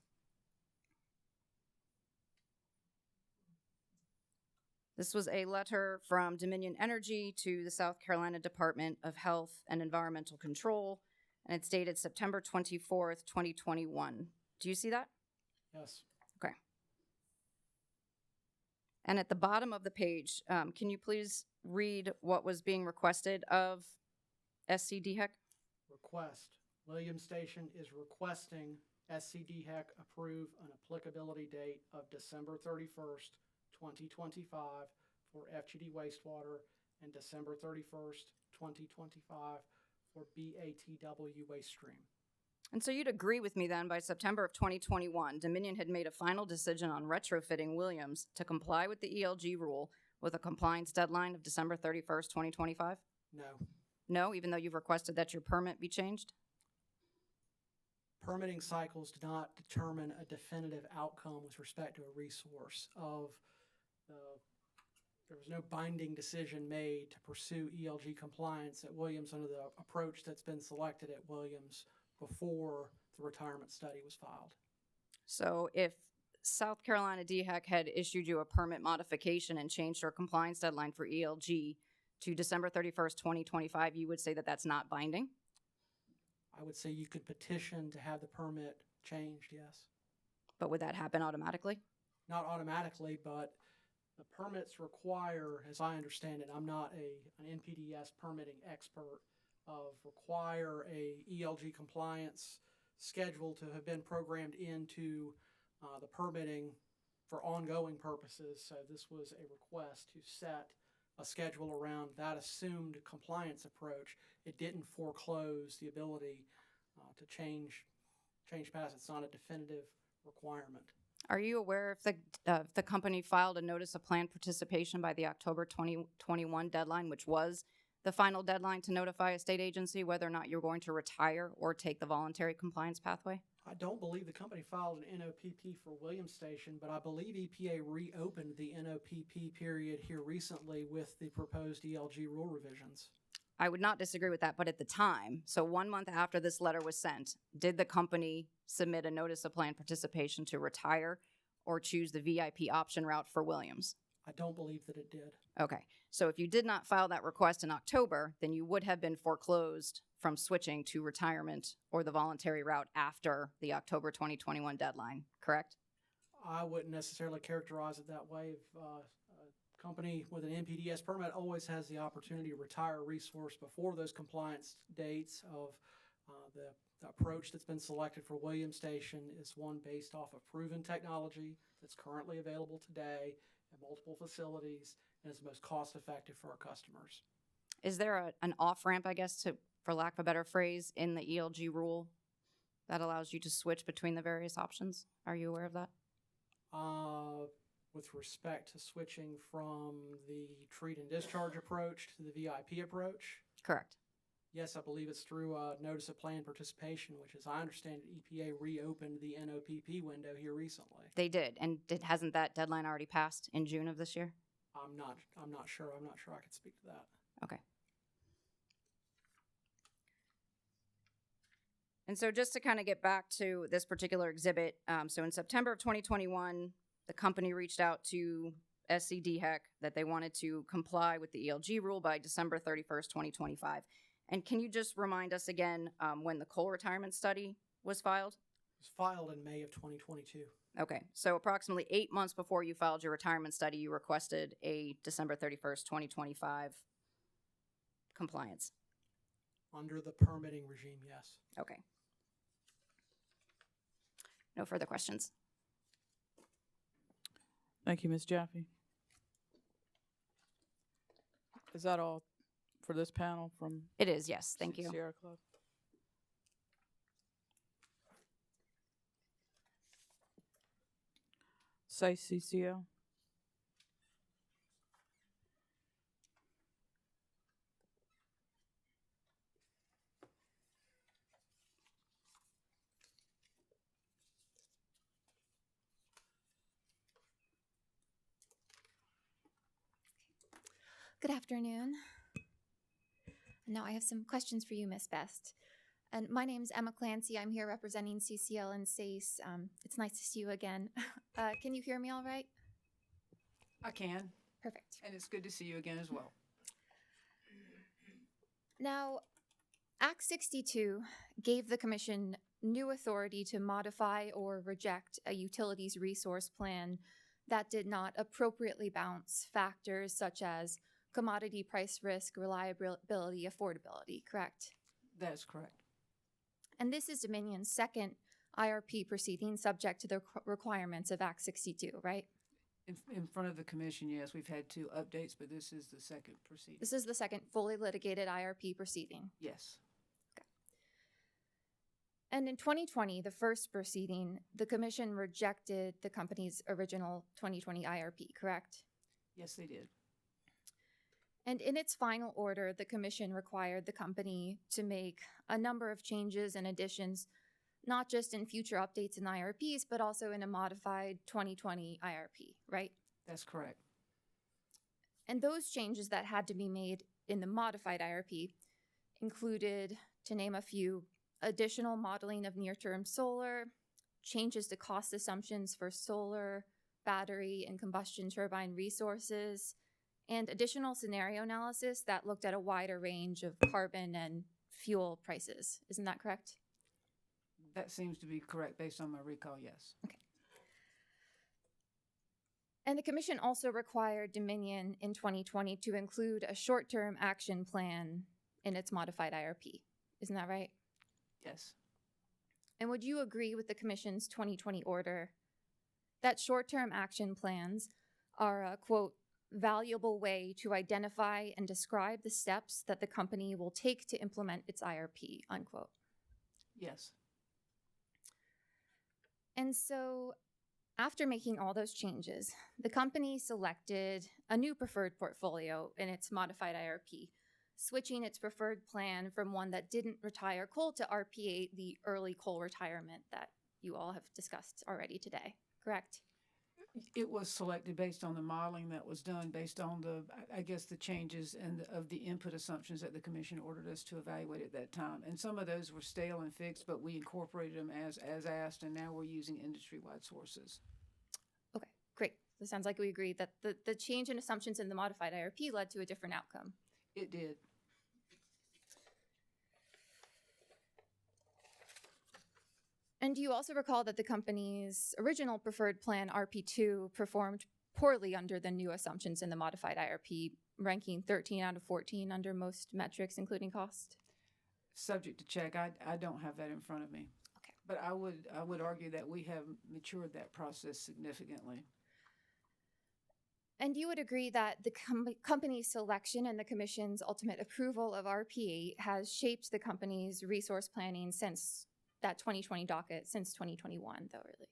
This was a letter from Dominion Energy to the South Carolina Department of Health and Environmental Control, and it's dated September 24th, 2021. Do you see that? Yes. Okay. And at the bottom of the page, can you please read what was being requested of SCDHEC? Request. Williams Station is requesting SCDHEC approve an applicability date of December 31st, 2025 for FGD wastewater and December 31st, 2025 for BATW waste stream. And so you'd agree with me then by September of 2021, Dominion had made a final decision on retrofitting Williams to comply with the ELG rule with a compliance deadline of December 31st, 2025? No. No, even though you've requested that your permit be changed? Permitting cycles do not determine a definitive outcome with respect to a resource of there was no binding decision made to pursue ELG compliance at Williams under the approach that's been selected at Williams before the retirement study was filed. So if South Carolina DHEC had issued you a permit modification and changed their compliance deadline for ELG to December 31st, 2025, you would say that that's not binding? I would say you could petition to have the permit changed, yes. But would that happen automatically? Not automatically, but the permits require, as I understand it, I'm not an NPDES permitting expert, require a ELG compliance schedule to have been programmed into the permitting for ongoing purposes. So this was a request to set a schedule around that assumed compliance approach. It didn't foreclose the ability to change past. It's not a definitive requirement. Are you aware if the company filed a notice of planned participation by the October 2021 deadline, which was the final deadline to notify a state agency whether or not you're going to retire or take the voluntary compliance pathway? I don't believe the company filed an NOPP for Williams Station, but I believe EPA reopened the NOPP period here recently with the proposed ELG rule revisions. I would not disagree with that, but at the time, so 1 month after this letter was sent, did the company submit a notice of planned participation to retire or choose the VIP option route for Williams? I don't believe that it did. Okay, so if you did not file that request in October, then you would have been foreclosed from switching to retirement or the voluntary route after the October 2021 deadline, correct? I wouldn't necessarily characterize it that way. If a company with an NPDES permit always has the opportunity to retire a resource before those compliance dates of the approach that's been selected for Williams Station is one based off of proven technology that's currently available today at multiple facilities and is the most cost effective for our customers. Is there an off-ramp, I guess, for lack of a better phrase, in the ELG rule that allows you to switch between the various options? Are you aware of that? With respect to switching from the treat and discharge approach to the VIP approach? Correct. Yes, I believe it's through a notice of planned participation, which, as I understand it, EPA reopened the NOPP window here recently. They did, and hasn't that deadline already passed in June of this year? I'm not sure. I'm not sure I can speak to that. Okay. And so just to kind of get back to this particular exhibit, so in September of 2021, the company reached out to SCDHEC that they wanted to comply with the ELG rule by December 31st, 2025. And can you just remind us again when the coal retirement study was filed? It was filed in May of 2022. Okay, so approximately 8 months before you filed your retirement study, you requested a December 31st, 2025 compliance. Under the permitting regime, yes. Okay. No further questions. Thank you, Ms. Jaffe. Is that all for this panel from? It is, yes. Thank you. Sierra Club. Say CCL. Good afternoon. Now I have some questions for you, Miss Best. And my name is Emma Clancy. I'm here representing CCL and SACE. It's nice to see you again. Can you hear me all right? I can. Perfect. And it's good to see you again as well. Now, Act 62 gave the Commission new authority to modify or reject a utilities resource plan that did not appropriately balance factors such as commodity price risk, reliability, affordability, correct? That's correct. And this is Dominion's second IRP proceeding subject to the requirements of Act 62, right? In front of the commission, yes, we've had 2 updates, but this is the second proceeding. This is the second fully litigated IRP proceeding. Yes. Okay. And in 2020, the first proceeding, the Commission rejected the company's original 2020 IRP, correct? Yes, they did. And in its final order, the Commission required the company to make a number of changes and additions, not just in future updates in IRPs, but also in a modified 2020 IRP, right? That's correct. And those changes that had to be made in the modified IRP included, to name a few, additional modeling of near-term solar, changes to cost assumptions for solar, battery, and combustion turbine resources, and additional scenario analysis that looked at a wider range of carbon and fuel prices. Isn't that correct? That seems to be correct based on my recall, yes. Okay. And the Commission also required Dominion in 2020 to include a short-term action plan in its modified IRP. Isn't that right? Yes. And would you agree with the Commission's 2020 order that short-term action plans are a, quote, valuable way to identify and describe the steps that the company will take to implement its IRP, unquote? Yes. And so after making all those changes, the company selected a new preferred portfolio in its modified IRP, switching its preferred plan from one that didn't retire coal to RP8, the early coal retirement that you all have discussed already today, correct? It was selected based on the modeling that was done, based on the, I guess, the changes and of the input assumptions that the Commission ordered us to evaluate at that time. And some of those were stale and fixed, but we incorporated them as asked, and now we're using industry-wide sources. Okay, great. So it sounds like we agree that the change in assumptions in the modified IRP led to a different outcome. It did. And do you also recall that the company's original preferred plan, RP2, performed poorly under the new assumptions in the modified IRP, ranking 13 out of 14 under most metrics, including cost? Subject to check. I don't have that in front of me. Okay. But I would argue that we have matured that process significantly. And you would agree that the company's selection and the Commission's ultimate approval of RP8 has shaped the company's resource planning since that 2020 docket, since 2021, though, really?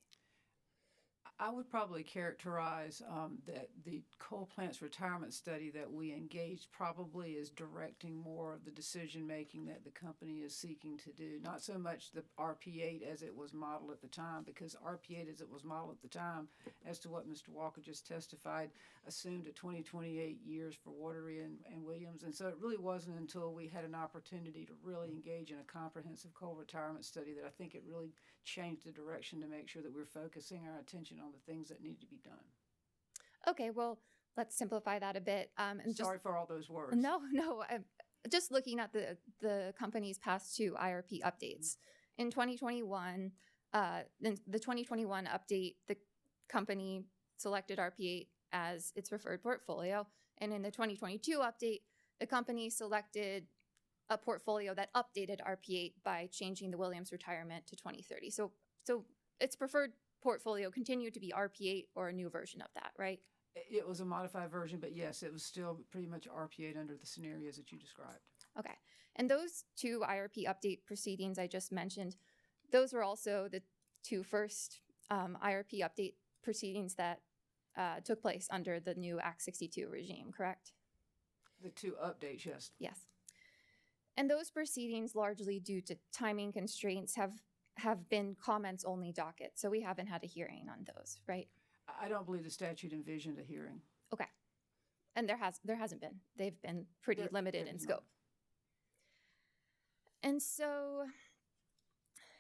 I would probably characterize that the coal plants retirement study that we engaged probably is directing more of the decision-making that the company is seeking to do. Not so much the RP8 as it was modeled at the time, because RP8 as it was modeled at the time, as to what Mr. Walker just testified, assumed a 2028 years for Watery and Williams. And so it really wasn't until we had an opportunity to really engage in a comprehensive coal retirement study that I think it really changed the direction to make sure that we're focusing our attention on the things that need to be done. Okay, well, let's simplify that a bit. Sorry for all those words. No, just looking at the company's past 2 IRP updates. In 2021, in the 2021 update, the company selected RP8 as its preferred portfolio. And in the 2022 update, the company selected a portfolio that updated RP8 by changing the Williams retirement to 2030. So its preferred portfolio continued to be RP8 or a new version of that, right? It was a modified version, but yes, it was still pretty much RP8 under the scenarios that you described. Okay. And those 2 IRP update proceedings I just mentioned, those were also the 2 first IRP update proceedings that took place under the new Act 62 regime, correct? The 2 updates, yes. Yes. And those proceedings, largely due to timing constraints, have been comments-only docket, so we haven't had a hearing on those, right? I don't believe the statute envisioned a hearing. Okay. And there hasn't been. They've been pretty limited in scope. And so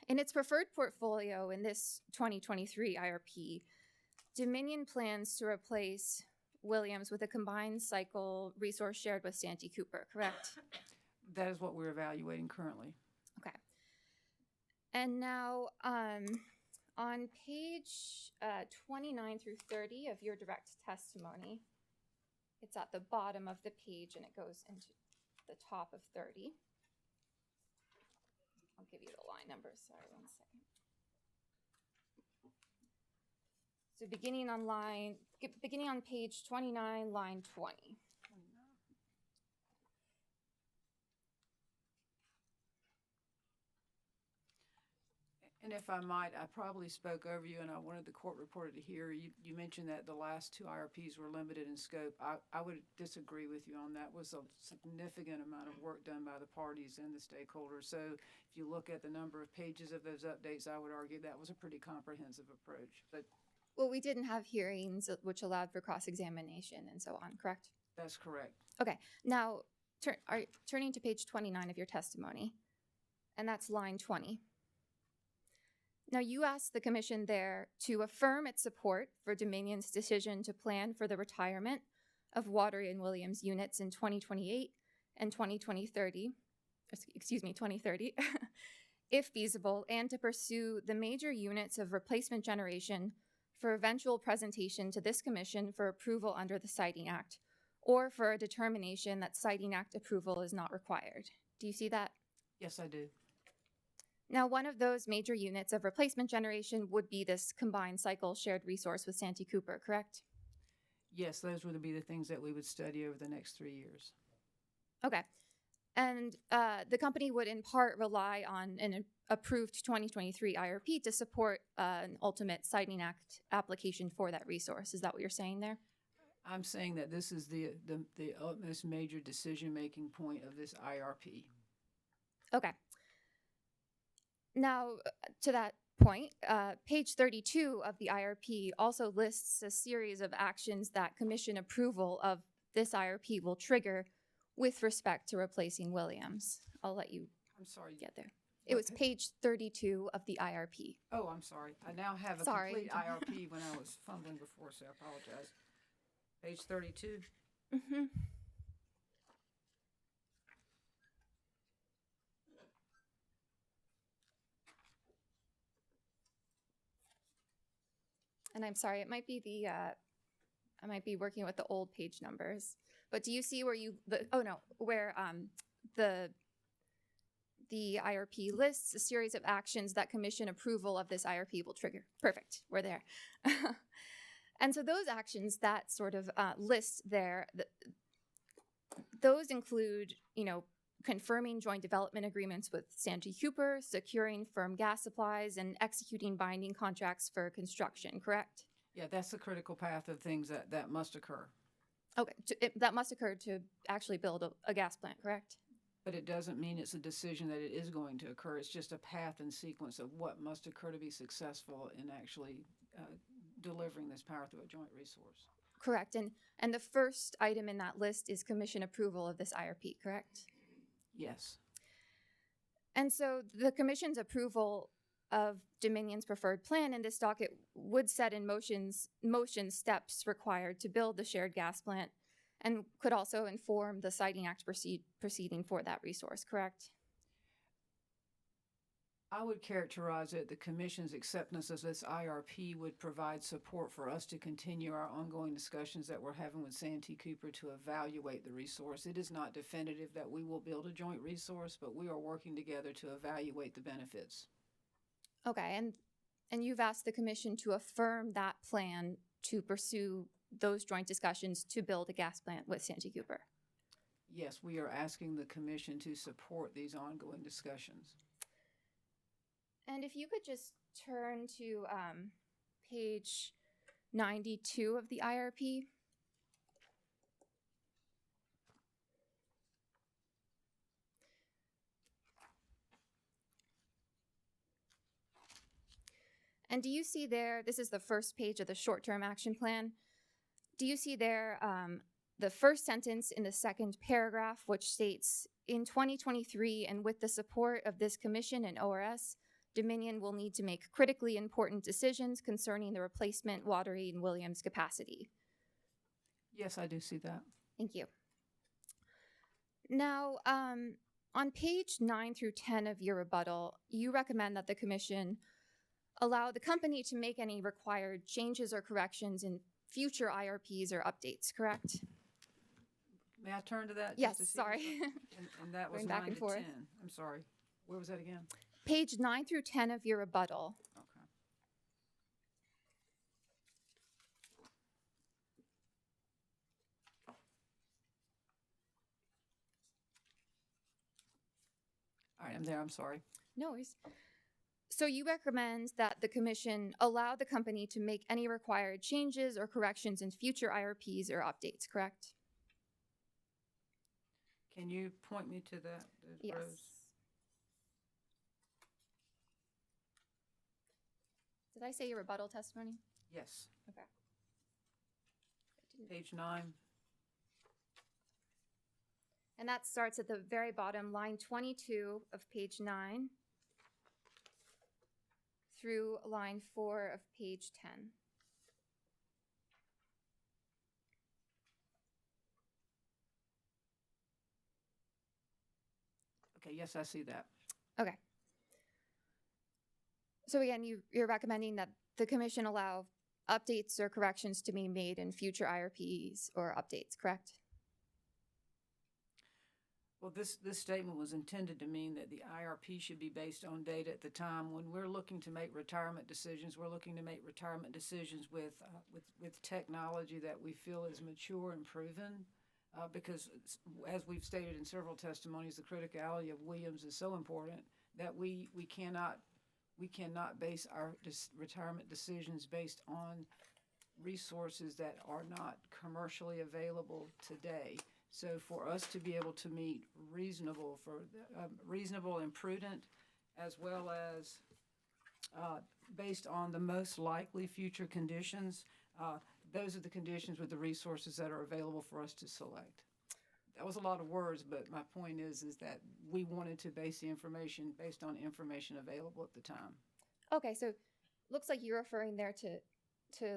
in its preferred portfolio in this 2023 IRP, Dominion plans to replace Williams with a combined cycle resource shared with Santee Cooper, correct? That is what we're evaluating currently. Okay. And now, on page 29 through 30 of your direct testimony, it's at the bottom of the page and it goes into the top of 30. I'll give you the line number. Sorry, 1 second. So beginning on page 29, line 20. And if I might, I probably spoke over you, and I wanted the court reporter to hear. You mentioned that the last two IRPs were limited in scope. I would disagree with you on that. It was a significant amount of work done by the parties and the stakeholders. So if you look at the number of pages of those updates, I would argue that was a pretty comprehensive approach. But well, we didn't have hearings which allowed for cross-examination and so on, correct? That's correct. Okay. Now, turning to page 29 of your testimony, and that's line 20. Now, you asked the commission there to affirm its support for Dominion's decision to plan for the retirement of Watery and Williams units in 2028 and 2030, if feasible, and to pursue the major units of replacement generation for eventual presentation to this commission for approval under the Siting Act, or for a determination that Siting Act approval is not required. Do you see that? Yes, I do. Now, one of those major units of replacement generation would be this combined cycle shared resource with Santee Cooper, correct? Yes, those would be the things that we would study over the next 3 years. Okay. And the company would in part rely on an approved 2023 IRP to support an ultimate Siting Act application for that resource. Is that what you're saying there? I'm saying that this is the utmost major decision-making point of this IRP. Okay. Now, to that point, page 32 of the IRP also lists a series of actions that commission approval of this IRP will trigger with respect to replacing Williams. I'll let you get there. It was page 32 of the IRP. Oh, I'm sorry. I now have a complete IRP when I was fumbling before, so I apologize. Page 32. Mm-hmm. And I'm sorry, it might be I might be working with the old page numbers. But do you see where the IRP lists a series of actions that commission approval of this IRP will trigger? Perfect, we're there. And so those actions that sort of list there, those include, confirming joint development agreements with Santee Cooper, securing firm gas supplies, and executing binding contracts for construction, correct? Yeah, that's the critical path of things that must occur. Okay, that must occur to actually build a gas plant, correct? But it doesn't mean it's a decision that it is going to occur. It's just a path and sequence of what must occur to be successful in actually delivering this power through a joint resource. Correct, and the first item in that list is commission approval of this IRP, correct? Yes. And so the commission's approval of Dominion's preferred plan in this docket would set in motion steps required to build the shared gas plant and could also inform the Siting Act proceeding for that resource, correct? I would characterize it, the Commission's acceptance of this IRP would provide support for us to continue our ongoing discussions that we're having with Santee Cooper to evaluate the resource. It is not definitive that we will build a joint resource, but we are working together to evaluate the benefits. Okay, and you've asked the Commission to affirm that plan to pursue those joint discussions to build a gas plant with Santee Cooper? Yes, we are asking the Commission to support these ongoing discussions. And if you could just turn to page 92 of the IRP. And do you see there, this is the first page of the short-term action plan. Do you see there the first sentence in the second paragraph, which states, in 2023 and with the support of this commission and ORS, Dominion will need to make critically important decisions concerning the replacement Watery and Williams capacity. Yes, I do see that. Thank you. Now, On page 9 through 10 of your rebuttal, you recommend that the Commission allow the company to make any required changes or corrections in future IRPs or updates, correct? May I turn to that? Yes, just to see sorry. And that was Going 9 back and to forth. 10. I'm sorry. Where was that again? Page 9 through 10 of your rebuttal. Okay. All right, I'm there. I'm sorry. No worries. So you recommend that the Commission allow the company to make any required changes or corrections in future IRPs or updates, correct? Can you point me to that? Those Yes. rows? Did I say your rebuttal testimony? Yes. Okay. Page 9. And that starts at the very bottom, line 22 of page 9 through line 4 of page 10. Okay, yes, I see that. Okay. So again, you're recommending that the Commission allow updates or corrections to be made in future IRPs or updates, correct? Well, this statement was intended to mean that the IRP should be based on data at the time. When we're looking to make retirement decisions, we're looking to make retirement decisions with technology that we feel is mature and proven. Because as we've stated in several testimonies, the criticality of Williams is so important that we cannot base our retirement decisions based on resources that are not commercially available today. So for us to be able to meet reasonable and prudent, as well as based on the most likely future conditions, those are the conditions with the resources that are available for us to select. That was a lot of words, but my point is that we wanted to base the information based on information available at the time. Okay, so looks like you're referring there to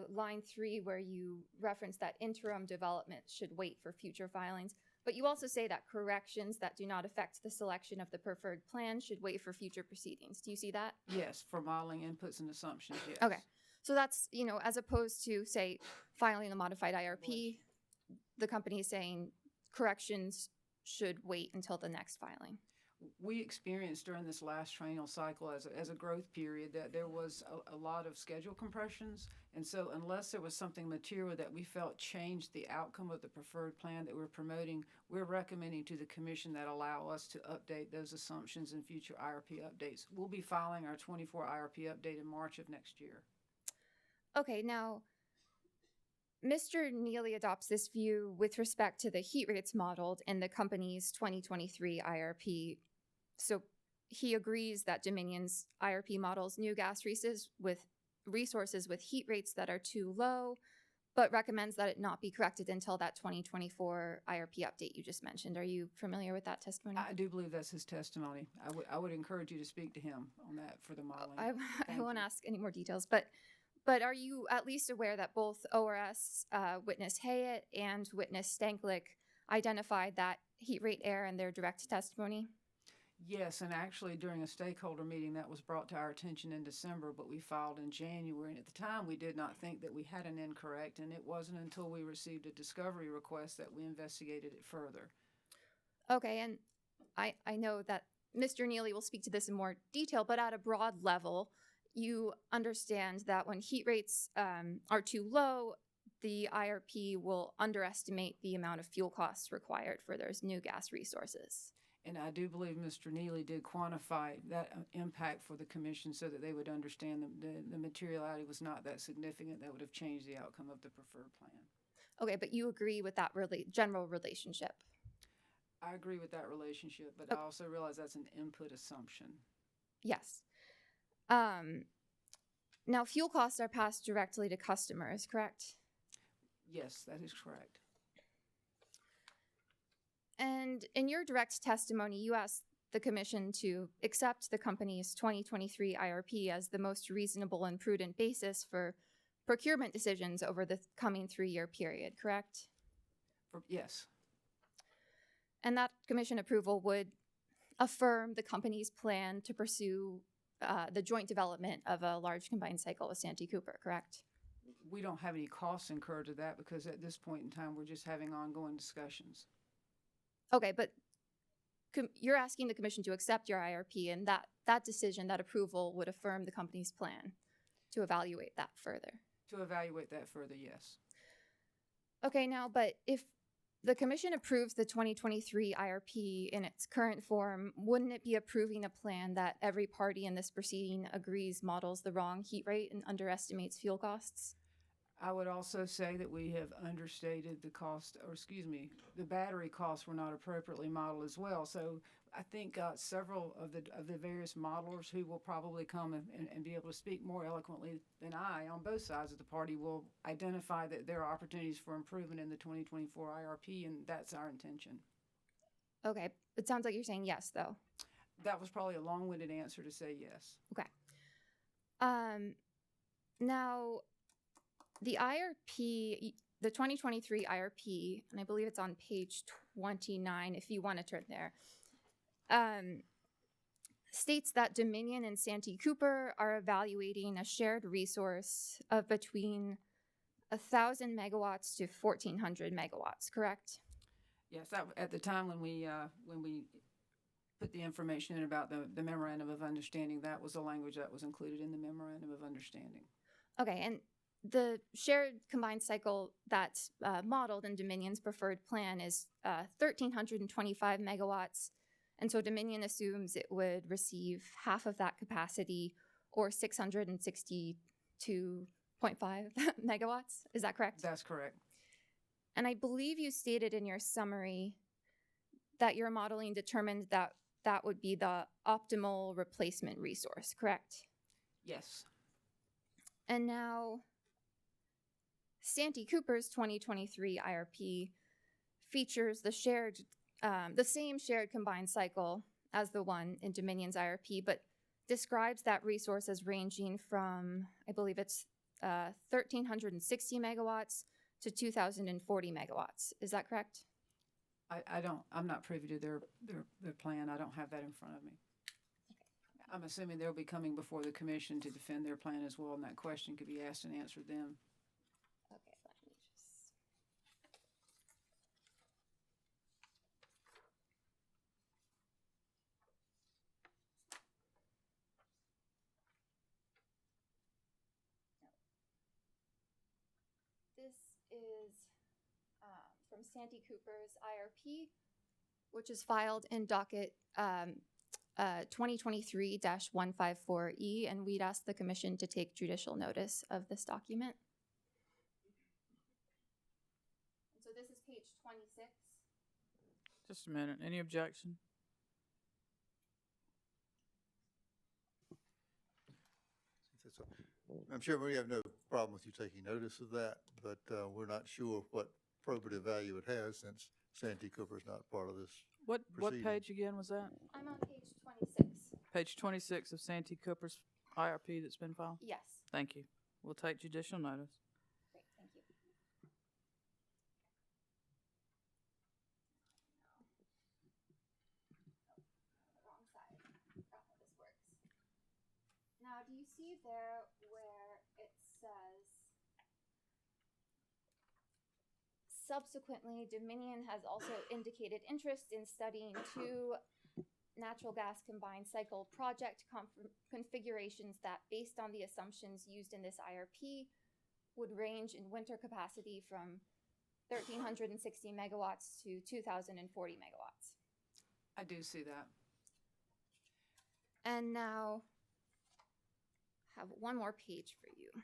line 3 where you reference that interim development should wait for future filings. But you also say that corrections that do not affect the selection of the preferred plan should wait for future proceedings. Do you see that? Yes, for modeling inputs and assumptions, yes. Okay. So that's, as opposed to, say, filing the modified IRP, the company is saying corrections should wait until the next filing. We experienced during this last triennial cycle as a growth period that there was a lot of schedule compressions. And so unless there was something material that we felt changed the outcome of the preferred plan that we're promoting, we're recommending to the Commission that allow us to update those assumptions in future IRP updates. We'll be filing our 24 IRP update in March of next year. Okay, now, Mr. Neely adopts this view with respect to the heat rates modeled in the company's 2023 IRP. So he agrees that Dominion's IRP models new gas resources with heat rates that are too low, but recommends that it not be corrected until that 2024 IRP update you just mentioned. Are you familiar with that testimony? I do believe that's his testimony. I would encourage you to speak to him on that for the modeling. I won't ask any more details, but are you at least aware that both ORS witness Hayet and witness Stanklick identified that heat rate error in their direct testimony? Yes, and actually during a stakeholder meeting that was brought to our attention in December, but we filed in January. And at the time, we did not think that we had an incorrect, and it wasn't until we received a discovery request that we investigated it further. Okay, and I know that Mr. Neely will speak to this in more detail, but at a broad level, you understand that when heat rates are too low, the IRP will underestimate the amount of fuel costs required for those new gas resources. And I do believe Mr. Neely did quantify that impact for the Commission so that they would understand the materiality was not that significant that would have changed the outcome of the preferred plan. Okay, but you agree with that general relationship? I agree with that relationship, but I also realize that's an input assumption. Yes. Now, fuel costs are passed directly to customers, correct? Yes, that is correct. And in your direct testimony, you asked the Commission to accept the company's 2023 IRP as the most reasonable and prudent basis for procurement decisions over the coming 3-year period, correct? Yes. And that Commission approval would affirm the company's plan to pursue the joint development of a large combined cycle with Santee Cooper, correct? We don't have any costs incurred to that because at this point in time, we're just having ongoing discussions. Okay, but you're asking the commission to accept your IRP, and that decision, that approval would affirm the company's plan to evaluate that further. To evaluate that further, yes. Okay, now, but if the commission approves the 2023 IRP in its current form, wouldn't it be approving a plan that every party in this proceeding agrees models the wrong heat rate and underestimates fuel costs? I would also say that we have understated the cost, or excuse me, the battery costs were not appropriately modeled as well. So I think several of the various modelers who will probably come and be able to speak more eloquently than I on both sides of the party will identify that there are opportunities for improvement in the 2024 IRP, and that's our intention. Okay, it sounds like you're saying yes, though. That was probably a long-winded answer to say yes. Okay. Now, the IRP, the 2023 IRP, and I believe it's on page 29, if you want to turn there, states that Dominion and Santee Cooper are evaluating a shared resource of between 1,000 megawatts to 1,400 megawatts, correct? Yes, that, at the time when we put the information in about the memorandum of understanding, that was the language that was included in the memorandum of understanding. Okay, and the shared combined cycle that's modeled in Dominion's preferred plan is 1,325 megawatts. And so Dominion assumes it would receive half of that capacity, or 662.5 megawatts. Is that correct? That's correct. And I believe you stated in your summary that your modeling determined that that would be the optimal replacement resource, correct? Yes. And now, Santee Cooper's 2023 IRP features the same shared combined cycle as the one in Dominion's IRP, but describes that resource as ranging from, I believe it's 1,360 megawatts to 2,040 megawatts. Is that correct? I'm not privy to their plan. I don't have that in front of me. Okay. I'm assuming they'll be coming before the commission to defend their plan as well, and that question could be asked and answered then. Okay, let me just... This is from Santee Cooper's IRP, which is filed in docket 2023-154E, and we'd ask the commission to take judicial notice of this document. And so this is page 26. Just a minute. Any objection? I'm sure we have no problem with you taking notice of that, but we're not sure what probative value it has since Santee Cooper is not part of this. What proceeding. page again was that? I'm on page 26. Page 26 of Santee Cooper's IRP that's been filed? Yes. Thank you. We'll take judicial notice. Great, thank you. Wrong side. Forgot how this works. Now, do you see there where it says, subsequently, Dominion has also indicated interest in studying two natural gas combined cycle project configurations that, based on the assumptions used in this IRP, would range in winter capacity from 1,360 megawatts to 2,040 megawatts. I do see that. And now, I have one more page for you.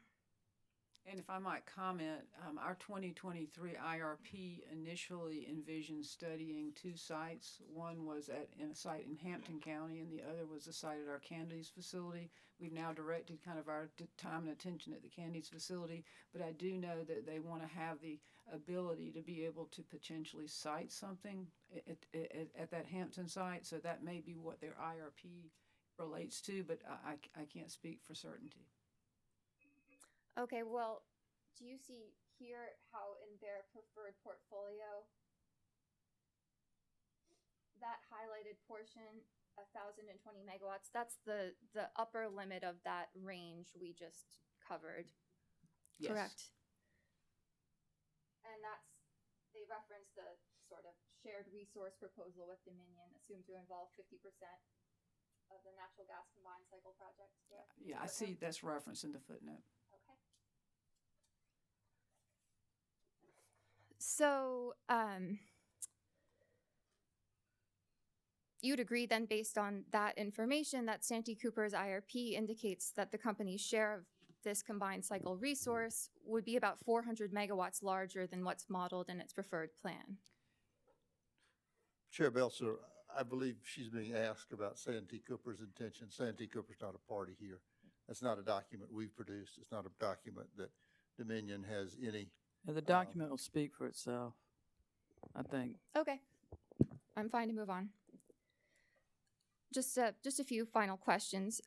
And if I might comment, our 2023 IRP initially envisioned studying two sites. One was in a site in Hampton County, and the other was a site at our Candies facility. We've now directed kind of our time and attention at the Candies facility, but I do know that they want to have the ability to be able to potentially site something at that Hampton site. So that may be what their IRP relates to, but I can't speak for certainty. Okay, well, do you see here how in their preferred portfolio, that highlighted portion 1,020 megawatts. That's the upper limit of that range we just covered. Yes. Correct. And they reference the sort of shared resource proposal with Dominion, assumed to involve 50% of the natural gas combined cycle project. Yeah, I see that's referenced in the footnote. Okay. So, you'd agree then, based on that information, that Santee Cooper's IRP indicates that the company's share of this combined cycle resource would be about 400 megawatts larger than what's modeled in its preferred plan. Chair Belser, I believe she's being asked about Santee Cooper's intention. Santee Cooper's not a party here. That's not a document we've produced. It's not a document that Dominion has any. Yeah, the document will speak for itself, I think. Okay, I'm fine to move on. Just a few final questions.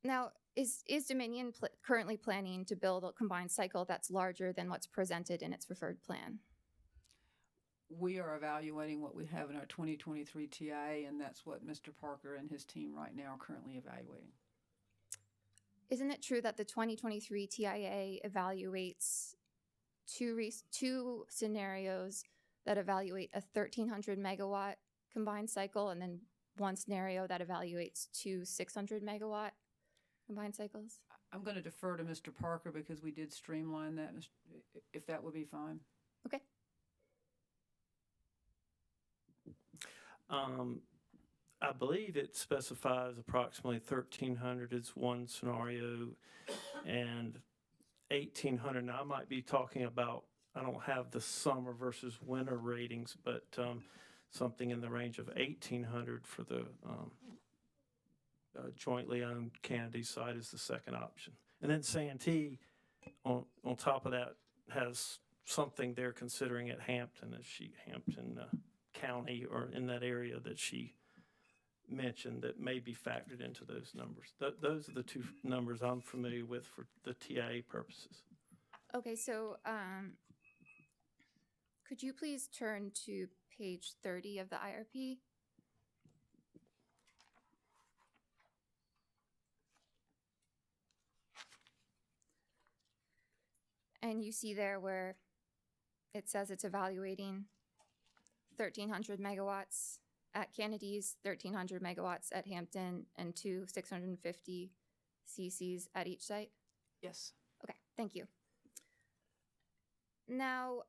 Now, is Dominion currently planning to build a combined cycle that's larger than what's presented in its preferred plan? We are evaluating what we have in our 2023 TIA, and that's what Mr. Parker and his team right now are currently evaluating. Isn't it true that the 2023 TIA evaluates two scenarios that evaluate a 1,300 megawatt combined cycle, and then one scenario that evaluates two 600 megawatt combined cycles? I'm going to defer to Mr. Parker because we did streamline that, if that would be fine. Okay. I believe it specifies approximately 1,300 is one scenario and 1,800. Now, I might be talking about, I don't have the summer versus winter ratings, but something in the range of 1,800 for the jointly owned Kennedy site is the second option. And then Santee, on top of that, has something they're considering at Hampton, Hampton County, or in that area that she mentioned, that may be factored into those numbers. Those are the two numbers I'm familiar with for the TIA purposes. Okay, so could you please turn to page 30 of the IRP? And you see there where it says it's evaluating 1,300 megawatts at Kennedy's, 1,300 megawatts at Hampton, and two 650 CCs at each site? Yes. Okay, thank you. Now,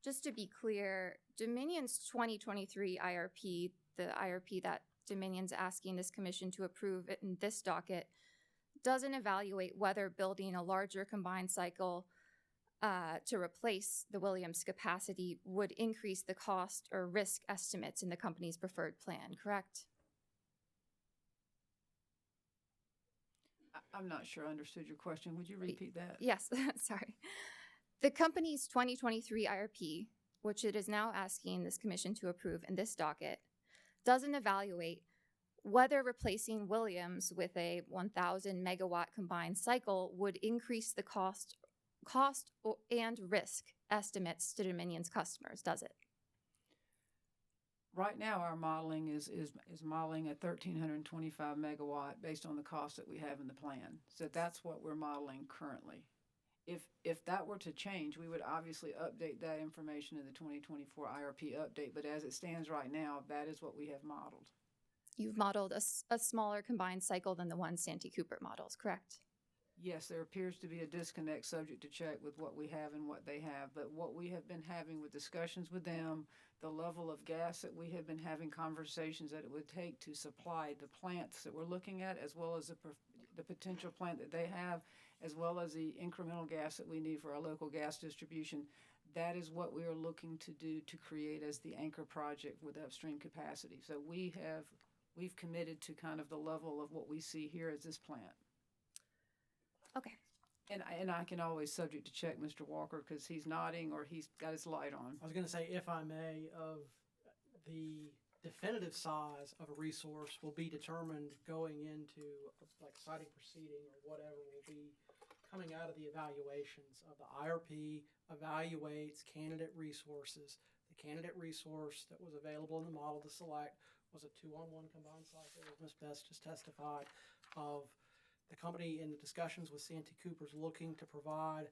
just to be clear, Dominion's 2023 IRP, the IRP that Dominion's asking this commission to approve in this docket, doesn't evaluate whether building a larger combined cycle to replace the Williams capacity would increase the cost or risk estimates in the company's preferred plan, correct? I'm not sure I understood your question. Would you repeat that? Yes, sorry. The company's 2023 IRP, which it is now asking this commission to approve in this docket, doesn't evaluate whether replacing Williams with a 1,000 megawatt combined cycle would increase the cost and risk estimates to Dominion's customers, does it? Right now, our modeling is modeling a 1,325 megawatt based on the cost that we have in the plan. So that's what we're modeling currently. If that were to change, we would obviously update that information in the 2024 IRP update. But as it stands right now, that is what we have modeled. You've modeled a smaller combined cycle than the one Santee Cooper models, correct? Yes, there appears to be a disconnect, subject to check with what we have and what they have. But what we have been having with discussions with them, the level of gas that we have been having conversations that it would take to supply the plants that we're looking at, as well as the potential plant that they have, as well as the incremental gas that we need for our local gas distribution. That is what we are looking to do to create as the anchor project with upstream capacity. So we've committed to kind of the level of what we see here as this plant. Okay. And I can always subject to check Mr. Walker because he's nodding or he's got his light on. I was going to say, if I may, of the definitive size of a resource will be determined going into like siting proceeding or whatever will be coming out of the evaluations of the IRP evaluates candidate resources. The candidate resource that was available in the model to select was a 2-on-1 combined cycle, as Ms. Best just testified, of the company in the discussions with Santee Cooper's looking to provide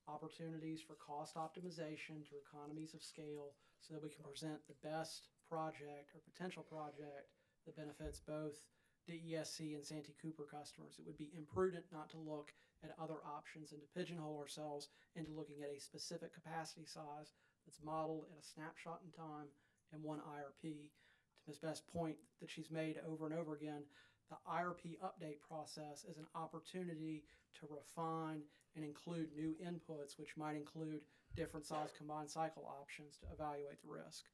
opportunities for cost optimization through economies of scale so that we can present the best project or potential project that benefits both DESC and Santee Cooper customers. It would be imprudent not to look at other options and to pigeonhole ourselves into looking at a specific capacity size that's modeled at a snapshot in time in one IRP. To Ms. Best's point that she's made over and over again, the IRP update process is an opportunity to refine and include new inputs, which might include different size combined cycle options to evaluate the risk.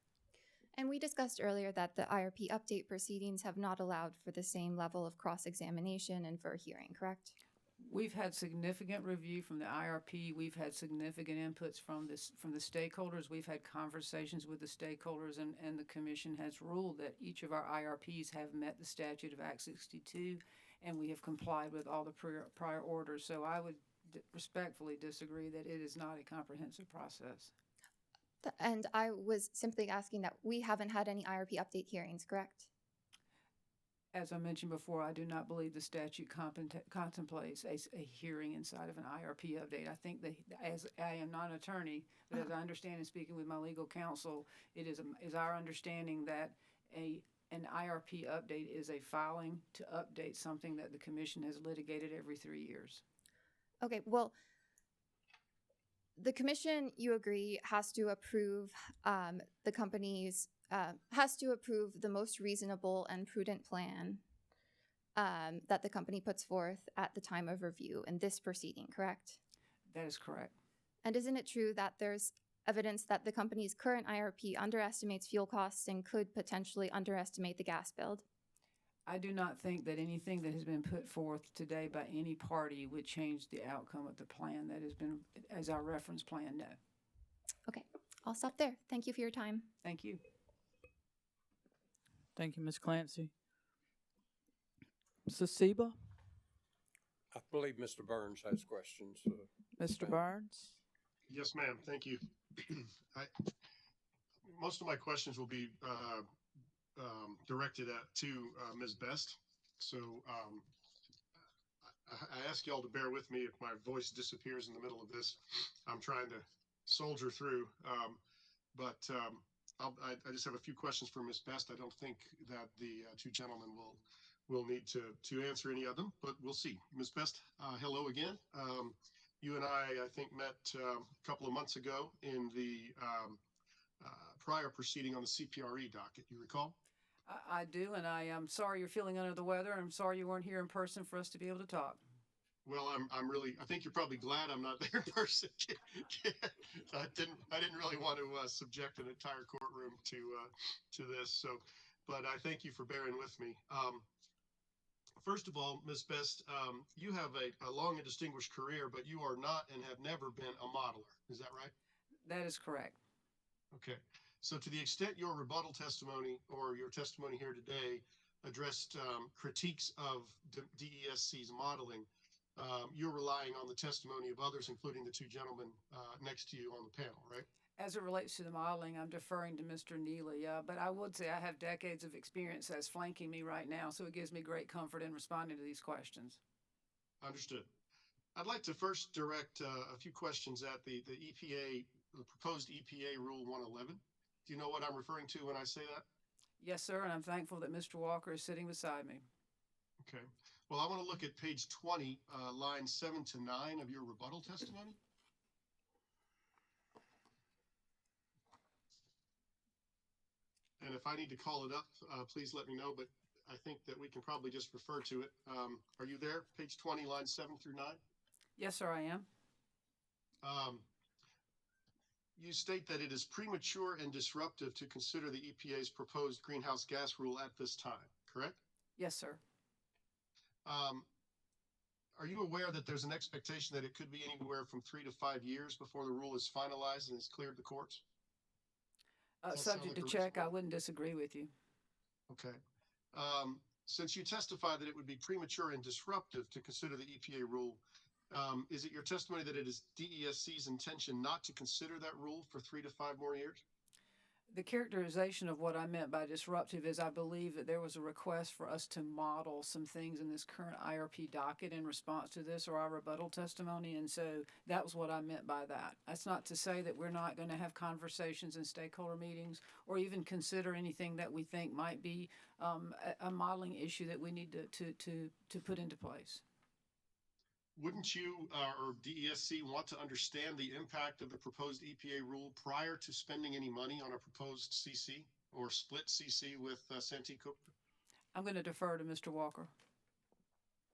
And we discussed earlier that the IRP update proceedings have not allowed for the same level of cross-examination and for a hearing, correct? We've had significant review from the IRP. We've had significant inputs from the stakeholders. We've had conversations with the stakeholders, and the commission has ruled that each of our IRPs have met the statute of Act 62, and we have complied with all the prior orders. So I would respectfully disagree that it is not a comprehensive process. And I was simply asking that we haven't had any IRP update hearings, correct? As I mentioned before, I do not believe the statute contemplates a hearing inside of an IRP update. I think that, as I am not an attorney, but as I understand in speaking with my legal counsel, it is our understanding that an IRP update is a filing to update something that the commission has litigated every 3 years. Okay, well, the commission, you agree, has to approve the company's has to approve the most reasonable and prudent plan that the company puts forth at the time of review in this proceeding, correct? That is correct. And isn't it true that there's evidence that the company's current IRP underestimates fuel costs and could potentially underestimate the gas bill? I do not think that anything that has been put forth today by any party would change the outcome of the plan that has been as our reference plan. No. Okay, I'll stop there. Thank you for your time. Thank you. Thank you, Ms. Clancy. Sasiba? I believe Mr. Burns has questions. Mr. Burns? Yes, ma'am. Thank you. Most of my questions will be directed to Ms. Best. So I ask y'all to bear with me if my voice disappears in the middle of this. I'm trying to soldier through, but I just have a few questions for Ms. Best. I don't think that the two gentlemen will need to answer any of them, but we'll see. Ms. Best, hello again. You and I think, met a couple of months ago in the prior proceeding on the CPRE docket. You recall? I do, and I am sorry you're feeling under the weather. I'm sorry you weren't here in person for us to be able to talk. Well, I think you're probably glad I'm not there in person. I didn't really want to subject an entire courtroom to this. So, but I thank you for bearing with me. First of all, Ms. Best, you have a long and distinguished career, but you are not and have never been a modeler. Is that right? That is correct. Okay. So to the extent your rebuttal testimony or your testimony here today addressed critiques of DESC's modeling, you're relying on the testimony of others, including the two gentlemen next to you on the panel, right? As it relates to the modeling, I'm deferring to Mr. Neely, but I would say I have decades of experience that's flanking me right now, so it gives me great comfort in responding to these questions. Understood. I'd like to first direct a few questions at the EPA, the proposed EPA Rule 111. Do you know what I'm referring to when I say that? Yes, sir, and I'm thankful that Mr. Walker is sitting beside me. Okay. Well, I want to look at page 20, lines 7 to 9 of your rebuttal testimony. And if I need to call it up, please let me know, but I think that we can probably just refer to it. Are you there? Page 20, lines 7 through 9? Yes, sir, I am. You state that it is premature and disruptive to consider the EPA's proposed greenhouse gas rule at this time, correct? Yes, sir. Are you aware that there's an expectation that it could be anywhere from 3 to 5 years before the rule is finalized and is cleared the courts? Subject to check, I wouldn't disagree with you. Okay. Since you testified that it would be premature and disruptive to consider the EPA rule Is it your testimony that it is DESC's intention not to consider that rule for 3 to 5 more years? The characterization of what I meant by disruptive is I believe that there was a request for us to model some things in this current IRP docket in response to this or our rebuttal testimony. And so that was what I meant by that. That's not to say that we're not going to have conversations and stakeholder meetings or even consider anything that we think might be a modeling issue that we need to put into place. Wouldn't you or DESC want to understand the impact of the proposed EPA rule prior to spending any money on a proposed CC or split CC with Santee Cooper? I'm going to defer to Mr. Walker.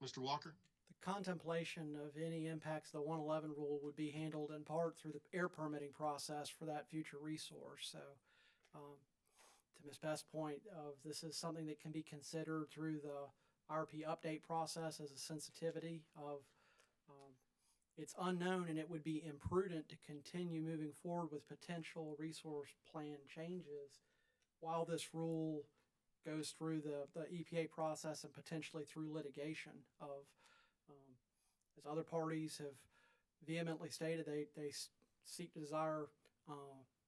Mr. Walker? The contemplation of any impacts of the 111 rule would be handled in part through the air permitting process for that future resource. So to Ms. Best's point of this is something that can be considered through the IRP update process as a sensitivity of it's unknown, and it would be imprudent to continue moving forward with potential resource plan changes while this rule goes through the EPA process and potentially through litigation of, as other parties have vehemently stated, they seek to desire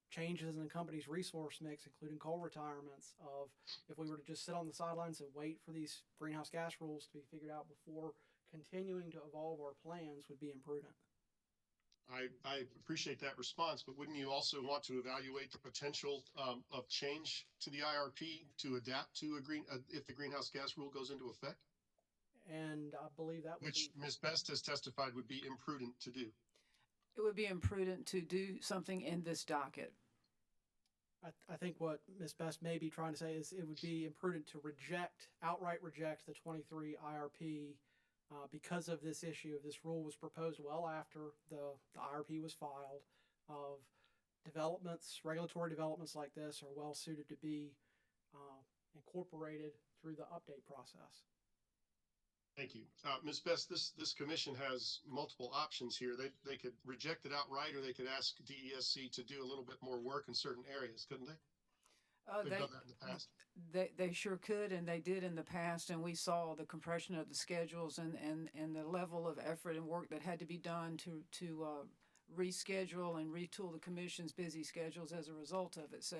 changes in the company's resource mix, including coal retirements, of if we were to just sit on the sidelines and wait for these greenhouse gas rules to be figured out before continuing to evolve our plans would be imprudent. I appreciate that response, but wouldn't you also want to evaluate the potential of change to the IRP to adapt to if the greenhouse gas rule goes into effect? And I believe that would Which Ms. Best has testified would be imprudent to do. It would be imprudent to do something in this docket. I think what Ms. Best may be trying to say is it would be imprudent to outright reject the 23 IRP because of this issue. This rule was proposed well after the IRP was filed. Of regulatory developments like this are well suited to be incorporated through the update process. Thank you. Ms. Best, this commission has multiple options here. They could reject it outright, or they could ask DESC to do a little bit more work in certain areas, couldn't they? They've done that in the past. They sure could, and they did in the past, and we saw the compression of the schedules and the level of effort and work that had to be done to reschedule and retool the commission's busy schedules as a result of it. So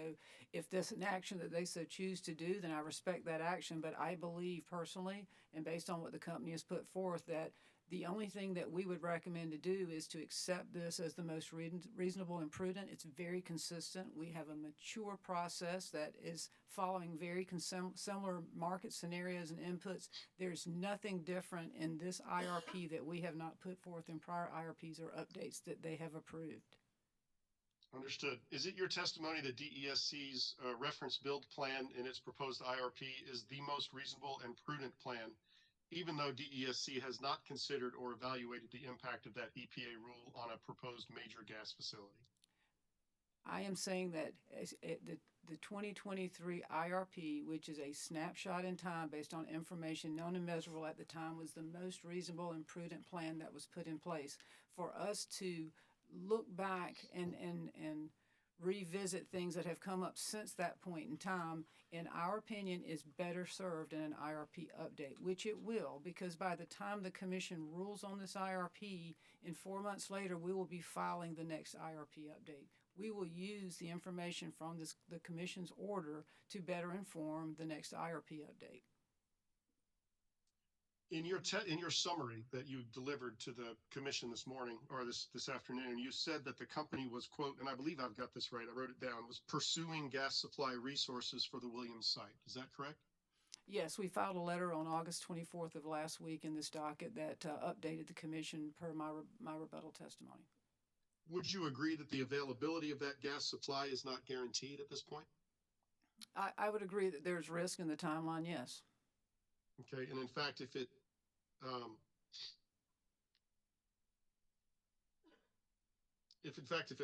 if this is an action that they so choose to do, then I respect that action. But I believe personally, and based on what the company has put forth, that the only thing that we would recommend to do is to accept this as the most reasonable and prudent. It's very consistent. We have a mature process that is following very similar market scenarios and inputs. There's nothing different in this IRP that we have not put forth in prior IRPs or updates that they have approved. Understood. Is it your testimony that DESC's reference build plan in its proposed IRP is the most reasonable and prudent plan, even though DESC has not considered or evaluated the impact of that EPA rule on a proposed major gas facility? I am saying that the 2023 IRP, which is a snapshot in time based on information known and measurable at the time, was the most reasonable and prudent plan that was put in place. For us to look back and revisit things that have come up since that point in time, in our opinion, is better served in an IRP update, which it will, because by the time the commission rules on this IRP, in 4 months later, we will be filing the next IRP update. We will use the information from the commission's order to better inform the next IRP update. In your summary that you delivered to the commission this morning or this afternoon, you said that the company was, quote, and I believe I've got this right, I wrote it down, was pursuing gas supply resources for the Williams site. Is that correct? Yes, we filed a letter on August 24th of last week in this docket that updated the commission per my rebuttal testimony. Would you agree that the availability of that gas supply is not guaranteed at this point? I would agree that there's risk in the timeline, yes. Okay, and in fact, if it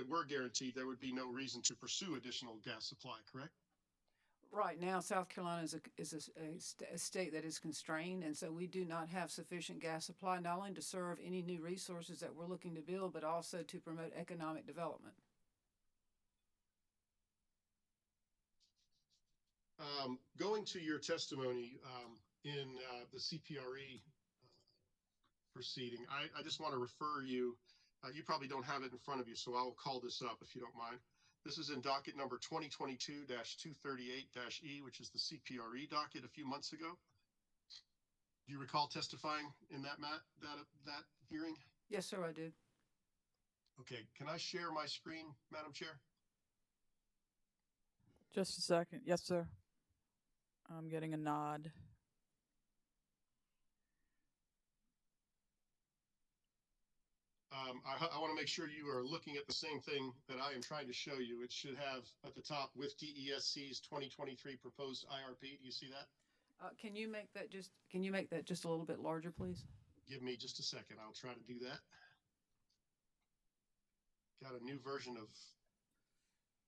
were guaranteed, there would be no reason to pursue additional gas supply, correct? Right now, South Carolina is a state that is constrained, and so we do not have sufficient gas supply, not only to serve any new resources that we're looking to build, but also to promote economic development. Going to your testimony in the CPRE proceeding. I just want to refer you, you probably don't have it in front of you, so I will call this up if you don't mind. This is in docket number 2022-238-E, which is the CPRE docket a few months ago. Do you recall testifying in that hearing? Yes, sir, I did. Okay, can I share my screen, Madam Chair? Just a second. Yes, sir. I'm getting a nod. I want to make sure you are looking at the same thing that I am trying to show you. It should have at the top with DESC's 2023 proposed IRP. Do you see that? Can you make that just a little bit larger, please? Give me just a second. I'll try to do that. Got a new version of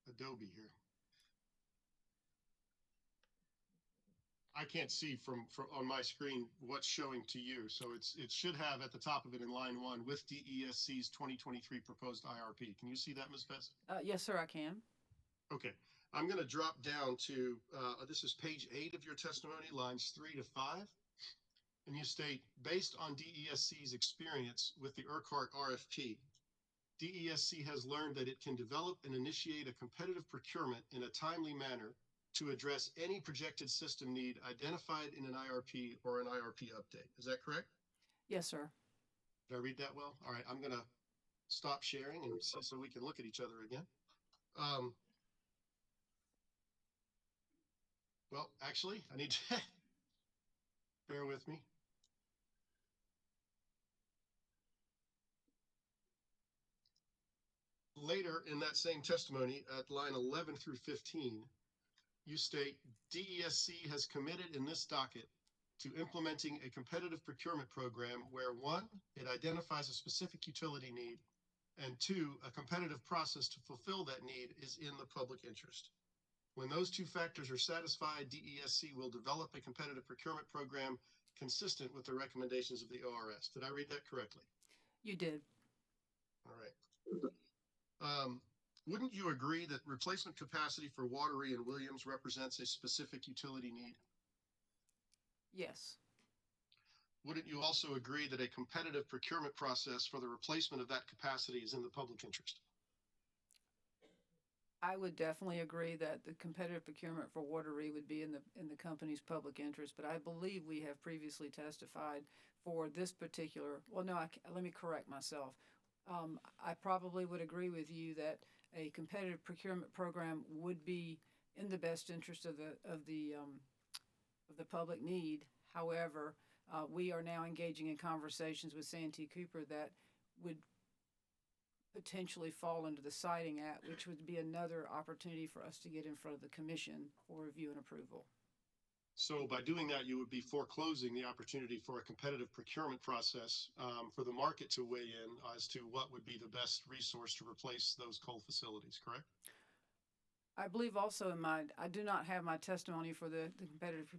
Adobe here. I can't see from on my screen what's showing to you. So it should have at the top of it in line 1 with DESC's 2023 proposed IRP. Can you see that, Ms. Best? Yes, sir, I can. Okay. I'm going to drop down to, this is page 8 of your testimony, lines 3 to 5. And you state, based on DESC's experience with the Urquhart RFP, DESC has learned that it can develop and initiate a competitive procurement in a timely manner to address any projected system need identified in an IRP or an IRP update. Is that correct? Yes, sir. Did I read that well? All right, I'm going to stop sharing and so we can look at each other again. Well, actually, I need to bear with me. Later in that same testimony at line 11 through 15, you state DESC has committed in this docket to implementing a competitive procurement program where 1, it identifies a specific utility need, and 2, a competitive process to fulfill that need is in the public interest. When those 2 factors are satisfied, DESC will develop a competitive procurement program consistent with the recommendations of the ORS. Did I read that correctly? You did. All right. Wouldn't you agree that replacement capacity for Wateree and Williams represents a specific utility need? Yes. Wouldn't you also agree that a competitive procurement process for the replacement of that capacity is in the public interest? I would definitely agree that the competitive procurement for Wateree would be in the company's public interest, but I believe we have previously testified for this particular, well, no, let me correct myself. I probably would agree with you that a competitive procurement program would be in the best interest of the public need. However, we are now engaging in conversations with Santee Cooper that would potentially fall under the Siting Act, which would be another opportunity for us to get in front of the commission for review and approval. So by doing that, you would be foreclosing the opportunity for a competitive procurement process for the market to weigh in as to what would be the best resource to replace those coal facilities, correct? I believe also I do not have my testimony for the competitive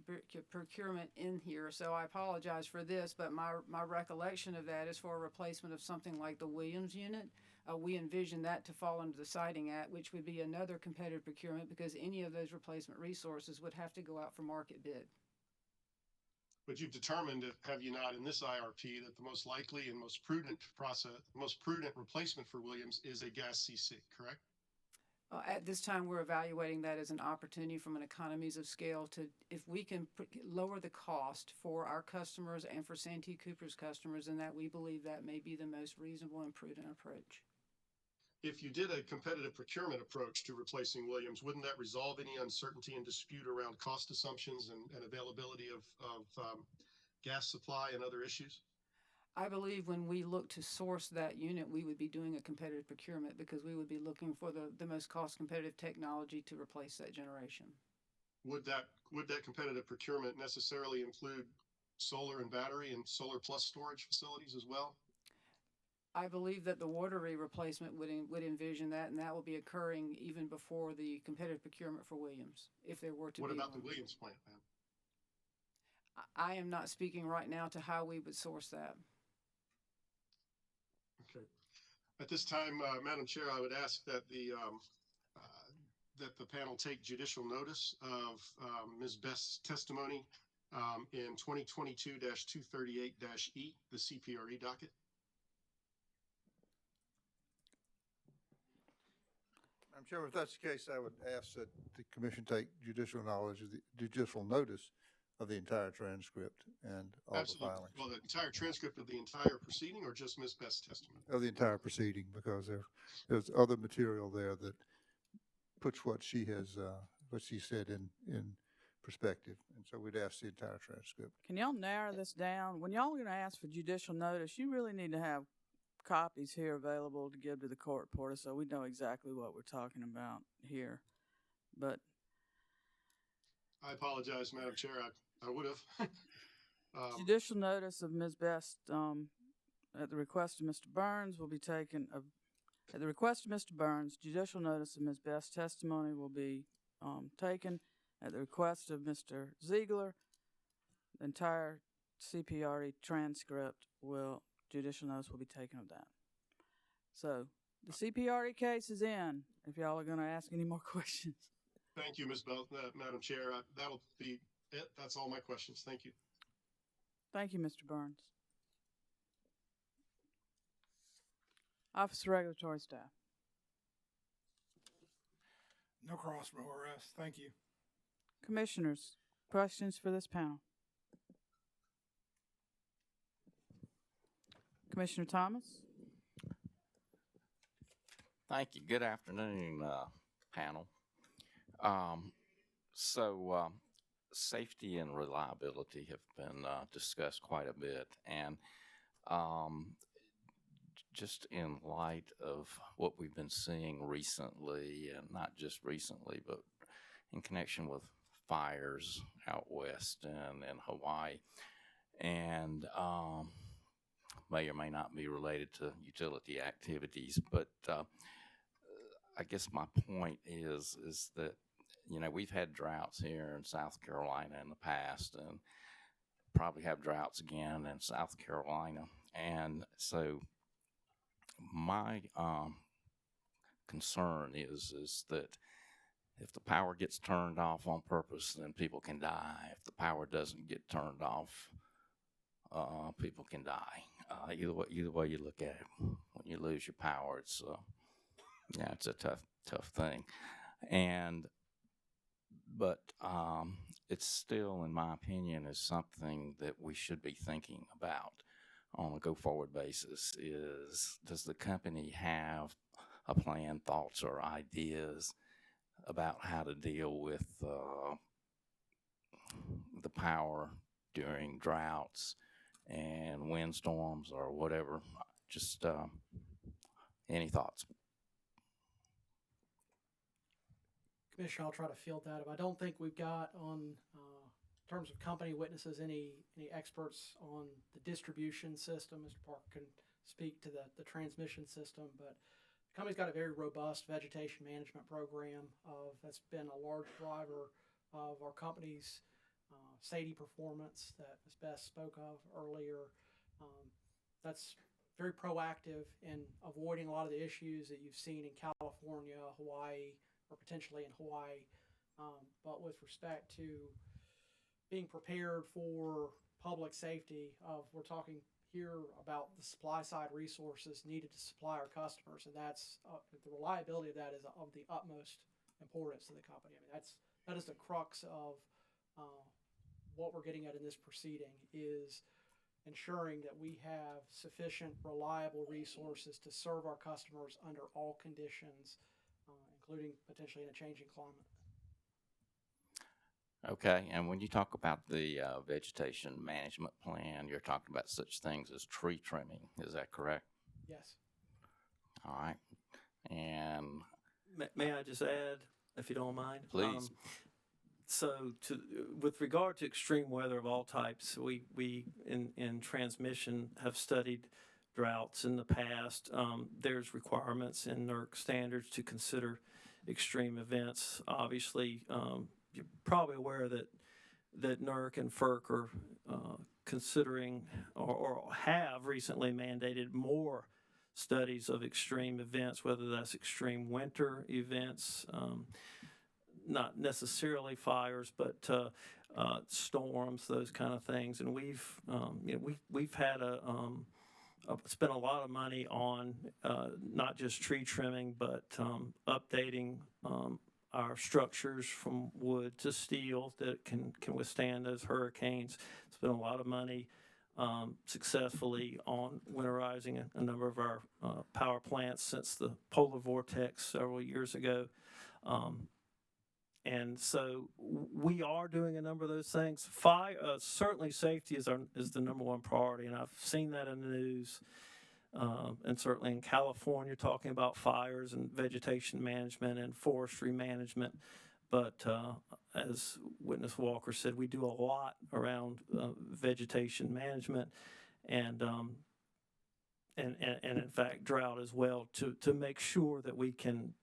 procurement in here, so I apologize for this, but my recollection of that is for a replacement of something like the Williams unit. We envision that to fall under the Siting Act, which would be another competitive procurement because any of those replacement resources would have to go out for market bid. But you've determined, have you not, in this IRP, that the most likely and most prudent replacement for Williams is a gas CC, correct? At this time, we're evaluating that as an opportunity from an economies of scale to, if we can lower the cost for our customers and for Santee Cooper's customers, and that we believe that may be the most reasonable and prudent approach. If you did a competitive procurement approach to replacing Williams, wouldn't that resolve any uncertainty and dispute around cost assumptions and availability of gas supply and other issues? I believe when we look to source that unit, we would be doing a competitive procurement because we would be looking for the most cost competitive technology to replace that generation. Would that competitive procurement necessarily include solar and battery and solar plus storage facilities as well? I believe that the Wateree replacement would envision that, and that will be occurring even before the competitive procurement for Williams, if there were to be What about one. the Williams plant, ma'am? I am not speaking right now to how we would source that. Okay. At this time, Madam Chair, I would ask that the panel take judicial notice of Ms. Best's testimony in 2022-238-E, the CPRE docket. I'm sure if that's the case, I would ask that the commission take judicial notice of the entire transcript and all Absolutely. the filings. Well, the entire transcript of the entire proceeding, or just Ms. Best's testimony? Of the entire proceeding, because there's other material there that puts what she said in perspective. And so we'd ask the entire transcript. Can y'all narrow this down? When y'all are going to ask for judicial notice, you really need to have copies here available to give to the court reporter so we know exactly what we're talking about here. But I apologize, Madam Chair. I would have. Judicial notice of Ms. Best at the request of Mr. Burns will be taken. At the request of Mr. Burns, judicial notice of Ms. Best's testimony will be taken. At the request of Mr. Ziegler, the entire CPRE transcript judicial notice will be taken of that. So the CPRE case is in, if y'all are going to ask any more questions. Thank you, Madam Chair. That'll be it. That's all my questions. Thank you. Thank you, Mr. Burns. Office of Regulatory Staff. No cross from ORS. Thank you. Commissioners, questions for this panel? Commissioner Thomas? Thank you. Good afternoon, panel. Safety and reliability have been discussed quite a bit, and just in light of what we've been seeing recently, and not just recently, but in connection with fires out west and in Hawaii, and may or may not be related to utility activities, but I guess my point is that, you know, we've had droughts here in South Carolina in the past, and probably have droughts again in South Carolina. And so my concern is that if the power gets turned off on purpose, then people can die. If the power doesn't get turned off, people can die. Either way you look at it, when you lose your power, it's a tough thing. But it's still, in my opinion, is something that we should be thinking about on a go-forward basis. Does the company have a plan, thoughts, or ideas about how to deal with the power during droughts and windstorms or whatever? Just any thoughts? Commissioner, I'll try to field that. I don't think we've got on, in terms of company witnesses, any experts on the distribution system. Mr. Parker can speak to the transmission system, but the company's got a very robust vegetation management program that's been a large driver of our company's SAIDI performance that Ms. Best spoke of earlier. That's very proactive in avoiding a lot of the issues that you've seen in California, Hawaii, or potentially in Hawaii. But with respect to being prepared for public safety, we're talking here about the supply side resources needed to supply our customers, and that's the reliability of that is of the utmost importance to the company. I mean, that is the crux of what we're getting at in this proceeding, is ensuring that we have sufficient, reliable resources to serve our customers under all conditions, including potentially in a changing climate. Okay, and when you talk about the vegetation management plan, you're talking about such things as tree trimming. Is that correct? Yes. All right. And may I just add, if you don't mind? Please. With regard to extreme weather of all types, we in transmission have studied droughts in the past. There's requirements in NERC standards to consider extreme events. Obviously, you're probably aware that NERC and FERC are considering or have recently mandated more studies of extreme events, whether that's extreme winter events, not necessarily fires, but storms, those kind of things. And we've had spent a lot of money on not just tree trimming, but updating our structures from wood to steel that can withstand those hurricanes. Spent a lot of money successfully on winterizing a number of our power plants since the polar vortex several years ago. And so we are doing a number of those things. Certainly safety is the number one priority, and I've seen that in the news. And certainly in California, talking about fires and vegetation management and forestry management. But as Witness Walker said, we do a lot around vegetation management and in fact drought as well to make sure that we can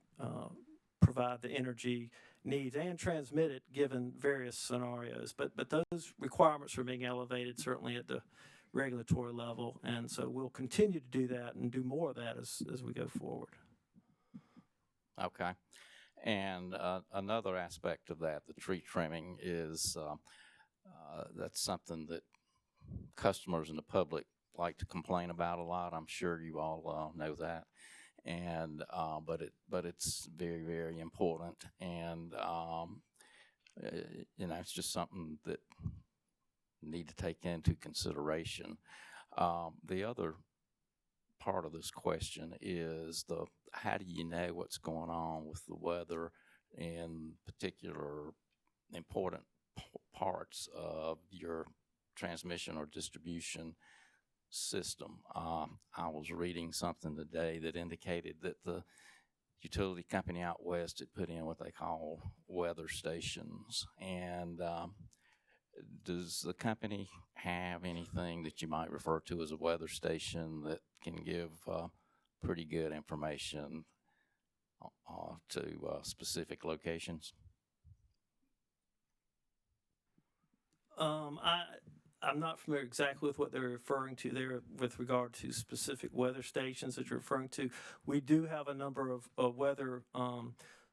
provide the energy needs and transmit it given various scenarios. But those requirements are being elevated certainly at the regulatory level, and so we'll continue to do that and do more of that as we go forward. Okay. And another aspect of that, the tree trimming, is that's something that customers and the public like to complain about a lot. I'm sure you all know that. And but it's very, very important, and it's just something that need to take into consideration. The other part of this question is how do you know what's going on with the weather in particular important parts of your transmission or distribution system? I was reading something today that indicated that the utility company out west had put in what they call weather stations. And does the company have anything that you might refer to as a weather station that can give pretty good information to specific locations? I'm not familiar exactly with what they're referring to there with regard to specific weather stations that you're referring to. We do have a number of weather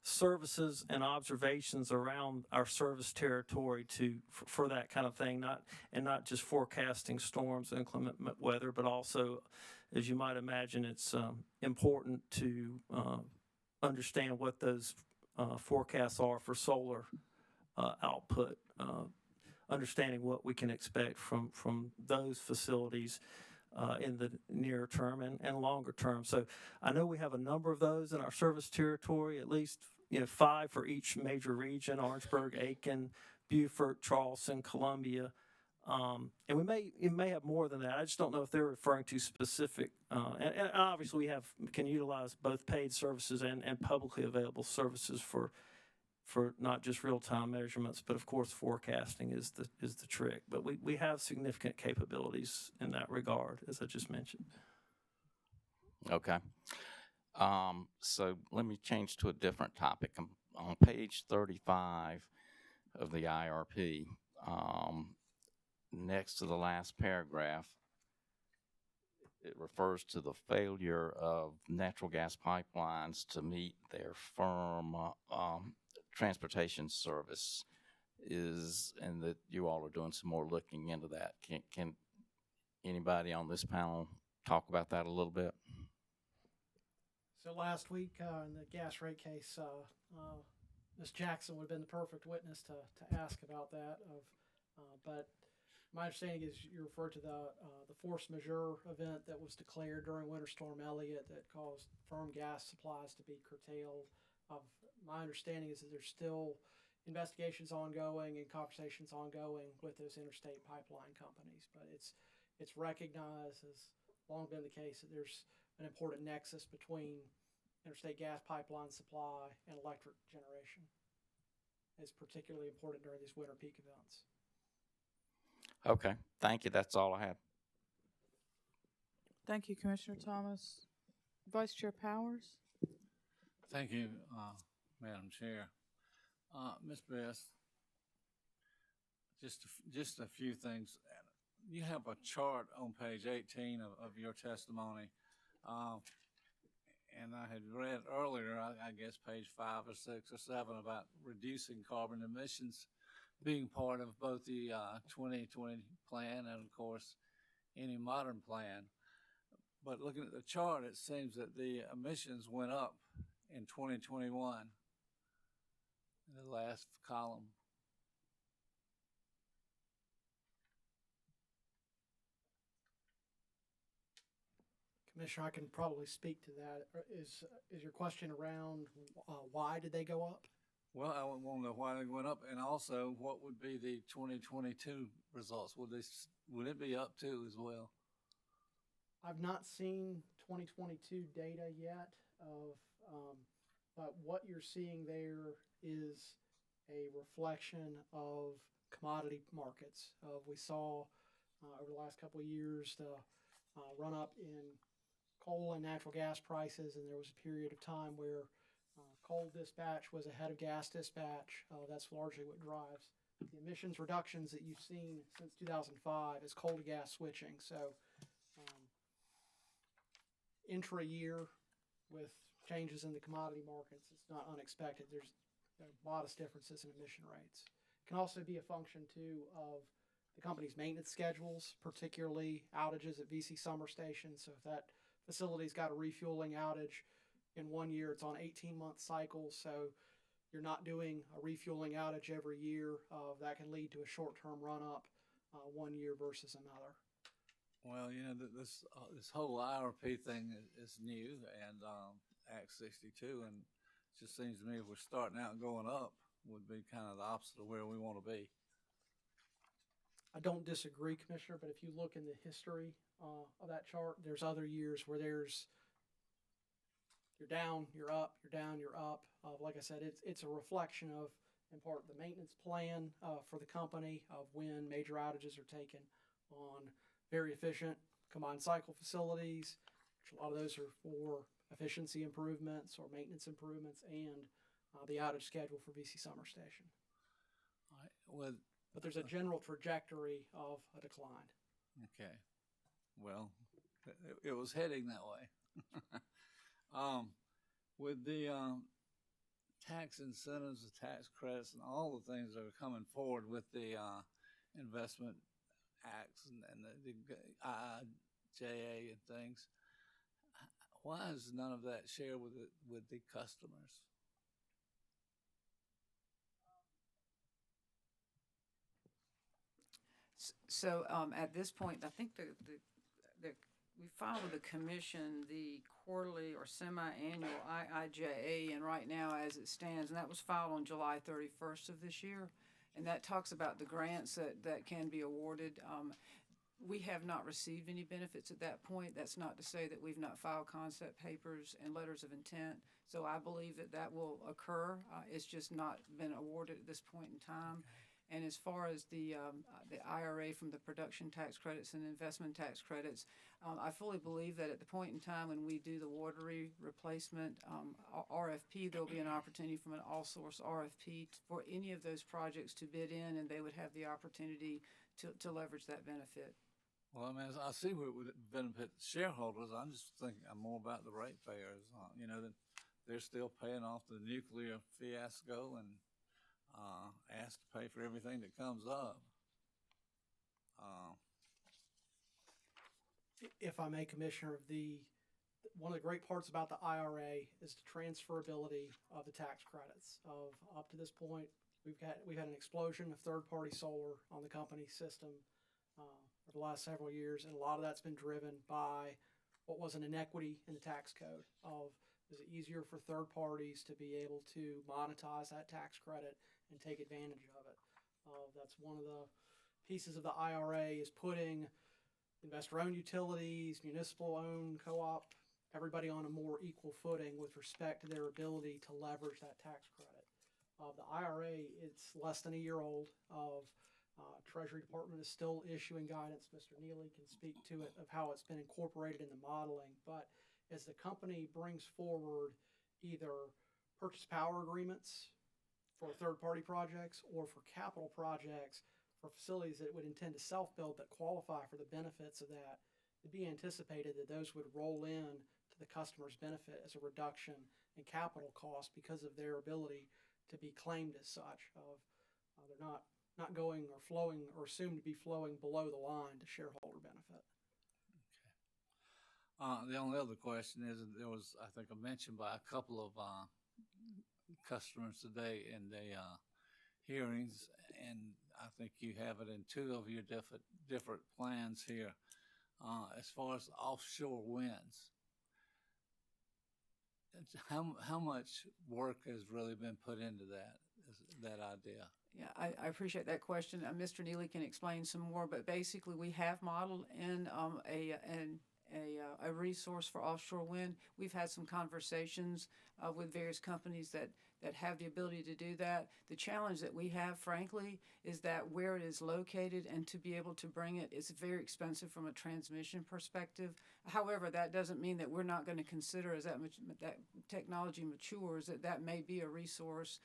services and observations around our service territory for that kind of thing, not just forecasting storms and inclement weather, but also, as you might imagine, it's important to understand what those forecasts are for solar output. Understanding what we can expect from those facilities in the near term and longer term. So I know we have a number of those in our service territory, at least 5 for each major region: Orangeburg, Aiken, Beaufort, Charleston, Columbia. And we may have more than that. I just don't know if they're referring to specific. And obviously we can utilize both paid services and publicly available services for not just real-time measurements, but of course forecasting is the trick. But we have significant capabilities in that regard, as I just mentioned. Okay. So let me change to a different topic. On page 35 of the IRP, next to the last paragraph, it refers to the failure of natural gas pipelines to meet their firm transportation service and that you all are doing some more looking into that. Can anybody on this panel talk about that a little bit? So last week in the gas rate case, Ms. Jackson would have been the perfect witness to ask about that. But my understanding is you referred to the force majeure event that was declared during Winter Storm Elliott that caused firm gas supplies to be curtailed. My understanding is that there's still investigations ongoing and conversations ongoing with those interstate pipeline companies. But it's recognized, as long been the case, that there's an important nexus between interstate gas pipeline supply and electric generation. It's particularly important during these winter peak events. Okay, thank you. That's all I have. Thank you, Commissioner Thomas. Vice Chair Powers. Thank you, Madam Chair. Ms. Best, just a few things. You have a chart on page 18 of your testimony, And I had read earlier, I guess page 5 or 6 or 7, about reducing carbon emissions being part of both the 2020 plan and, of course, any modern plan. But looking at the chart, it seems that the emissions went up in 2021, in the last column. Commissioner, I can probably speak to that. Is your question around why did they go up? Well, I want to know why they went up, and also what would be the 2022 results? Would it be up too as well? I've not seen 2022 data yet but what you're seeing there is a reflection of commodity markets. We saw over the last couple of years the run up in coal and natural gas prices, and there was a period of time where coal dispatch was ahead of gas dispatch. That's largely what drives the emissions reductions that you've seen since 2005 is coal to gas switching. So intra-year with changes in the commodity markets, it's not unexpected. There's modest differences in emission rates. It can also be a function too of the company's maintenance schedules, particularly outages at VC Summer Station. So if that facility's got a refueling outage in 1 year, it's on 18-month cycles. So you're not doing a refueling outage every year. That can lead to a short-term run-up 1 year versus another. Well, you know, this whole IRP thing is new, and Act 62, and it just seems to me if we're starting out and going up would be kind of the opposite of where we want to be. I don't disagree, Commissioner, but if you look in the history of that chart, there's other years where you're down, you're up, you're down, you're up. Like I said, it's a reflection of, in part, the maintenance plan for the company of when major outages are taken on very efficient combined cycle facilities, which a lot of those are for efficiency improvements or maintenance improvements, and the outage schedule for VC Summer Station. All right. Well, but there's a general trajectory of a decline. Okay. Well, it was heading that way. With the tax incentives, the tax credits, and all the things that are coming forward with the investment acts and the IIJA and things, why is none of that shared with the customers? So at this point, I think we filed with the commission the quarterly or semi-annual IIJA, and right now as it stands, and that was filed on July 31st of this year, and that talks about the grants that can be awarded. We have not received any benefits at that point. That's not to say that we've not filed concept papers and letters of intent. So I believe that will occur. It's just not been awarded at this point in time. Okay. And as far as the IRA from the production tax credits and investment tax credits, I fully believe that at the point in time when we do the watery replacement RFP, there'll be an opportunity from an all-source RFP for any of those projects to bid in, and they would have the opportunity to leverage that benefit. Well, I mean, I see where it would benefit shareholders. I'm just thinking more about the ratepayers. You know, that they're still paying off the nuclear fiasco and asked to pay for everything that comes up. If I may, Commissioner, one of the great parts about the IRA is the transferability of the tax credits. Up to this point, we've had an explosion of third-party solar on the company system over the last several years, and a lot of that's been driven by what was an inequity in the tax code of, is it easier for third parties to be able to monetize that tax credit and take advantage of it. That's one of the pieces of the IRA is putting investor-owned utilities, municipal-owned, co-op, everybody on a more equal footing with respect to their ability to leverage that tax credit. The IRA, it's less than a year old. Treasury Department is still issuing guidance. Mr. Neely can speak to it of how it's been incorporated in the modeling. But as the company brings forward either purchase power agreements for third-party projects or for capital projects for facilities that it would intend to self-build that qualify for the benefits of that, it'd be anticipated that those would roll in to the customer's benefit as a reduction in capital costs because of their ability to be claimed as such. They're not going or flowing or assumed to be flowing below the line to shareholder benefit. The only other question is that there was, I think, a mention by a couple of customers today in the hearings, and I think you have it in two of your different plans here. As far as offshore winds, how much work has really been put into that idea? Yeah, I appreciate that question. Mr. Neely can explain some more, but basically we have modeled in a resource for offshore wind. We've had some conversations with various companies that have the ability to do that. The challenge that we have, frankly, is that where it is located and to be able to bring it is very expensive from a transmission perspective. However, that doesn't mean that we're not going to consider, as that technology matures, that may be a resource.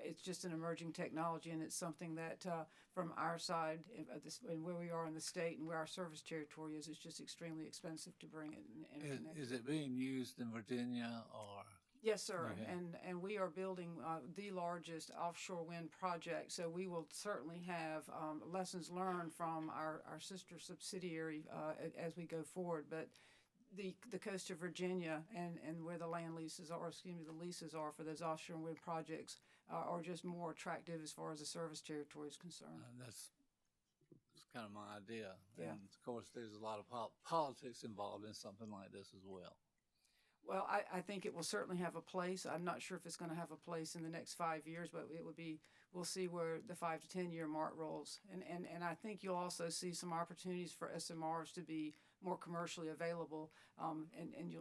It's just an emerging technology, and it's something that from our side and where we are in the state and where our service territory is, it's just extremely expensive to bring it and connect. Is it being used in Virginia or? Yes, sir. And we are building the largest offshore wind project. So we will certainly have lessons learned from our sister subsidiary as we go forward. But the coast of Virginia and where the land leases are, the leases are for those offshore wind projects are just more attractive as far as the service territory is concerned. That's kind of my idea. Yeah. And of course, there's a lot of politics involved in something like this as well. Well, I think it will certainly have a place. I'm not sure if it's going to have a place in the next 5 years, but it would be, we'll see where the 5 to 10 year mark rolls. And I think you'll also see some opportunities for SMRs to be more commercially available. And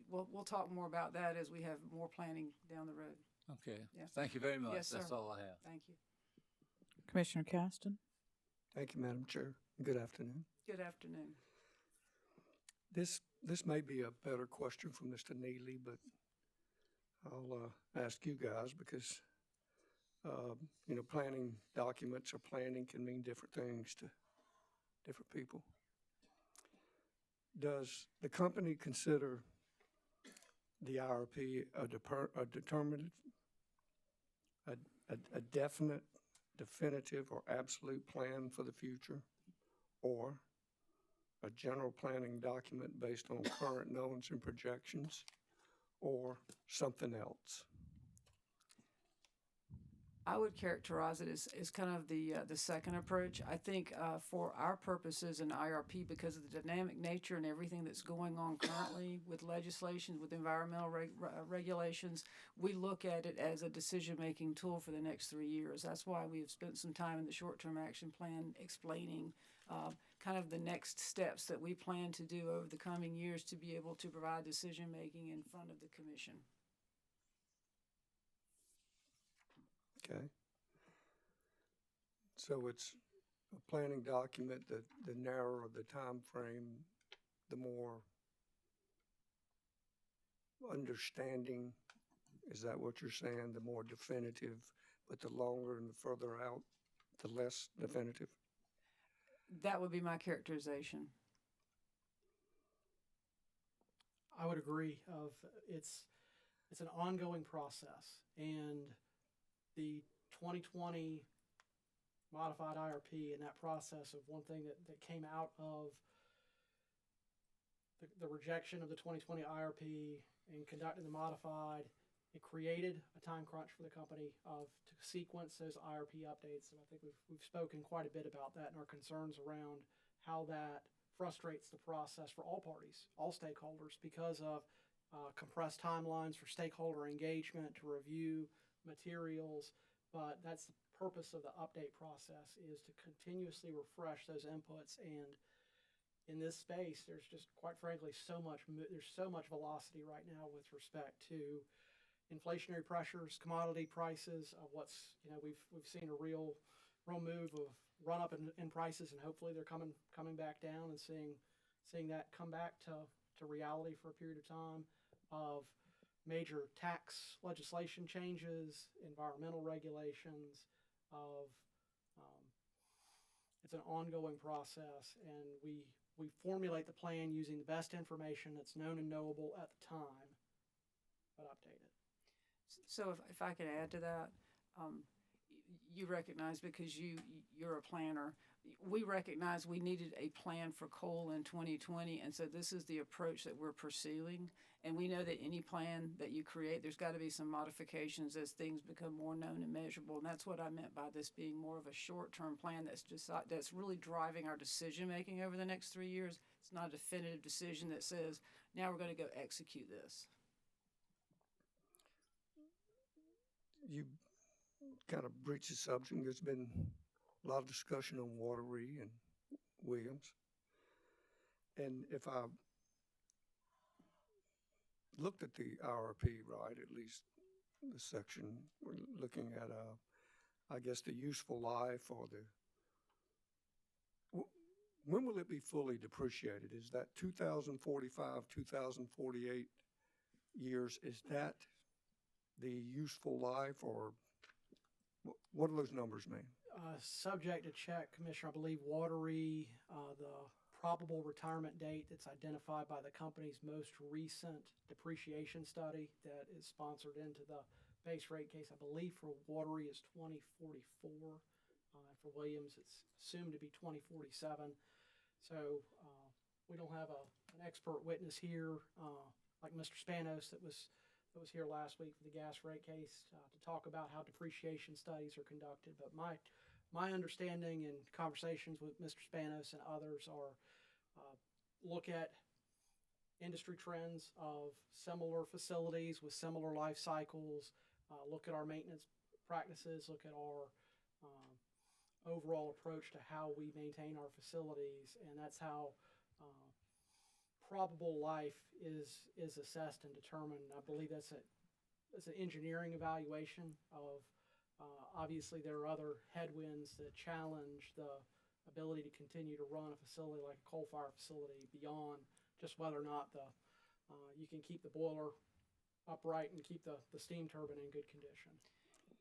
we'll talk more about that as we have more planning down the road. Okay. Yeah. Thank you very much. Yes, sir. That's all I have. Thank you. Commissioner Caston. Thank you, Madam Chair. Good afternoon. Good afternoon. This may be a better question for Mr. Neely, but I'll ask you guys because, planning documents or planning can mean different things to different people. Does the company consider the IRP a definite, definitive, or absolute plan for the future, or a general planning document based on current knowns and projections, or something else? I would characterize it as kind of the second approach. I think for our purposes in IRP, because of the dynamic nature and everything that's going on currently with legislation, with environmental regulations, we look at it as a decision-making tool for the next 3 years. That's why we have spent some time in the short-term action plan explaining kind of the next steps that we plan to do over the coming years to be able to provide decision-making in front of the commission. Okay. So it's a planning document that the narrower the time frame, the more understanding, is that what you're saying? The more definitive, but the longer and the further out, the less definitive? That would be my characterization. I would agree. It's an ongoing process, and the 2020 modified IRP and that process of one thing that came out of the rejection of the 2020 IRP and conducting the modified, it created a time crunch for the company to sequence those IRP updates. And I think we've spoken quite a bit about that and our concerns around how that frustrates the process for all parties, all stakeholders, because of compressed timelines for stakeholder engagement to review materials. But that's the purpose of the update process, is to continuously refresh those inputs. And in this space, there's just, quite frankly, there's so much velocity right now with respect to inflationary pressures, commodity prices. We've seen a real move of run up in prices, and hopefully they're coming back down, and seeing that come back to reality for a period of time, of major tax legislation changes, environmental regulations, it's an ongoing process, and we we formulate the plan using the best information that's known and knowable at the time, but update it. So if I could add to that, you recognize, because you're a planner, we recognize we needed a plan for coal in 2020, and so this is the approach that we're pursuing. And we know that any plan that you create, there's got to be some modifications as things become more known and measurable. And that's what I meant by this being more of a short-term plan that's really driving our decision-making over the next 3 years. It's not a definitive decision that says, now we're going to go execute this. You kind of breached the subject. There's been a lot of discussion on Wateree and Williams. And if I looked at the IRP, right, at least the section, we're looking at, I guess, the useful life or when will it be fully depreciated? Is that 2045, 2048 years? Is that the useful life, or what do those numbers mean? Subject to check, Commissioner. I believe Wateree, the probable retirement date that's identified by the company's most recent depreciation study that is sponsored into the base rate case, I believe for Wateree is 2044. For Williams, it's assumed to be 2047. So we don't have an expert witness here like Mr. Spanos that was here last week for the gas rate case to talk about how depreciation studies are conducted. But my understanding and conversations with Mr. Spanos and others are look at industry trends of similar facilities with similar life cycles, look at our maintenance practices, look at our overall approach to how we maintain our facilities, and that's how probable life is assessed and determined. I believe that's an engineering evaluation of, obviously there are other headwinds that challenge the ability to continue to run a facility like a coal-fired facility beyond just whether or not you can keep the boiler upright and keep the steam turbine in good condition.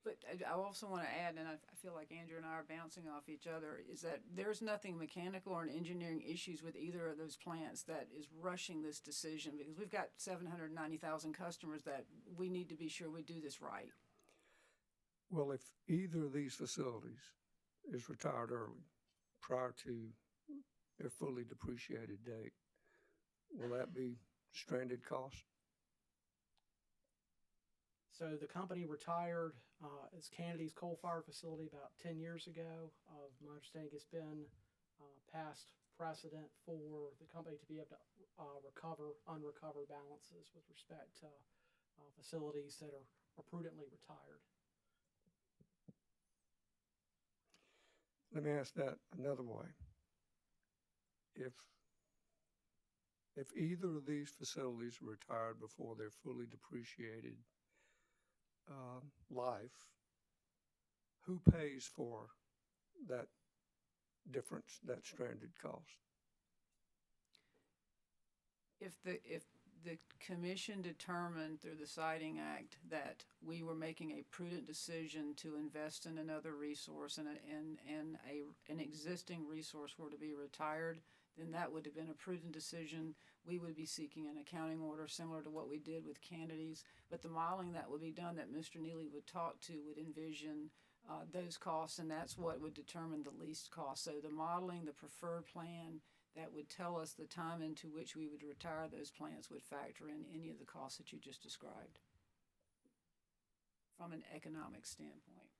But I also want to add, and I feel like Andrew and I are bouncing off each other, is that there's nothing mechanical or engineering issues with either of those plants that is rushing this decision, because we've got 790,000 customers that we need to be sure we do this right. Well, if either of these facilities is retired early, prior to their fully depreciated date, will that be stranded cost? So the company retired its Kennedy's coal-fired facility about 10 years ago. My understanding, it's been past precedent for the company to be able to recover unrecovered balances with respect to facilities that are prudently retired. Let me ask that another way. If either of these facilities are retired before their fully depreciated life, who pays for that difference, that stranded cost? If the commission determined through the Siting Act that we were making a prudent decision to invest in another resource and an existing resource were to be retired, then that would have been a prudent decision. We would be seeking an accounting order similar to what we did with Kennedy's, but the modeling that would be done that Mr. Neely would talk to would envision those costs, and that's what would determine the least cost. So the modeling, the preferred plan that would tell us the time into which we would retire those plants would factor in any of the costs that you just described from an economic standpoint.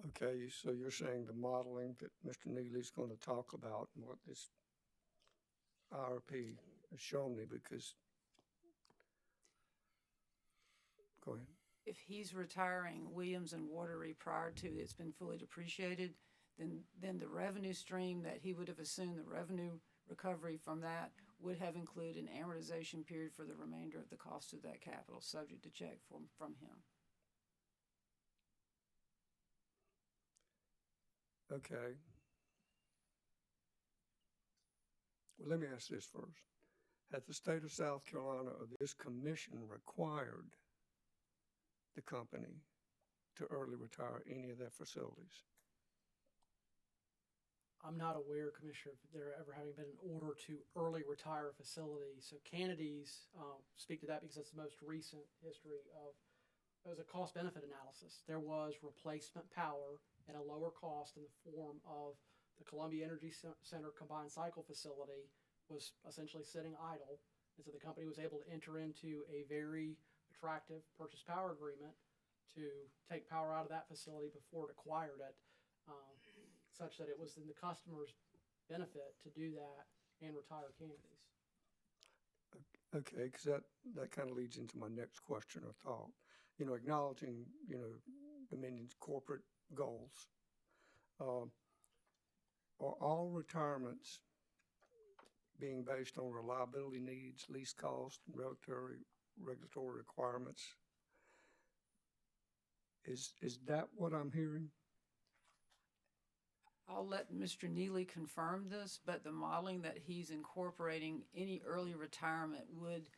Okay, so you're saying the modeling that Mr. Neely's going to talk about and what this IRP has shown me, because, go ahead. If he's retiring Williams and Wateree prior to it's been fully depreciated, then the revenue stream that he would have assumed, the revenue recovery from that, would have included an amortization period for the remainder of the cost of that capital, subject to check from him. Okay. Well, let me ask this first. Has the state of South Carolina or this commission required the company to early retire any of their facilities? I'm not aware, Commissioner, of there ever having been an order to early retire a facility. So Kennedy's, speak to that because that's the most recent history of, it was a cost-benefit analysis. There was replacement power at a lower cost in the form of the Columbia Energy Center combined cycle facility was essentially sitting idle. And so the company was able to enter into a very attractive purchase power agreement to take power out of that facility before it acquired it. Such that it was in the customer's benefit to do that and retire Kennedy's. Okay, because that kind of leads into my next question or thought. You know, acknowledging, you know, Dominion's corporate goals. Are all retirements being based on reliability needs, lease cost, and regulatory requirements? Is that what I'm hearing? I'll let Mr. Neely confirm this, but the modeling that he's incorporating, any early retirement would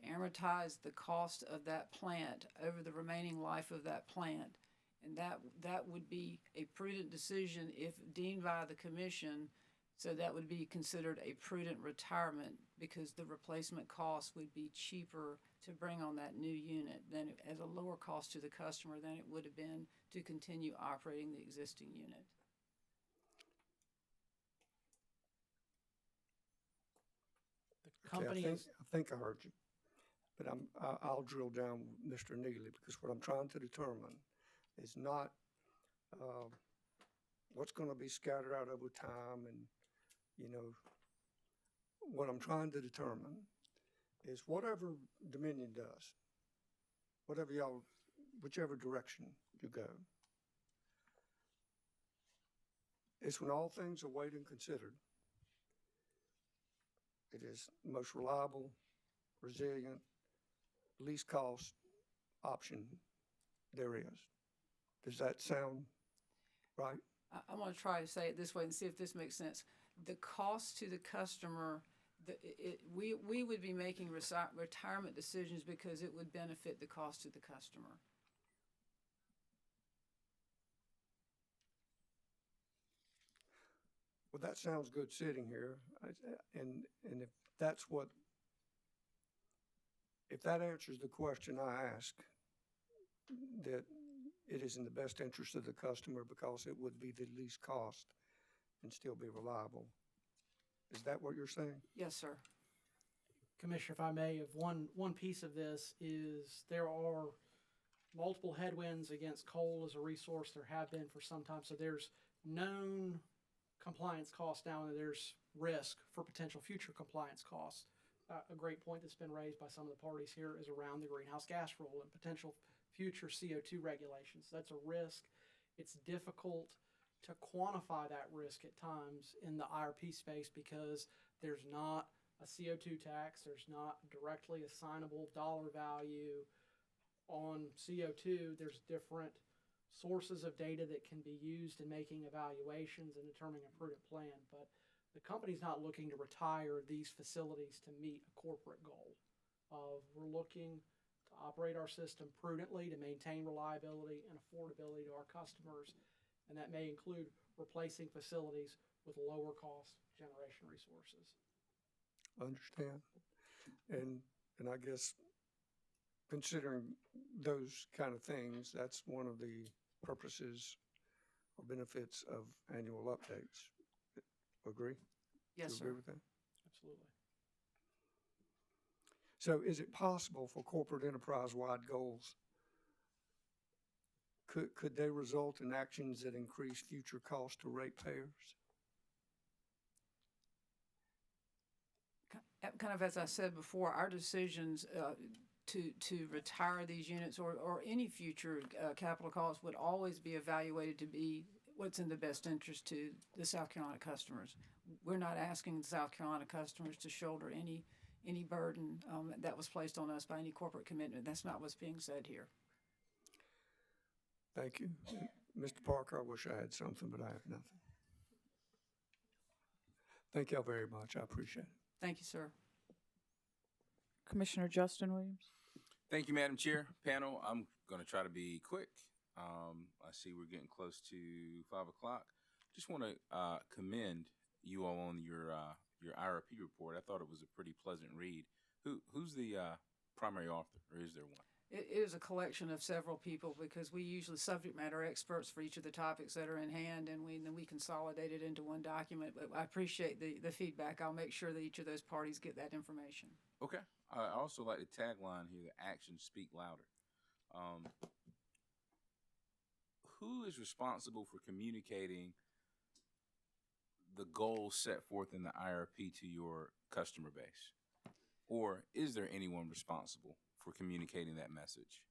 amortize the cost of that plant over the remaining life of that plant. And that would be a prudent decision if deemed by the commission. So that would be considered a prudent retirement because the replacement cost would be cheaper to bring on that new unit than as a lower cost to the customer than it would have been to continue operating the existing unit. Okay, I think I heard you, but I'll drill down with Mr. Neely because what I'm trying to determine is not what's going to be scattered out over time, and you know what I'm trying to determine is whatever Dominion does, whichever direction you go, is when all things are weighed and considered. It is the most reliable, resilient, least cost option there is. Does that sound right? I'm going to try to say it this way and see if this makes sense. The cost to the customer, we would be making retirement decisions because it would benefit the cost to the customer. Well, that sounds good sitting here, and if that answers the question I ask, that it is in the best interest of the customer because it would be the least cost and still be reliable. Is that what you're saying? Yes, sir. Commissioner, if I may, one piece of this is there are multiple headwinds against coal as a resource. There have been for some time. So there's known compliance costs now, and there's risk for potential future compliance costs. A great point that's been raised by some of the parties here is around the greenhouse gas rule and potential future CO2 regulations. That's a risk. It's difficult to quantify that risk at times in the IRP space because there's not a CO2 tax, there's not directly assignable dollar value on CO2. There's different sources of data that can be used in making evaluations and determining a prudent plan. But the company's not looking to retire these facilities to meet a corporate goal. We're looking to operate our system prudently to maintain reliability and affordability to our customers, and that may include replacing facilities with lower cost generation resources. Understand. And I guess considering those kind of things, that's one of the purposes or benefits of annual updates. Agree? Yes, sir. Agree with that? Absolutely. So is it possible for corporate enterprise-wide goals, could they result in actions that increase future costs to ratepayers? Kind of as I said before, our decisions to retire these units or any future capital costs would always be evaluated to be what's in the best interest to the South Carolina customers. We're not asking the South Carolina customers to shoulder any burden that was placed on us by any corporate commitment. That's not what's being said here. Thank you. Mr. Parker, I wish I had something, but I have nothing. Thank y'all very much. I appreciate it. Thank you, sir. Commissioner Justin Williams. Thank you, Madam Chair. Panel, I'm going to try to be quick. I see we're getting close to 5 o'clock. just want to commend you all on your IRP report. I thought it was a pretty pleasant read. Who's the primary author, or is there one? It is a collection of several people because we usually subject matter experts for each of the topics that are in hand, and then we consolidate it into one document. But I appreciate the feedback. I'll make sure that each of those parties get that information. Okay. I also like the tagline here: "The actions speak louder." Who is responsible for communicating the goals set forth in the IRP to your customer base? Or is there anyone responsible for communicating that message?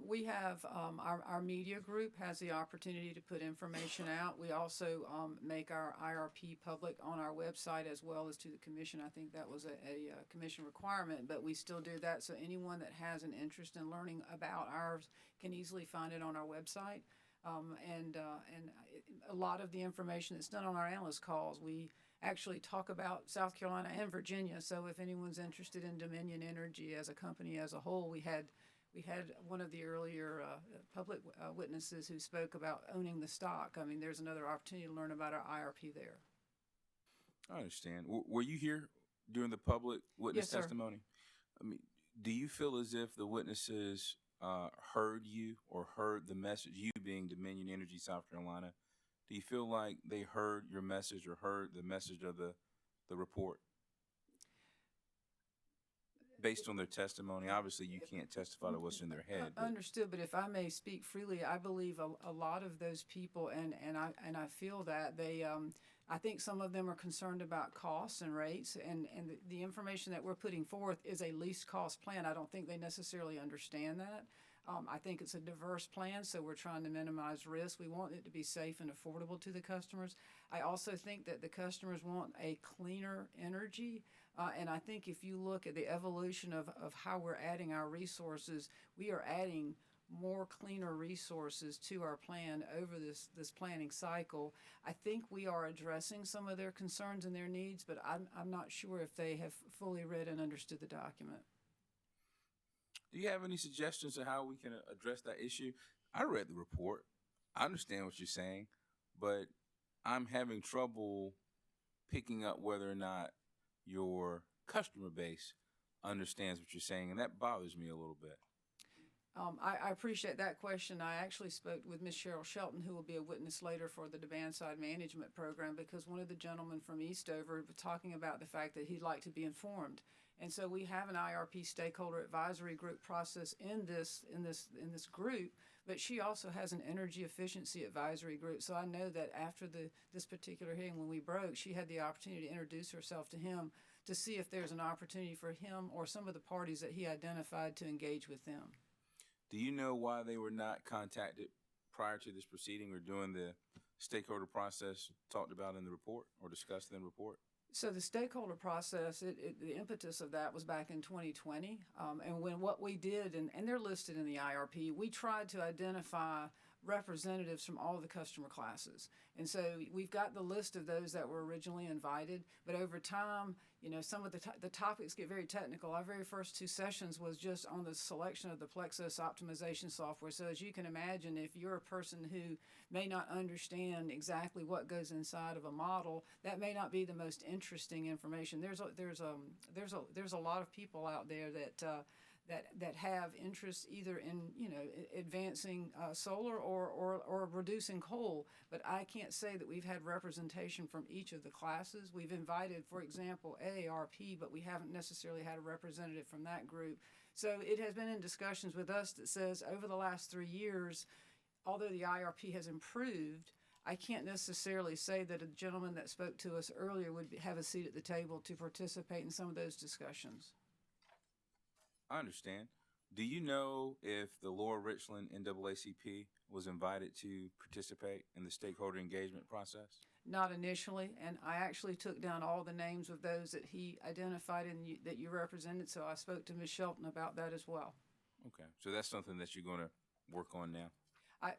We have our media group has the opportunity to put information out. We also make our IRP public on our website as well as to the commission. I think that was a commission requirement, but we still do that. So anyone that has an interest in learning about ours can easily find it on our website. And a lot of the information that's done on our analyst calls, we actually talk about South Carolina and Virginia. So if anyone's interested in Dominion Energy as a company as a whole, we had one of the earlier public witnesses who spoke about owning the stock. I mean, there's another opportunity to learn about our IRP there. I understand. Were you here during the public witness Yes, sir. testimony? I mean, do you feel as if the witnesses heard you or heard the message, you being Dominion Energy South Carolina? Do you feel like they heard your message or heard the message of the report? Based on their testimony, obviously you can't testify to what's in their head. But Understood, but if I may speak freely, I believe a lot of those people, and I feel that they, I think some of them are concerned about costs and rates, and the information that we're putting forth is a least cost plan. I don't think they necessarily understand that. I think it's a diverse plan, so we're trying to minimize risk. We want it to be safe and affordable to the customers. I also think that the customers want a cleaner energy. And I think if you look at the evolution of how we're adding our resources, we are adding more cleaner resources to our plan over this planning cycle. I think we are addressing some of their concerns and their needs, but I'm not sure if they have fully read and understood the document. do you have any suggestions of how we can address that issue? I read the report. I understand what you're saying, but I'm having trouble picking up whether or not your customer base understands what you're saying, and that bothers me a little bit. I appreciate that question. I actually spoke with Ms. Cheryl Shelton, who will be a witness later for the demand side management program, because one of the gentlemen from Eastover was talking about the fact that he'd like to be informed. And so we have an IRP stakeholder advisory group process in this group, but she also has an energy efficiency advisory group. So I know that after this particular hearing, when we broke, she had the opportunity to introduce herself to him to see if there's an opportunity for him or some of the parties that he identified to engage with them. Do you know why they were not contacted prior to this proceeding or during the stakeholder process talked about in the report or discussed in the report? So the stakeholder process, the impetus of that was back in 2020. And when what we did, and they're listed in the IRP, we tried to identify representatives from all the customer classes. And so we've got the list of those that were originally invited, but over time, you know, some of the topics get very technical. Our very first two sessions was just on the selection of the Plexus optimization software. So as you can imagine, if you're a person who may not understand exactly what goes inside of a model, that may not be the most interesting information. There's a lot of people out there that have interest either in, you know, advancing solar or reducing coal, but I can't say that we've had representation from each of the classes. We've invited, for example, AARP, but we haven't necessarily had a representative from that group. So it has been in discussions with us that says over the last 3 years, although the IRP has improved, I can't necessarily say that a gentleman that spoke to us earlier would have a seat at the table to participate in some of those discussions. I understand. Do you know if the Lower Richland NAACP was invited to participate in the stakeholder engagement process? Not initially, and I actually took down all the names of those that he identified and that you represented, so I spoke to Ms. Shelton about that as well. Okay, so that's something that you're going to work on now?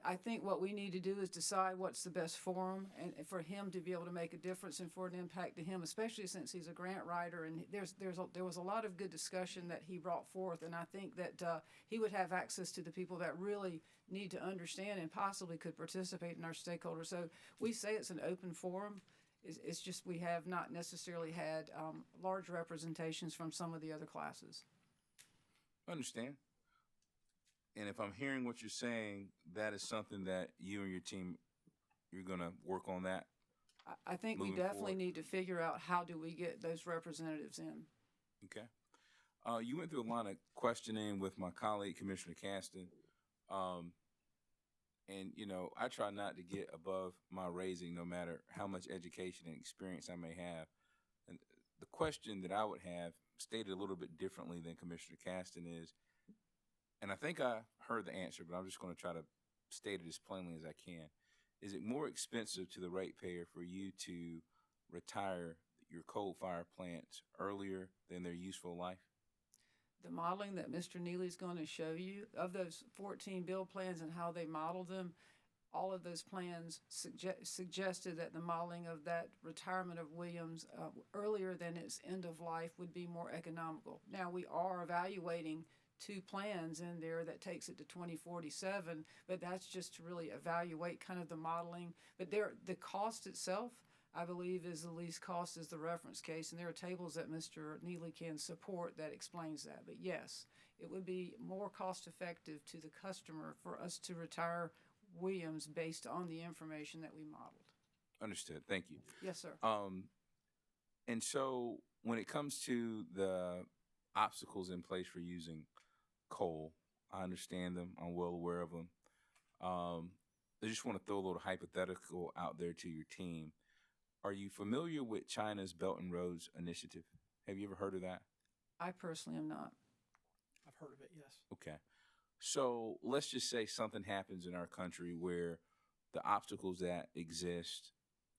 I think what we need to do is decide what's the best forum and for him to be able to make a difference and for an impact to him, especially since he's a grant writer. And there was a lot of good discussion that he brought forth, and I think that he would have access to the people that really need to understand and possibly could participate in our stakeholders. So we say it's an open forum. It's just we have not necessarily had large representations from some of the other classes. I understand. And if I'm hearing what you're saying, that is something that you and your team, you're going to work on that? I think we definitely need to figure out how do we get those representatives in. Okay. You went through a lot of questioning with my colleague, Commissioner Caston. And, you know, I try not to get above my raising no matter how much education and experience I may have. And the question that I would have stated a little bit differently than Commissioner Caston is, and I think I heard the answer, but I'm just going to try to state it as plainly as I can. Is it more expensive to the ratepayer for you to retire your coal-fired plants earlier than their useful life? The modeling that Mr. Neely's going to show you of those 14 bill plans and how they modeled them, all of those plans suggested that the modeling of that retirement of Williams earlier than its end of life would be more economical. Now, we are evaluating 2 plans in there that takes it to 2047, but that's just to really evaluate kind of the modeling. But the cost itself, I believe, is the least cost is the reference case, and there are tables that Mr. Neely can support that explains that. But yes, it would be more cost effective to the customer for us to retire Williams based on the information that we modeled. Understood. Thank you. Yes, sir. And so when it comes to the obstacles in place for using coal, I understand them. I'm well aware of them. I just want to throw a little hypothetical out there to your team. Are you familiar with China's Belt and Roads Initiative? Have you ever heard of that? I personally am not. I've heard of it, yes. Okay. So let's just say something happens in our country where the obstacles that exist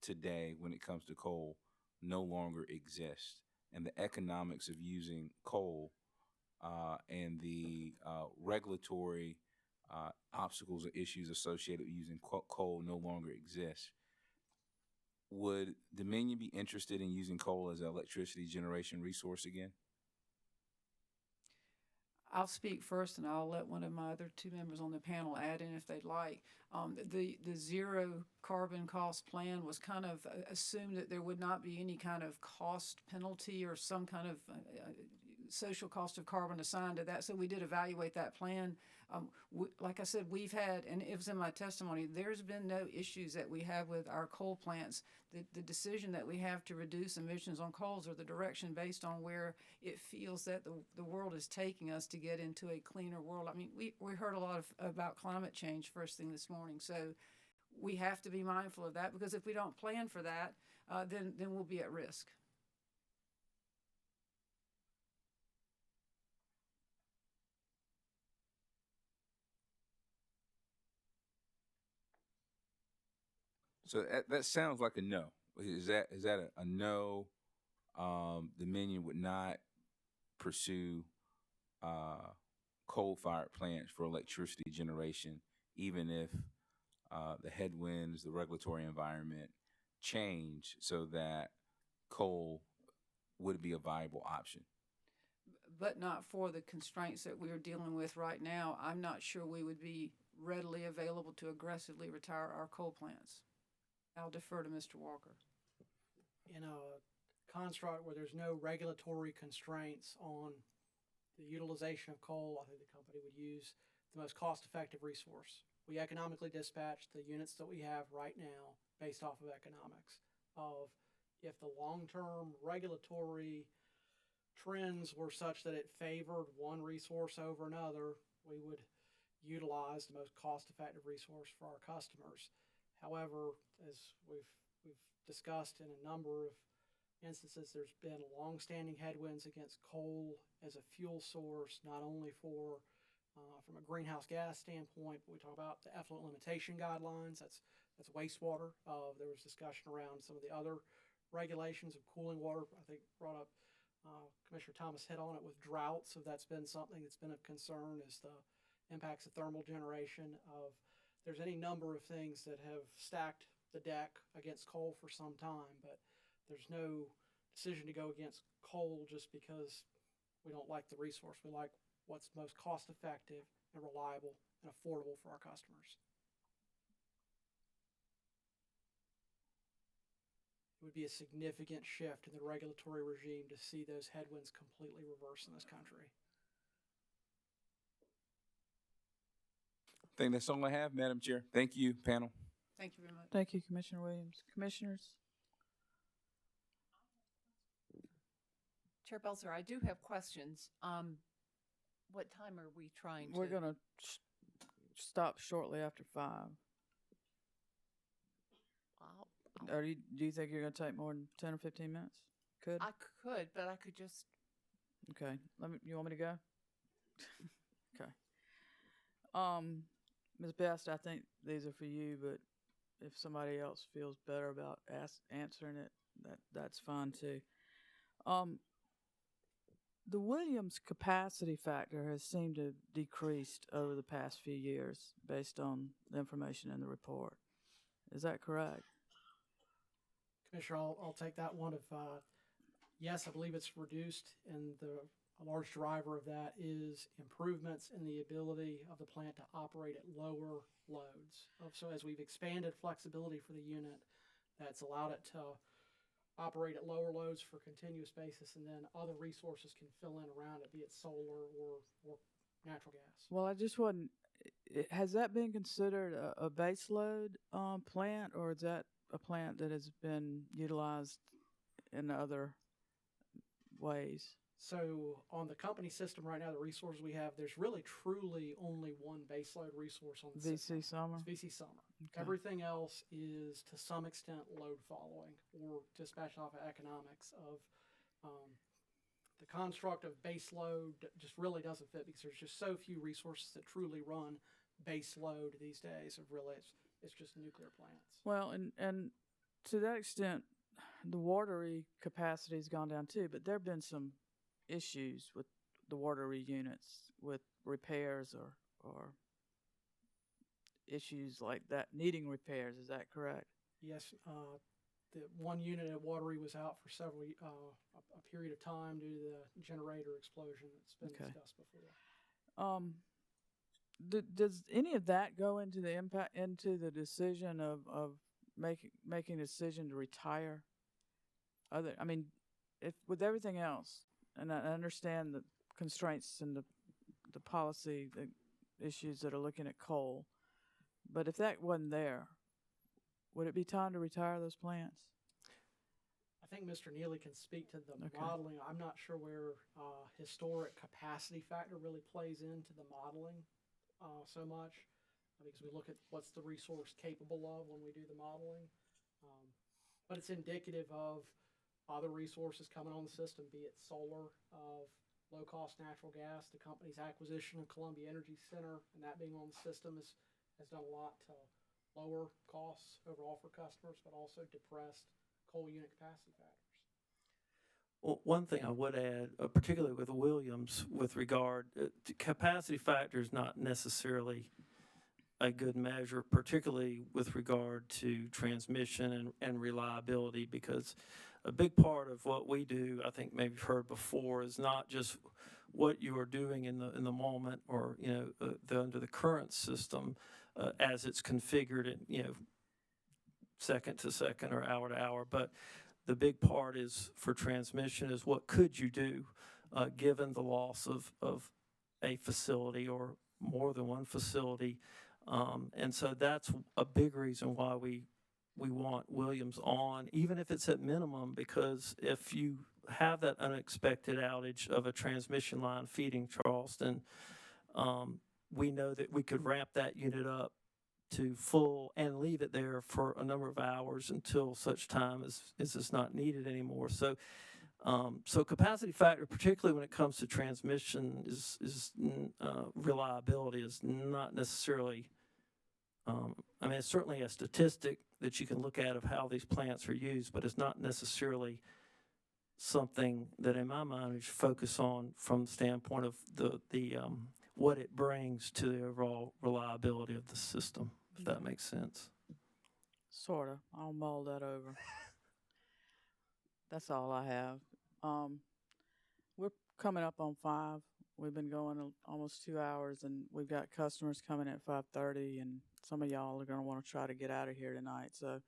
today when it comes to coal no longer exist, and the economics of using coal and the regulatory obstacles or issues associated with using coal no longer exist. Would Dominion be interested in using coal as an electricity generation resource again? I'll speak first, and I'll let one of my other 2 members on the panel add in if they'd like. The zero carbon cost plan was kind of assumed that there would not be any kind of cost penalty or some kind of social cost of carbon assigned to that. So we did evaluate that plan. Like I said, we've had, and it was in my testimony, there's been no issues that we have with our coal plants. The decision that we have to reduce emissions on coals are the direction based on where it feels that the world is taking us to get into a cleaner world. I mean, we heard a lot about climate change first thing this morning. So we have to be mindful of that, because if we don't plan for that, then we'll be at risk. So that sounds like a no. Is that a no? Dominion would not pursue coal-fired plants for electricity generation, even if the headwinds, the regulatory environment change so that coal would be a viable option. But not for the constraints that we're dealing with right now. I'm not sure we would be readily available to aggressively retire our coal plants. I'll defer to Mr. Walker. In a construct where there's no regulatory constraints on the utilization of coal, I think the company would use the most cost-effective resource. We economically dispatch the units that we have right now based off of economics. Of if the long-term regulatory trends were such that it favored one resource over another, we would utilize the most cost-effective resource for our customers. However, as we've discussed in a number of instances, there's been long-standing headwinds against coal as a fuel source, not only for from a greenhouse gas standpoint, but we talk about the effluent limitation guidelines. That's wastewater. There was discussion around some of the other regulations of cooling water. I think brought up Commissioner Thomas hit on it with droughts. So that's been something that's been of concern, is the impacts of thermal generation, of there's any number of things that have stacked the deck against coal for some time, but there's no decision to go against coal just because we don't like the resource. We like what's most cost effective and reliable and affordable for our customers. It would be a significant shift in the regulatory regime to see those headwinds completely reverse in this country. I think that's all I have, Madam Chair. Thank you, panel. Thank you very much. Thank you, Commissioner Williams. Commissioners? Chair Belzer, I do have questions. What time are we trying to? We're going to stop shortly after 5. Or do you think you're going to take more than 10 or 15 minutes? Could? I could, but I could just. Okay. You want me to go? Okay. Ms. Best, I think these are for you, but if somebody else feels better about answering it, that's fine too. The Williams capacity factor has seemed to have decreased over the past few years based on the information in the report. Is that correct? Commissioner, I'll take that one. Yes, I believe it's reduced, and a large driver of that is improvements in the ability of the plant to operate at lower loads. So as we've expanded flexibility for the unit, that's allowed it to operate at lower loads for continuous basis, and then other resources can fill in around it, be it solar or natural gas. Well, I just wasn't. Has that been considered a base load plant, or is that a plant that has been utilized in other ways? So on the company system right now, the resources we have, there's really truly only one baseload resource on the system. VC Summer? It's VC Summer. Okay. Everything else is to some extent load following or dispatched off of economics of the construct of base load just really doesn't fit because there's just so few resources that truly run base load these days. It's just nuclear plants. Well, and to that extent, the watery capacity has gone down too, but there have been some issues with the watery units with repairs or issues like that needing repairs. Is that correct? Yes. The one unit at Watery was out for several a period of time due to the generator explosion that's been discussed before. Does any of that go into the impact into the decision of making a decision to retire? If with everything else, and I understand the constraints and the policy the issues that are looking at coal, but if that wasn't there, would it be time to retire those plants? I think Mr. Neely can speak to the modeling. I'm not sure where historic capacity factor really plays into the modeling so much, because we look at what's the resource capable of when we do the modeling. But it's indicative of other resources coming on the system, be it solar, of low-cost natural gas. The company's acquisition of Columbia Energy Center and that being on the system has done a lot to lower costs overall for customers, but also depressed coal unit capacity factors. Well, one thing I would add, particularly with Williams, with regard to capacity factor is not necessarily a good measure, particularly with regard to transmission and reliability, because a big part of what we do, I think maybe you've heard before, is not just what you are doing in the moment or under the current system as it's configured and second to second or hour to hour, but the big part is for transmission is what could you do given the loss of a facility or more than one facility. And so that's a big reason why we want Williams on, even if it's at minimum, because if you have that unexpected outage of a transmission line feeding Charleston, we know that we could ramp that unit up to full and leave it there for a number of hours until such time as it's not needed anymore. So capacity factor, particularly when it comes to transmission, is reliability is not necessarily. It's certainly a statistic that you can look at of how these plants are used, but it's not necessarily something that, in my mind, we should focus on from the standpoint of the what it brings to the overall reliability of the system. if that makes sense. Sort of. I'll mull that over. That's all I have. We're coming up on 5. We've been going almost 2 hours, and we've got customers coming at 5:30, and some of y'all are going to want to try to get out of here tonight. So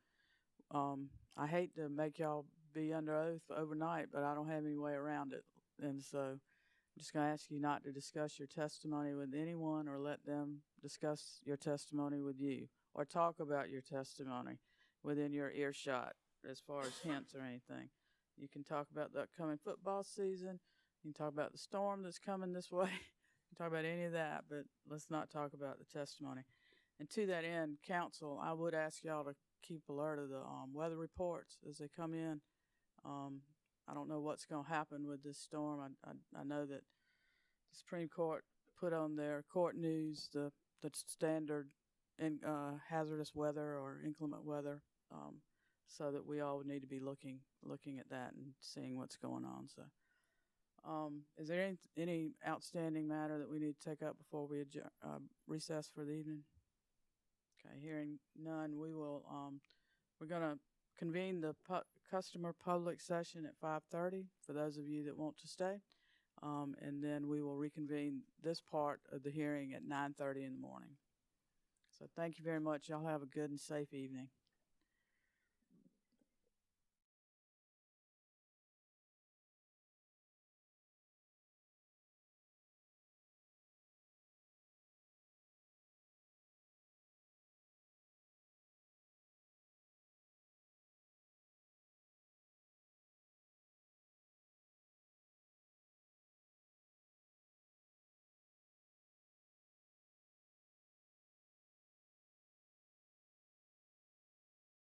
I hate to make y'all be under oath overnight, but I don't have any way around it. And so I'm just going to ask you not to discuss your testimony with anyone or let them discuss your testimony with you or talk about your testimony within your earshot as far as hints or anything. You can talk about the upcoming football season. You can talk about the storm that's coming this way. You can talk about any of that, but let's not talk about the testimony. And to that end, council, I would ask y'all to keep alert of the weather reports as they come in. I don't know what's going to happen with this storm. I know that the Supreme Court put on their court news the standard hazardous weather or inclement weather, so that we all need to be looking at that and seeing what's going on. So, is there any outstanding matter that we need to take up before we recess for the evening? Okay, hearing none, we will. We're going to convene the customer public session at 5:30 for those of you that want to stay, and then we will reconvene this part of the hearing at 9:30 in the morning. So thank you very much. Y'all have a good and safe evening.